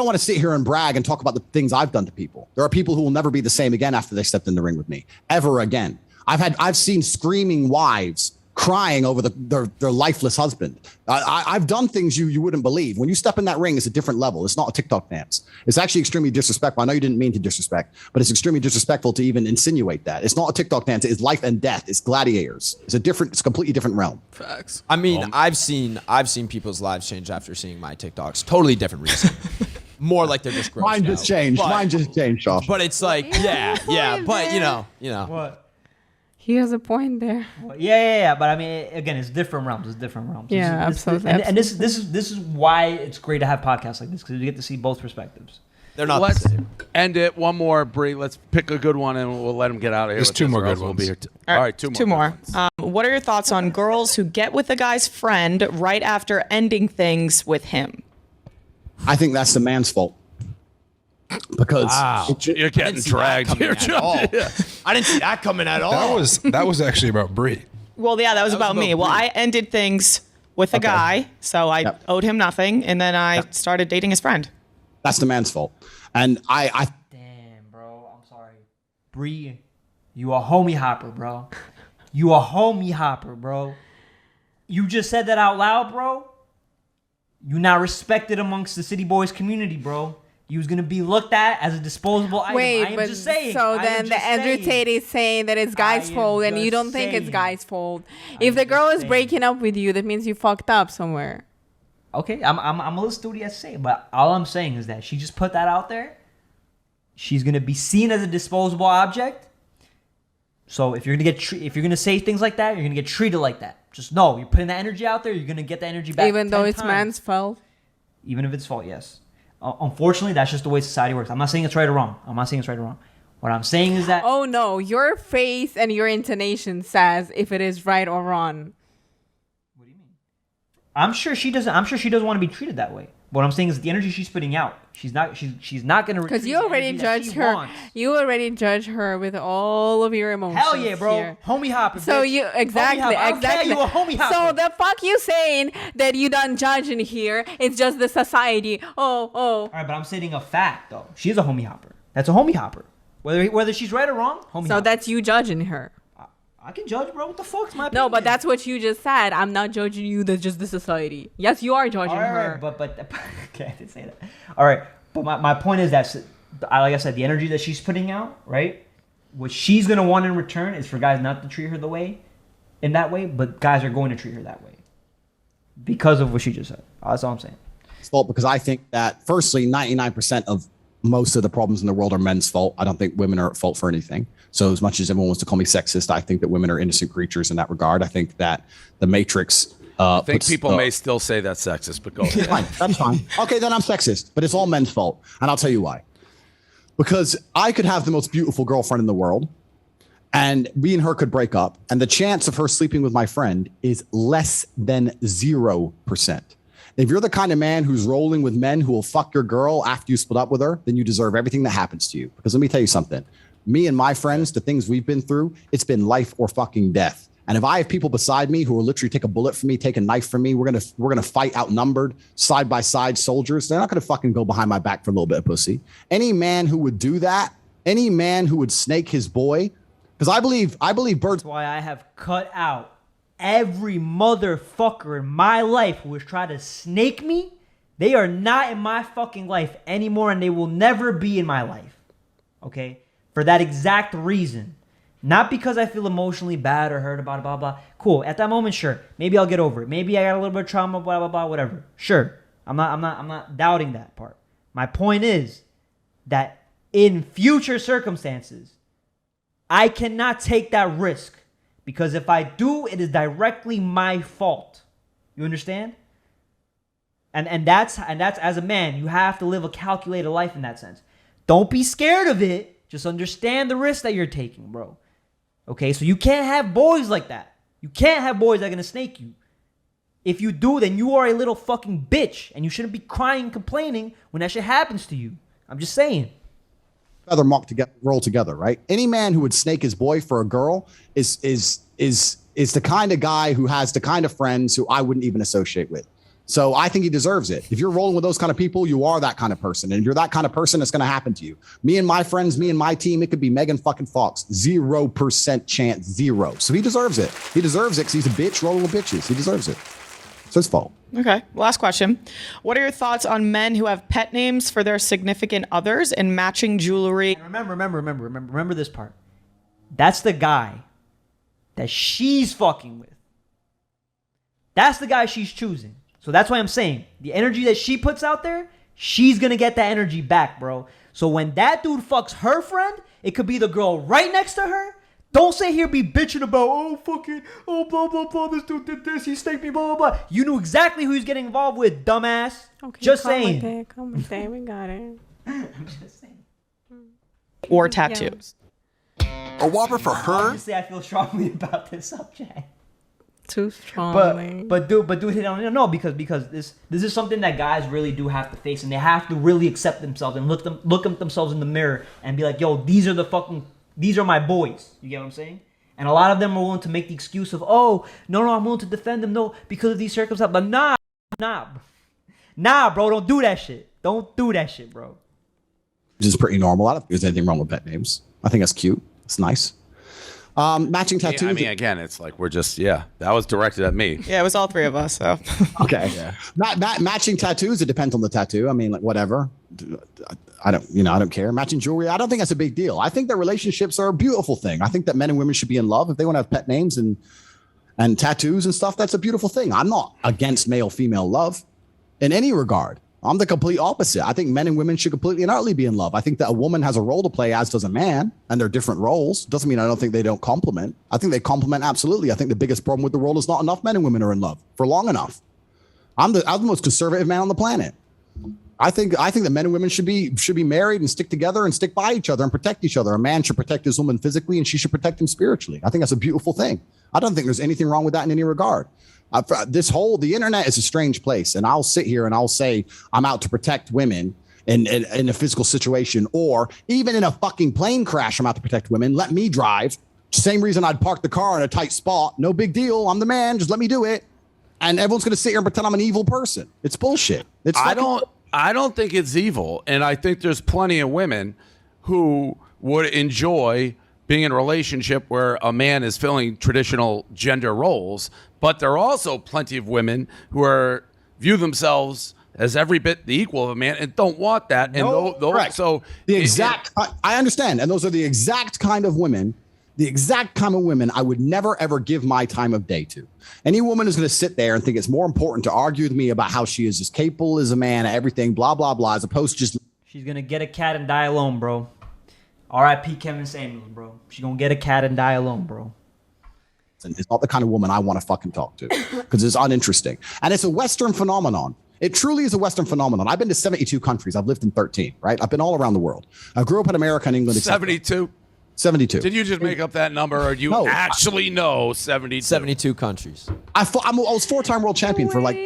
want to sit here and brag and talk about the things I've done to people. There are people who will never be the same again after they stepped in the ring with me, ever again. I've seen screaming wives crying over their lifeless husband. I've done things you wouldn't believe. When you step in that ring, it's a different level. It's not a TikTok dance. It's actually extremely disrespectful. I know you didn't mean to disrespect, but it's extremely disrespectful to even insinuate that. It's not a TikTok dance. It's life and death. It's gladiators. It's a completely different realm. Facts. I mean, I've seen people's lives change after seeing my TikToks. Totally different reason. More like they're just gross. Mine just changed. Mine just changed, Josh. But it's like, yeah. But you know. What? He has a point there. Well, yeah. But I mean, again, it's different realms. Yeah, absolutely. And this is why it's great to have podcasts like this, because you get to see both perspectives. They're not Let's the same. end it. One more, Bree. Let's pick a good one, and we'll let him get out of here. There's with 2 this, more or else good we'll ones. be here All all right, 2 more. Two more. good ones. What are your thoughts on girls who get with a guy's friend right after ending things with him? I think that's the man's fault. Because You're getting dragged here, Josh. Yeah. I didn't see that coming at all. That was actually about Brie. Well, yeah, that was about me. Well, I ended things with a guy, so I owed him nothing, and then I started dating his friend. that's the man's fault. And I Damn, bro. I'm sorry. Bree, you a homie hopper, bro. You a homie hopper, bro. You just said that out loud, bro. You not respected amongst the City Boys community, bro. You was gonna be looked at as a disposable item. I Wait, am but just saying. so I am then the just Andrew saying. Tate is saying that it's guy's am fault, and you just don't think it's saying. guy's fault. If the girl just is saying. breaking up with you, that means you fucked up somewhere. Okay, I'm a little studious to say, but all I'm saying is that she just put that out there. She's gonna be seen as a disposable object. So if you're gonna say things like that, you're gonna get treated like that. Just know you're putting that energy out there. You're gonna get that energy back. Even though 10 it's times. man's fault. Even if it's fault, yes. Unfortunately, that's just the way society works. I'm not saying it's right or wrong. What I'm saying is that Oh no, your face and your intonation says if it is right or wrong. I'm sure she doesn't want to be treated that way. What I'm saying is the energy she's putting out, she's not going to. Because you already judged her. You already judged her with all of your emotions. Hell yeah, bro. here. Homie hopper. So bitch. you Homie exactly. hopper. I don't care, you a homie hopper. So the fuck you saying that you done judging here? It's just the society. Oh. All right, but I'm stating a fact though. She's a homie hopper. That's a homie hopper. Whether she's right or wrong, homie So hopper. that's you judging her. I can judge, bro. What the fuck's my No, opinion? but that's what you just said. I'm not judging you. That's just the society. Yes, you are judging All her. right, but okay, I didn't say that. All right, but my point is that, like I said, the energy that she's putting out, right? What she's gonna want in return is for guys not to treat her in that way, but guys are going to treat her that way because of what she just said. That's all I'm saying. it's fault because I think that firstly, 99% of most of the problems in the world are men's fault. I don't think women are at fault for anything. So as much as everyone wants to call me sexist, I think that women are innocent creatures in that regard. I think that the Matrix. I think people may still say that's sexist, but go ahead. Fine, that's fine. Okay, then I'm sexist, but it's all men's fault. And I'll tell you why. Because I could have the most beautiful girlfriend in the world, and me and her could break up, and the chance of her sleeping with my friend is less than 0%. If you're the kind of man who's rolling with men who will fuck your girl after you split up with her, then you deserve everything that happens to you. Because let me tell you something. Me and my friends, the things we've been through, it's been life or fucking death. And if I have people beside me who will literally take a bullet from me, take a knife from me, we're gonna fight outnumbered, side by side soldiers. They're not gonna fucking go behind my back for a little bit of pussy. Any man who would do that, any man who would snake his boy, because I believe birds. That's why I have cut out every motherfucker in my life who has tried to snake me. They are not in my fucking life anymore, and they will never be in my life. Okay? For that exact reason. Not because I feel emotionally bad or hurt about it, blah, blah. Cool. At that moment, sure. Maybe I'll get over it. Maybe I got a little bit of trauma, blah, blah, blah, whatever. Sure. I'm not doubting that part. My point is that in future circumstances, I cannot take that risk. Because if I do, it is directly my fault. You understand? And that's as a man, you have to live a calculated life in that sense. Don't be scared of it. Just understand the risk that you're taking, bro. Okay, so you can't have boys like that. You can't have boys that are gonna snake you. If you do, then you are a little fucking bitch, and you shouldn't be crying and complaining when that shit happens to you. I'm just saying. Feather roll together, right? Any man who would snake his boy for a girl is the kind of guy who has the kind of friends who I wouldn't even associate with. So I think he deserves it. If you're rolling with those kind of people, you are that kind of person. And if you're that kind of person, it's going to happen to you. Me and my friends, me and my team, it could be Megan fucking Fox. 0% chance, zero. So he deserves it. He deserves it because he's a bitch rolling with bitches. He deserves it. It's his fault. Okay, last question. What are your thoughts on men who have pet names for their significant others and matching jewelry? Remember this part. That's the guy that she's fucking with. That's the guy she's choosing. So that's why I'm saying the energy that she puts out there, she's going to get that energy back, bro. So when that dude fucks her friend, it could be the girl right next to her. Don't sit here be bitching about, oh, fucking, oh, blah, blah, blah, this dude did this, he staked me, blah, blah, blah. You knew exactly who he's getting involved with, dumbass. Okay, just saying. Come with it, we got it. I'm just saying. Or tattoos. A whopper for her? Obviously, I feel strongly about this subject. Too strongly. But dude hit on no because this is something that guys really do have to face, and they have to really accept themselves and look at themselves in the mirror and be like, yo, these are my boys. You get what I'm saying? And a lot of them are willing to make the excuse of, oh, no, I'm willing to defend them, no, because of these circumstances. But nah, bro, don't do that shit. Don't do that shit, bro. Which is pretty normal. I don't think there's anything wrong with pet names. I think that's cute. It's nice. Matching tattoos. I mean, again, it's like that was directed at me. Yeah, it was all three of us. So okay. Yeah. Matching tattoos. It depends on the tattoo. I mean, like whatever. I don't care. Matching jewelry. I don't think that's a big deal. I think that relationships are a beautiful thing. I think that men and women should be in love. If they want to have pet names and tattoos and stuff, that's a beautiful thing. I'm not against male-female love in any regard. I'm the complete opposite. I think men and women should completely and utterly be in love. I think that a woman has a role to play, as does a man, and they're different roles. Doesn't mean I don't think they don't complement. I think they complement absolutely. I think the biggest problem with the world is not enough men and women are in love for long enough. I'm the most conservative man on the planet. I think that men and women should be married and stick together and stick by each other and protect each other. A man should protect his woman physically, and she should protect him spiritually. I think that's a beautiful thing. I don't think there's anything wrong with that in any regard. The internet is a strange place, and I'll sit here and I'll say I'm out to protect women in a physical situation, or even in a fucking plane crash, I'm out to protect women. Let me drive. Same reason I'd park the car in a tight spot. No big deal. I'm the man. Just let me do it. And everyone's going to sit here and pretend I'm an evil person. It's bullshit. I don't think it's evil, and I think there's plenty of women who would enjoy being in a relationship where a man is filling traditional gender roles, but there are also plenty of women who view themselves as every bit the equal of a man and don't want that. And correct. I understand, and those are the exact kind of women I would never ever give my time of day to. Any woman is going to sit there and think it's more important to argue with me about how she is as capable as a man, everything, blah blah blah, as opposed to just she's gonna get a cat and die alone, bro. R.I.P. Kevin Samuels, bro. She's gonna get a cat and die alone, bro. It's not the kind of woman I want to fucking talk to because it's uninteresting. And it's a Western phenomenon. It truly is a Western phenomenon. I've been to 72 countries. I've lived in 13, right? I've been all around the world. I grew up in America and England. 72? 72. Did you just make up that number, or do you actually know 72? 72 countries. I was 4-time world champion for like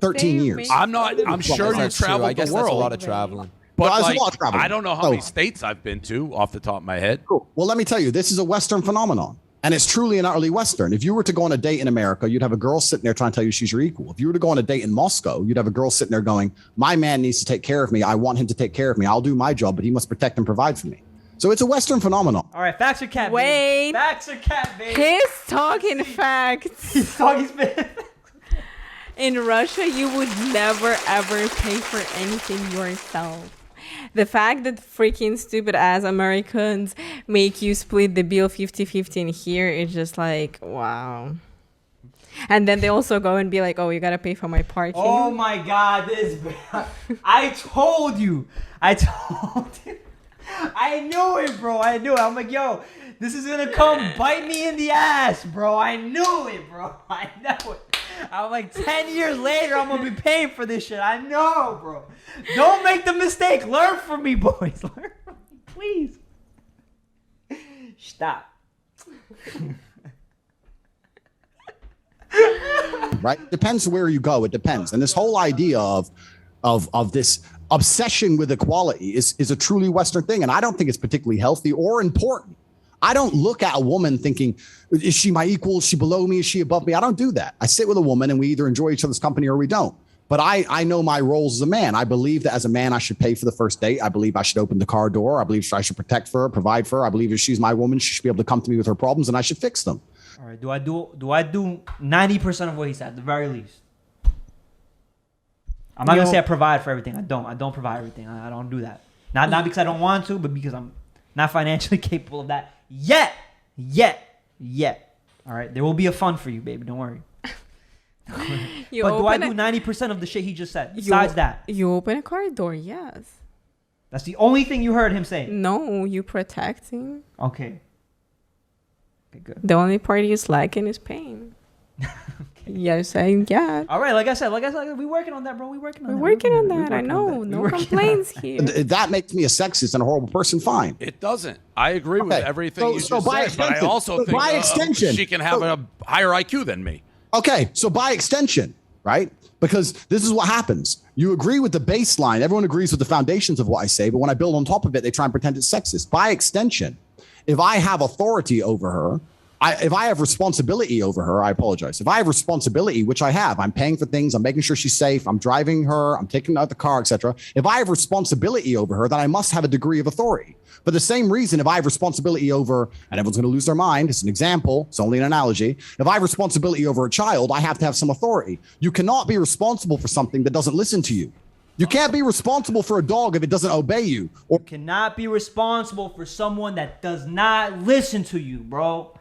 13 years. I'm sure you traveled I guess the world. That's a lot of traveling. But well, like, a lot of traveling. I don't know how many states I've been to off the top of my head. Cool. Well, let me tell you, this is a Western phenomenon. And it's truly and utterly Western. If you were to go on a date in America, you'd have a girl sitting there trying to tell you she's your equal. If you were to go on a date in Moscow, you'd have a girl sitting there going, my man needs to take care of me. I want him to take care of me. I'll do my job, but he must protect and provide for me. So it's a Western phenomenon. All right, facts or cat? Wait. Baby. Facts or cat, baby? He's talking facts. He's talking facts. In Russia, you would never ever pay for anything yourself. The fact that freaking stupid ass Americans make you split the bill 50-50 in here is just like, wow. And then they also go and be like, oh, you gotta pay for my parking. Oh my God, I told you. I knew it, bro. I knew it. I'm like, yo, this is gonna come bite me in the ass, bro. I knew it, bro. I know it. I'm like 10 years later, I'm gonna be paying for this shit. I know, bro. Don't make the mistake. Learn from me, boys. Learn from me, please. Stop. Right? Depends where you go. It depends. And this whole idea of this obsession with equality is a truly Western thing. And I don't think it's particularly healthy or important. I don't look at a woman thinking, is she my equal? Is she below me? Is she above me? I don't do that. I sit with a woman and we either enjoy each other's company or we don't. But I know my roles as a man. I believe that as a man, I should pay for the first date. I believe I should open the car door. I believe I should protect for her, provide for her. I believe if she's my woman, she should be able to come to me with her problems and I should fix them. All right. Do I do 90% of what he said at the very least? I'm not gonna say I provide for everything. I don't provide everything. I don't do that. Not because I don't want to, but because I'm not financially capable of that yet. All right. There will be a fund for you, baby. Don't worry. But do I do 90% of the shit he just said? Besides that, you open a car door. Yes. That's the only thing you heard him say. No, you protecting. Okay, good. The only part he's liking is pain. You're saying yeah. All right, like I said, we working on that, bro. We're working on that. I know. No complaints here. If that makes me a sexist and a horrible person, fine. It doesn't. I agree with everything you just said, but I also think by extension, she can have a higher IQ than me. Okay, so by extension, right? Because this is what happens. You agree with the baseline. Everyone agrees with the foundations of what I say, but when I build on top of it, they try and pretend it's sexist. By extension, if I have authority over her, if I have responsibility over her, I apologize. If I have responsibility, which I have, I'm paying for things, I'm making sure she's safe, I'm driving her, I'm taking her out the car, etc. If I have responsibility over her, then I must have a degree of authority. For the same reason, if I have responsibility over, and everyone's going to lose their mind, it's an example, it's only an analogy. If I have responsibility over a child, I have to have some authority. You cannot be responsible for something that doesn't listen to you. You can't be responsible for a dog if it doesn't obey you. Or you cannot be responsible for someone that does not listen to you, bro.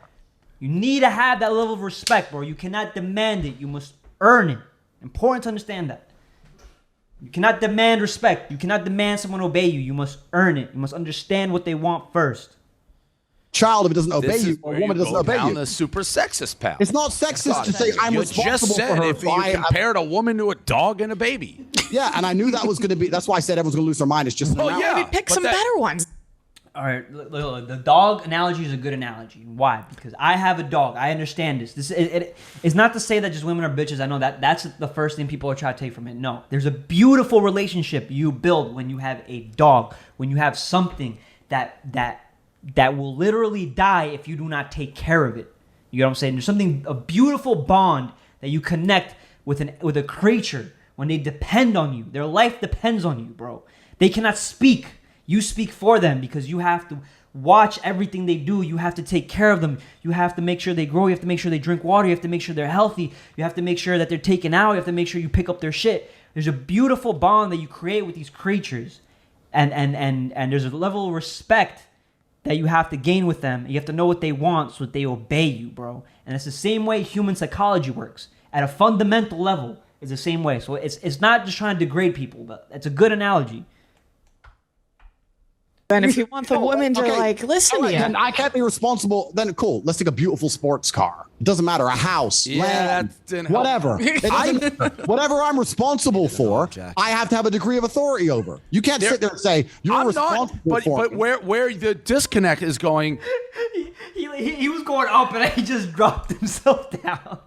You need to have that level of respect, bro. You cannot demand it. You must earn it. Important to understand that. You cannot demand respect. You cannot demand someone obey you. You must earn it. You must understand what they want first. Child, if it doesn't obey you, or a woman doesn't obey down you. the super sexist path. It's not sexist to say I'm responsible for her. If you compared a woman to a dog and a baby. Yeah, and I knew that was going to be. That's why I said everyone's going to lose their mind. It's just. Maybe pick some better ones. All right, look, the dog analogy is a good analogy. Why? Because I have a dog. I understand this. It's not to say that just women are bitches. I know that's the first thing people are trying to take from it. No, there's a beautiful relationship you build when you have a dog. When you have something that will literally die if you do not take care of it. You know what I'm saying? There's a beautiful bond that you connect with a creature when they depend on you. Their life depends on you, bro. They cannot speak. You speak for them because you have to watch everything they do. You have to take care of them. You have to make sure they grow. You have to make sure they drink water. You have to make sure they're healthy. You have to make sure that they're taken out. You have to make sure you pick up their shit. There's a beautiful bond that you create with these creatures. And there's a level of respect that you have to gain with them. You have to know what they want so that they obey you, bro. And it's the same way human psychology works. At a fundamental level, it's the same way. So it's not just trying to degrade people, but it's a good analogy. And if you want the women to listen to you, then I can't be responsible. Then cool. Let's take a beautiful sports car. It doesn't matter. A house, land, whatever. Whatever I'm responsible for, I have to have a degree of authority over. You can't sit there and say you're responsible for. But where the disconnect is going, he was going up and he just dropped himself down.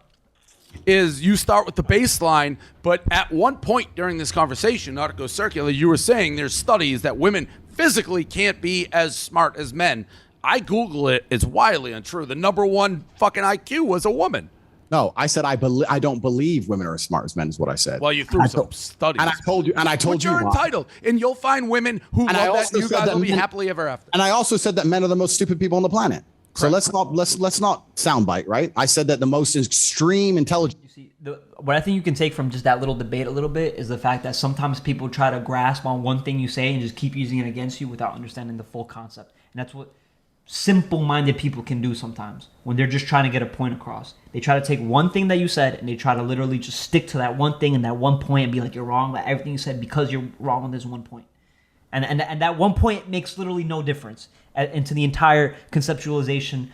Is you start with the baseline, but at one point during this conversation, not to go circular, you were saying there's studies that women physically can't be as smart as men. I Google it. It's wildly untrue. The number one fucking IQ was a woman. No, I said I don't believe women are as smart as men is what I said. Well, you threw some studies. And I told you. But you're entitled. And you'll find women who love that. You guys will be happily ever after. And I also said that men are the most stupid people on the planet. So let's not soundbite, right? I said that the most extreme intelligence. You see, what I think you can take from just that little debate a little bit is the fact that sometimes people try to grasp on one thing you say and just keep using it against you without understanding the full concept. And that's what simple-minded people can do sometimes when they're just trying to get a point across. They try to take one thing that you said and they try to literally just stick to that one thing and that one point and be like, you're wrong about everything you said because you're wrong on this one point. And that one point makes literally no difference into the entire conceptualization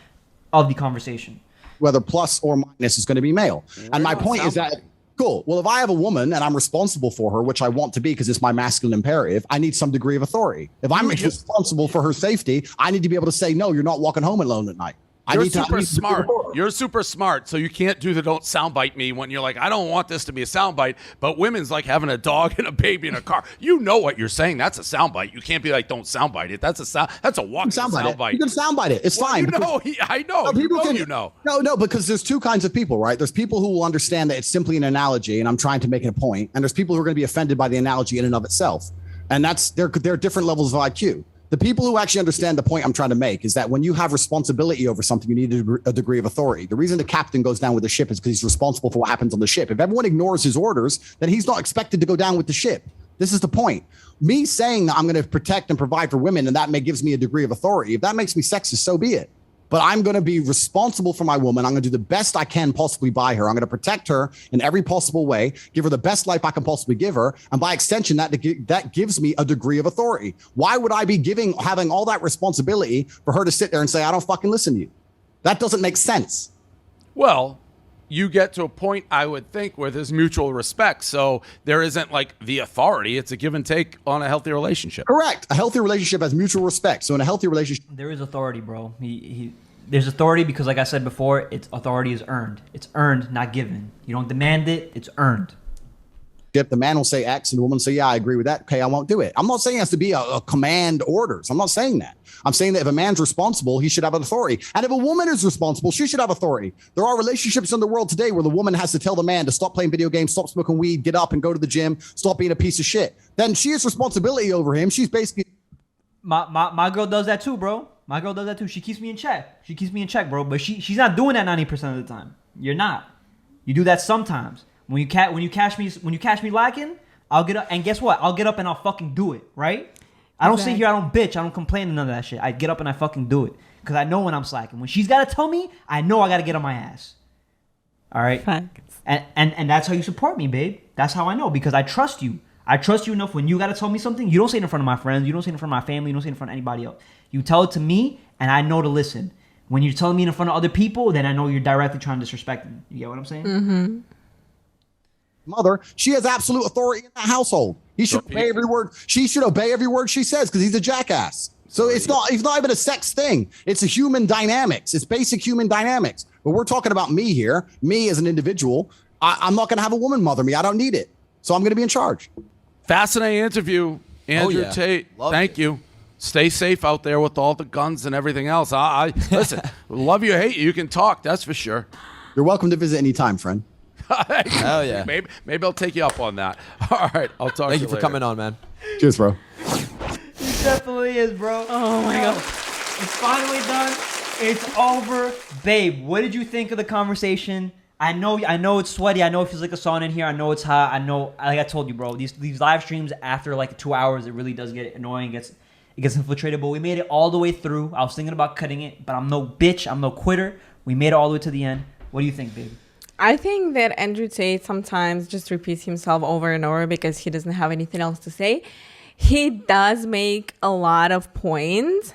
of the conversation. whether plus or minus is going to be male. And my point is that, cool. Well, if I have a woman and I'm responsible for her, which I want to be because it's my masculine imperative, I need some degree of authority. If I'm responsible for her safety, I need to be able to say, no, you're not walking home alone at night. You're super smart. You're super smart, so you can't do the don't soundbite me when you're like, I don't want this to be a soundbite, but women's like having a dog and a baby in a car. You know what you're saying. That's a soundbite. You can't be like, don't soundbite it. That's a walking soundbite. You can soundbite it. It's fine. I know. No, because there's two kinds of people, right? There's people who will understand that it's simply an analogy and I'm trying to make it a point, and there's people who are going to be offended by the analogy in and of itself. And there are different levels of IQ. The people who actually understand the point I'm trying to make is that when you have responsibility over something, you need a degree of authority. The reason the captain goes down with the ship is because he's responsible for what happens on the ship. If everyone ignores his orders, then he's not expected to go down with the ship. This is the point. Me saying that I'm going to protect and provide for women, and that gives me a degree of authority. If that makes me sexist, so be it. But I'm going to be responsible for my woman. I'm going to do the best I can possibly by her. I'm going to protect her in every possible way, give her the best life I can possibly give her. And by extension, that gives me a degree of authority. Why would I be having all that responsibility for her to sit there and say, I don't fucking listen to you? That doesn't make sense. Well, you get to a point, I would think, where there's mutual respect. So there isn't like the authority. It's a give and take on a healthy relationship. Correct. A healthy relationship has mutual respect. So in a healthy relationship, there is authority, bro. There's authority because, like I said before, authority is earned. It's earned, not given. You don't demand it. It's earned. The man will say X and the woman will say, yeah, I agree with that. Okay, I won't do it. I'm not saying it has to be a command orders. I'm not saying that. I'm saying that if a man's responsible, he should have an authority. And if a woman is responsible, she should have authority. There are relationships in the world today where the woman has to tell the man to stop playing video games, stop smoking weed, get up and go to the gym, stop being a piece of shit. Then she has responsibility over him. She's basically... My girl does that too, bro. My girl does that too. She keeps me in check. Bro. But she's not doing that 90% of the time. You're not. You do that sometimes. When you catch me lacking, I'll get up, and guess what? I'll get up and I'll fucking do it, right? I don't sit here, I don't bitch, I don't complain and none of that shit. I get up and I fucking do it. Because I know when I'm slacking. When she's got to tell me, I know I got to get on my ass. All right? Facts. And that's how you support me, babe. That's how I know, because I trust you. I trust you enough when you got to tell me something. You don't say it in front of my friends. You don't say it in front of my family. You don't say it in front of anybody else. You tell it to me, and I know to listen. When you're telling me in front of other people, then I know you're directly trying to disrespect me. You get what I'm saying? Mm-hmm. Mother, she has absolute authority in that household. He should obey every word. She should obey every word she says because he's a jackass. So it's not even a sex thing. It's a human dynamics. It's basic human dynamics. But we're talking about me here, me as an individual. I'm not going to have a woman mother me. I don't need it. So I'm going to be in charge. Fascinating interview, Andrew Tate. Thank you. Stay safe out there with all the guns and everything else. I listen, love you or hate you, you can talk. That's for sure. You're welcome to visit anytime, friend. Hell yeah. Maybe I'll take you up on that. All right, I'll talk to you Thank you for later. coming on, man. Cheers, bro. It definitely is, bro. Oh my God. It's finally done. It's over. Babe, what did you think of the conversation? I know it's sweaty. I know it feels like a sauna in here. I know it's hot. I know, like I told you, bro, these live streams after like 2 hours, it really does get annoying. It gets infiltrated, but we made it all the way through. I was thinking about cutting it, but I'm no bitch. I'm no quitter. We made it all the way to the end. What do you think, baby? I think that Andrew Tate sometimes just repeats himself over and over because he doesn't have anything else to say. He does make a lot of points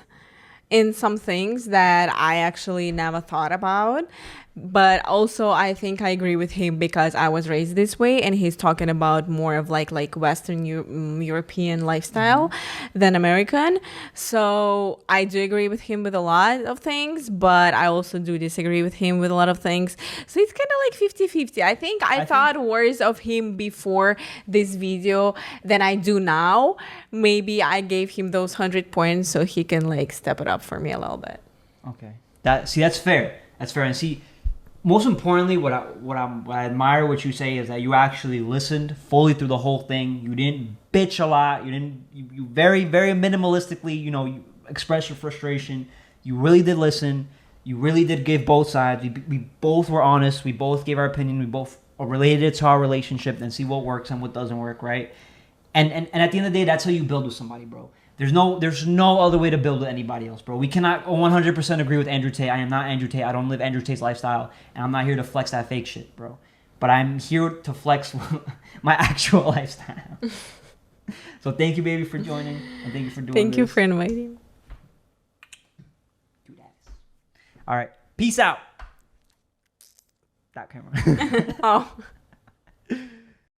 in some things that I actually never thought about. But also, I think I agree with him because I was raised this way, and he's talking about more of like Western European lifestyle than American. So I do agree with him with a lot of things, but I also do disagree with him with a lot of things. So it's kind of like 50-50. I think I thought worse of him before this video than I do now. Maybe I gave him those 100 points so he can like step it up for me a little bit. Okay. That's fair. That's fair. And see, most importantly, what I admire what you say is that you actually listened fully through the whole thing. You didn't bitch a lot. You very, very minimalistically, you express your frustration. You really did listen. You really did give both sides. We both were honest. We both gave our opinion. We both related it to our relationship and see what works and what doesn't work, right? And at the end of the day, that's how you build with somebody, bro. There's no other way to build with anybody else, bro. We cannot 100% agree with Andrew Tate. I am not Andrew Tate. I don't live Andrew Tate's lifestyle, and I'm not here to flex that fake shit, bro. But I'm here to flex my actual lifestyle. So thank you, baby, for joining, and thank you for doing this. Thank you for inviting. All right. Peace out. That camera. Oh.